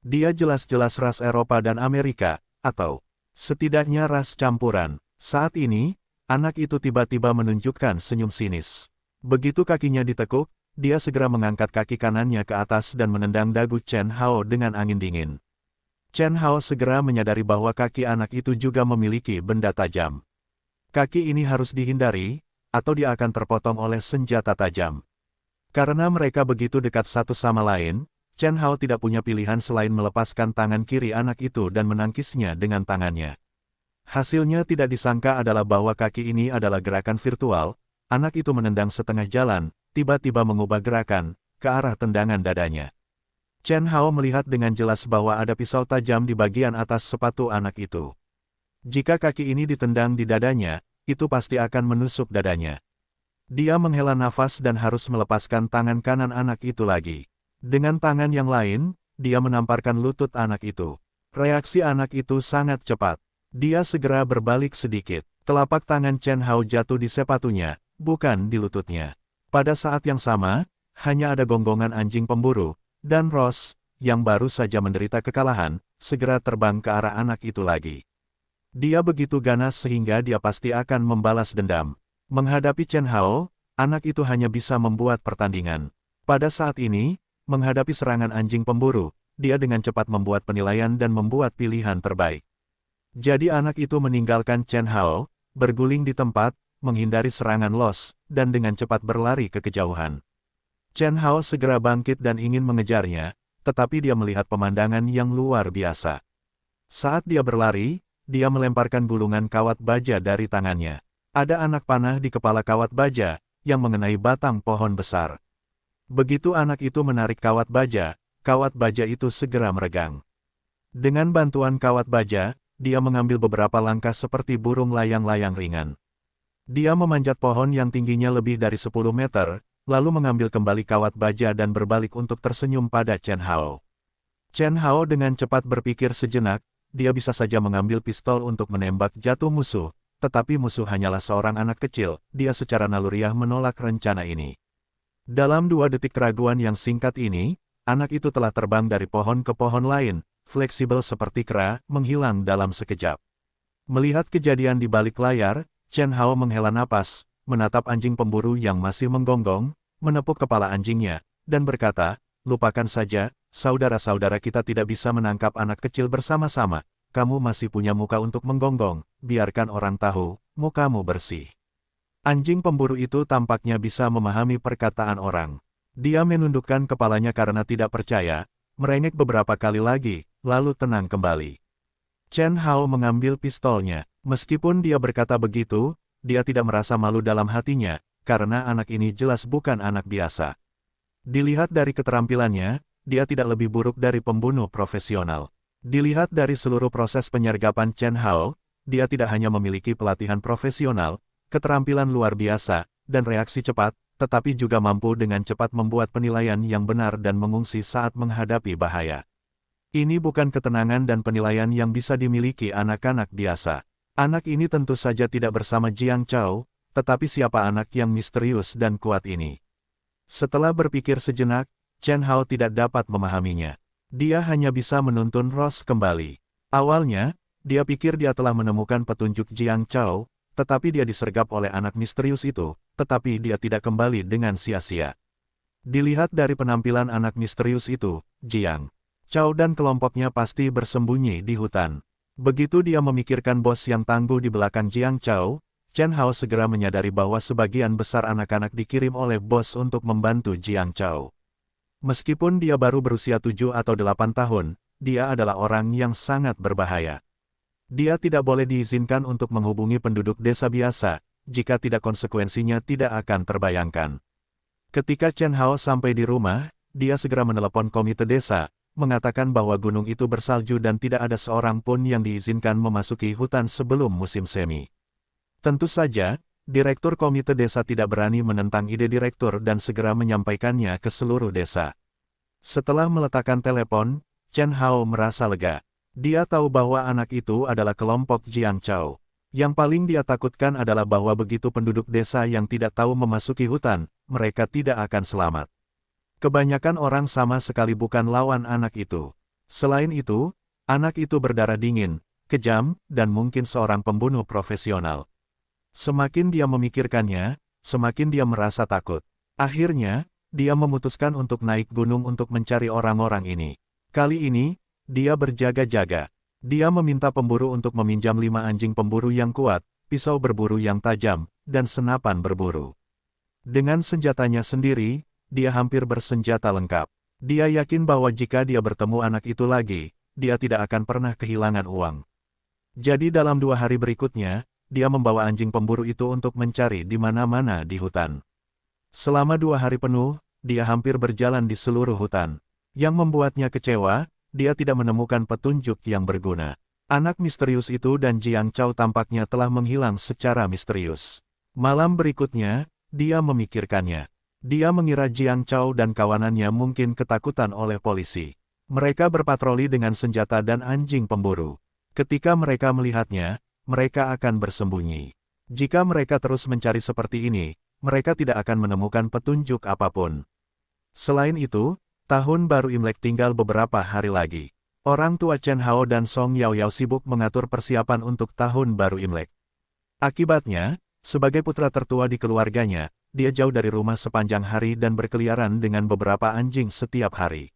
Dia jelas-jelas ras Eropa dan Amerika, atau setidaknya ras campuran. Saat ini, anak itu tiba-tiba menunjukkan senyum sinis. Begitu kakinya ditekuk, dia segera mengangkat kaki kanannya ke atas dan menendang dagu Chen Hao dengan angin dingin. Chen Hao segera menyadari bahwa kaki anak itu juga memiliki benda tajam. Kaki ini harus dihindari, atau dia akan terpotong oleh senjata tajam. Karena mereka begitu dekat satu sama lain, Chen Hao tidak punya pilihan selain melepaskan tangan kiri anak itu dan menangkisnya dengan tangannya. Hasilnya tidak disangka adalah bahwa kaki ini adalah gerakan virtual. Anak itu menendang setengah jalan, tiba-tiba mengubah gerakan, ke arah tendangan dadanya. Chen Hao melihat dengan jelas bahwa ada pisau tajam di bagian atas sepatu anak itu. Jika kaki ini ditendang di dadanya, itu pasti akan menusuk dadanya. Dia menghela nafas dan harus melepaskan tangan kanan anak itu lagi. Dengan tangan yang lain, dia menamparkan lutut anak itu. Reaksi anak itu sangat cepat. Dia segera berbalik sedikit. Telapak tangan Chen Hao jatuh di sepatunya, bukan di lututnya. Pada saat yang sama, hanya ada gonggongan anjing pemburu, dan Ross, yang baru saja menderita kekalahan, segera terbang ke arah anak itu lagi. Dia begitu ganas sehingga dia pasti akan membalas dendam. Menghadapi Chen Hao, anak itu hanya bisa membuat pertandingan. Pada saat ini, menghadapi serangan anjing pemburu, dia dengan cepat membuat penilaian dan membuat pilihan terbaik. Jadi anak itu meninggalkan Chen Hao, berguling di tempat, menghindari serangan los, dan dengan cepat berlari ke kejauhan. Chen Hao segera bangkit dan ingin mengejarnya, tetapi dia melihat pemandangan yang luar biasa. Saat dia berlari, dia melemparkan gulungan kawat baja dari tangannya. Ada anak panah di kepala kawat baja, yang mengenai batang pohon besar. Begitu anak itu menarik kawat baja itu segera meregang. Dengan bantuan kawat baja, dia mengambil beberapa langkah seperti burung layang-layang ringan. Dia memanjat pohon yang tingginya lebih dari 10 meter, lalu mengambil kembali kawat baja dan berbalik untuk tersenyum pada Chen Hao. Chen Hao dengan cepat berpikir sejenak, dia bisa saja mengambil pistol untuk menembak jatuh musuh, tetapi musuh hanyalah seorang anak kecil, dia secara naluriah menolak rencana ini. Dalam 2 detik keraguan yang singkat ini, anak itu telah terbang dari pohon ke pohon lain, fleksibel seperti kera, menghilang dalam sekejap. Melihat kejadian di balik layar, Chen Hao menghela napas, menatap anjing pemburu yang masih menggonggong, menepuk kepala anjingnya, dan berkata, "Lupakan saja, saudara-saudara kita tidak bisa menangkap anak kecil bersama-sama, kamu masih punya muka untuk menggonggong, biarkan orang tahu, mukamu bersih." Anjing pemburu itu tampaknya bisa memahami perkataan orang. Dia menundukkan kepalanya karena tidak percaya, merengek beberapa kali lagi, lalu tenang kembali. Chen Hao mengambil pistolnya. Meskipun dia berkata begitu, dia tidak merasa malu dalam hatinya, karena anak ini jelas bukan anak biasa. Dilihat dari keterampilannya, dia tidak lebih buruk dari pembunuh profesional. Dilihat dari seluruh proses penyergapan Chen Hao, dia tidak hanya memiliki pelatihan profesional, keterampilan luar biasa, dan reaksi cepat, tetapi juga mampu dengan cepat membuat penilaian yang benar dan mengungsi saat menghadapi bahaya. Ini bukan ketenangan dan penilaian yang bisa dimiliki anak-anak biasa. Anak ini tentu saja tidak bersama Jiang Chao, tetapi siapa anak yang misterius dan kuat ini? Setelah berpikir sejenak, Chen Hao tidak dapat memahaminya. Dia hanya bisa menuntun Ross kembali. Awalnya, dia pikir dia telah menemukan petunjuk Jiang Chao, tetapi dia disergap oleh anak misterius itu, tetapi dia tidak kembali dengan sia-sia. Dilihat dari penampilan anak misterius itu, Jiang Chao dan kelompoknya pasti bersembunyi di hutan. Begitu dia memikirkan bos yang tangguh di belakang Jiang Chao, Chen Hao segera menyadari bahwa sebagian besar anak-anak dikirim oleh bos untuk membantu Jiang Chao. Meskipun dia baru berusia 7 atau 8 tahun, dia adalah orang yang sangat berbahaya. Dia tidak boleh diizinkan untuk menghubungi penduduk desa biasa, jika tidak konsekuensinya tidak akan terbayangkan. Ketika Chen Hao sampai di rumah, dia segera menelepon komite desa, mengatakan bahwa gunung itu bersalju dan tidak ada seorang pun yang diizinkan memasuki hutan sebelum musim semi. Tentu saja, direktur komite desa tidak berani menentang ide direktur dan segera menyampaikannya ke seluruh desa. Setelah meletakkan telepon, Chen Hao merasa lega. Dia tahu bahwa anak itu adalah kelompok Jiang Chao. Yang paling dia takutkan adalah bahwa begitu penduduk desa yang tidak tahu memasuki hutan, mereka tidak akan selamat. Kebanyakan orang sama sekali bukan lawan anak itu. Selain itu, anak itu berdarah dingin, kejam, dan mungkin seorang pembunuh profesional. Semakin dia memikirkannya, semakin dia merasa takut. Akhirnya, dia memutuskan untuk naik gunung untuk mencari orang-orang ini. Kali ini, dia berjaga-jaga. Dia meminta pemburu untuk meminjam 5 anjing pemburu yang kuat, pisau berburu yang tajam, dan senapan berburu. Dengan senjatanya sendiri, dia hampir bersenjata lengkap. Dia yakin bahwa jika dia bertemu anak itu lagi, dia tidak akan pernah kehilangan uang. Jadi dalam 2 hari berikutnya, dia membawa anjing pemburu itu untuk mencari di mana-mana di hutan. Selama 2 hari penuh, dia hampir berjalan di seluruh hutan. Yang membuatnya kecewa, dia tidak menemukan petunjuk yang berguna. Anak misterius itu dan Jiang Chao tampaknya telah menghilang secara misterius. Malam berikutnya, dia memikirkannya. Dia mengira Jiang Chao dan kawanannya mungkin ketakutan oleh polisi. Mereka berpatroli dengan senjata dan anjing pemburu. Ketika mereka melihatnya, mereka akan bersembunyi. Jika mereka terus mencari seperti ini, mereka tidak akan menemukan petunjuk apapun. Selain itu, tahun baru Imlek tinggal beberapa hari lagi. Orang tua Chen Hao dan Song Yaoyao sibuk mengatur persiapan untuk Tahun Baru Imlek. Akibatnya, sebagai putra tertua di keluarganya, dia jauh dari rumah sepanjang hari dan berkeliaran dengan beberapa anjing setiap hari.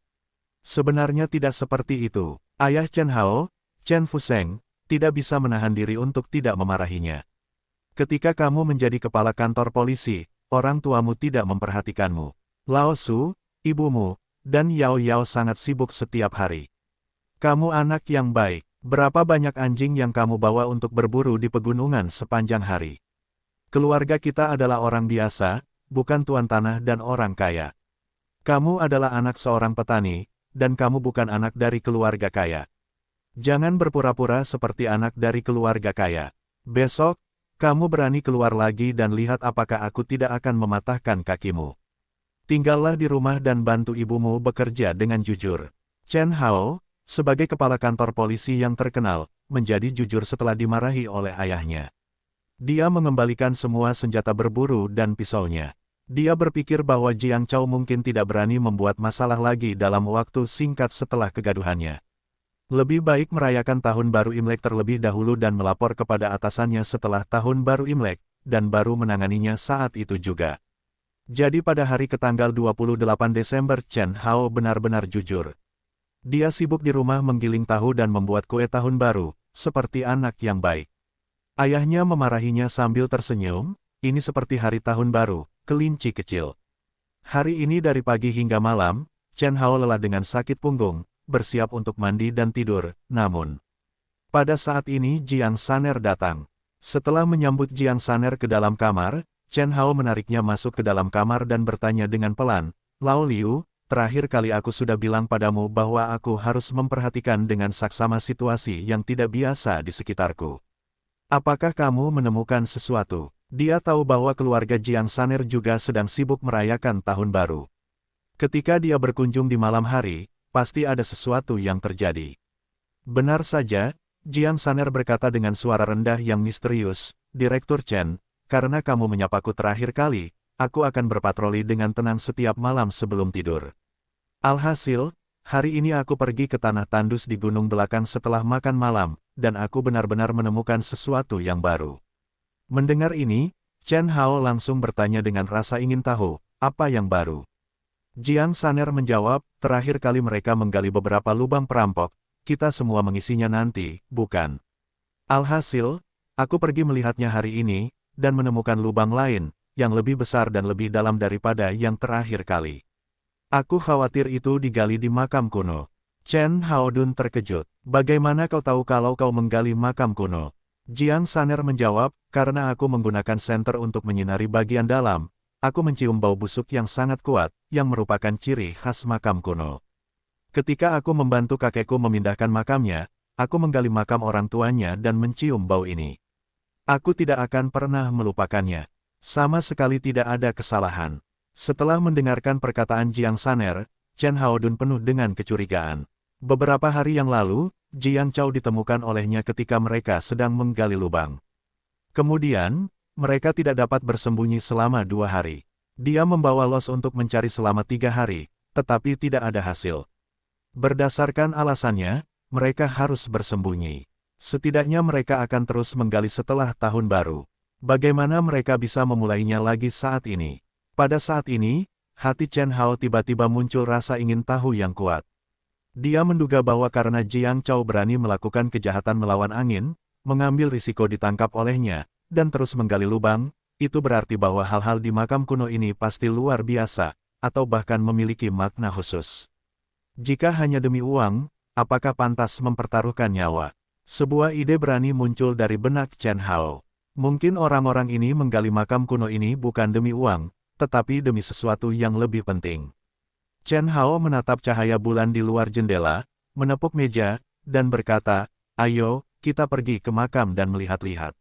Sebenarnya tidak seperti itu. Ayah Chen Hao, Chen Fuseng, tidak bisa menahan diri untuk tidak memarahinya. Ketika kamu menjadi kepala kantor polisi, orang tuamu tidak memperhatikanmu. Lao Su, ibumu, dan Yao Yao sangat sibuk setiap hari. Kamu anak yang baik. Berapa banyak anjing yang kamu bawa untuk berburu di pegunungan sepanjang hari? Keluarga kita adalah orang biasa, bukan tuan tanah dan orang kaya. Kamu adalah anak seorang petani, dan kamu bukan anak dari keluarga kaya. Jangan berpura-pura seperti anak dari keluarga kaya. Besok, kamu berani keluar lagi dan lihat apakah aku tidak akan mematahkan kakimu. Tinggallah di rumah dan bantu ibumu bekerja dengan jujur. Chen Hao, sebagai kepala kantor polisi yang terkenal, menjadi jujur setelah dimarahi oleh ayahnya. Dia mengembalikan semua senjata berburu dan pisaunya. Dia berpikir bahwa Jiang Chao mungkin tidak berani membuat masalah lagi dalam waktu singkat setelah kegaduhannya. Lebih baik merayakan Tahun Baru Imlek terlebih dahulu dan melapor kepada atasannya setelah Tahun Baru Imlek, dan baru menanganinya saat itu juga. Jadi pada hari ketanggal 28 Desember Chen Hao benar-benar jujur. Dia sibuk di rumah menggiling tahu dan membuat kue tahun baru, seperti anak yang baik. Ayahnya memarahinya sambil tersenyum, ini seperti hari tahun baru, kelinci kecil. Hari ini dari pagi hingga malam, Chen Hao lelah dengan sakit punggung, bersiap untuk mandi dan tidur, namun pada saat ini Jiang Saner datang. Setelah menyambut Jiang Saner ke dalam kamar, Chen Hao menariknya masuk ke dalam kamar dan bertanya dengan pelan, "Lao Liu, terakhir kali aku sudah bilang padamu bahwa aku harus memperhatikan dengan saksama situasi yang tidak biasa di sekitarku. Apakah kamu menemukan sesuatu?" Dia tahu bahwa keluarga Jiang Saner juga sedang sibuk merayakan tahun baru. Ketika dia berkunjung di malam hari, pasti ada sesuatu yang terjadi. Benar saja, Jiang Saner berkata dengan suara rendah yang misterius, "Direktur Chen, karena kamu menyapaku terakhir kali, aku akan berpatroli dengan tenang setiap malam sebelum tidur. Alhasil, hari ini aku pergi ke tanah tandus di gunung belakang setelah makan malam, dan aku benar-benar menemukan sesuatu yang baru." Mendengar ini, Chen Hao langsung bertanya dengan rasa ingin tahu, apa yang baru. Jiang Saner menjawab, "Terakhir kali mereka menggali beberapa lubang perampok, kita semua mengisinya nanti, bukan? Alhasil, aku pergi melihatnya hari ini, dan menemukan lubang lain, yang lebih besar dan lebih dalam daripada yang terakhir kali. Aku khawatir itu digali di makam kuno." Chen Haodun terkejut. "Bagaimana kau tahu kalau kau menggali makam kuno?" Jiang Saner menjawab, "Karena aku menggunakan senter untuk menyinari bagian dalam, aku mencium bau busuk yang sangat kuat, yang merupakan ciri khas makam kuno. Ketika aku membantu kakekku memindahkan makamnya, aku menggali makam orang tuanya dan mencium bau ini. Aku tidak akan pernah melupakannya. Sama sekali tidak ada kesalahan." Setelah mendengarkan perkataan Jiang Saner, Chen Haodun penuh dengan kecurigaan. Beberapa hari yang lalu, Jiang Chao ditemukan olehnya ketika mereka sedang menggali lubang. Kemudian, mereka tidak dapat bersembunyi selama 2 hari. Dia membawa Los untuk mencari selama 3 hari, tetapi tidak ada hasil. Berdasarkan alasannya, mereka harus bersembunyi. Setidaknya mereka akan terus menggali setelah tahun baru. Bagaimana mereka bisa memulainya lagi saat ini? Pada saat ini, hati Chen Hao tiba-tiba muncul rasa ingin tahu yang kuat. Dia menduga bahwa karena Jiang Chao berani melakukan kejahatan melawan angin, mengambil risiko ditangkap olehnya, dan terus menggali lubang, itu berarti bahwa hal-hal di makam kuno ini pasti luar biasa, atau bahkan memiliki makna khusus. Jika hanya demi uang, apakah pantas mempertaruhkan nyawa? Sebuah ide berani muncul dari benak Chen Hao. Mungkin orang-orang ini menggali makam kuno ini bukan demi uang, tetapi demi sesuatu yang lebih penting. Chen Hao menatap cahaya bulan di luar jendela, menepuk meja, dan berkata, "Ayo, kita pergi ke makam dan melihat-lihat."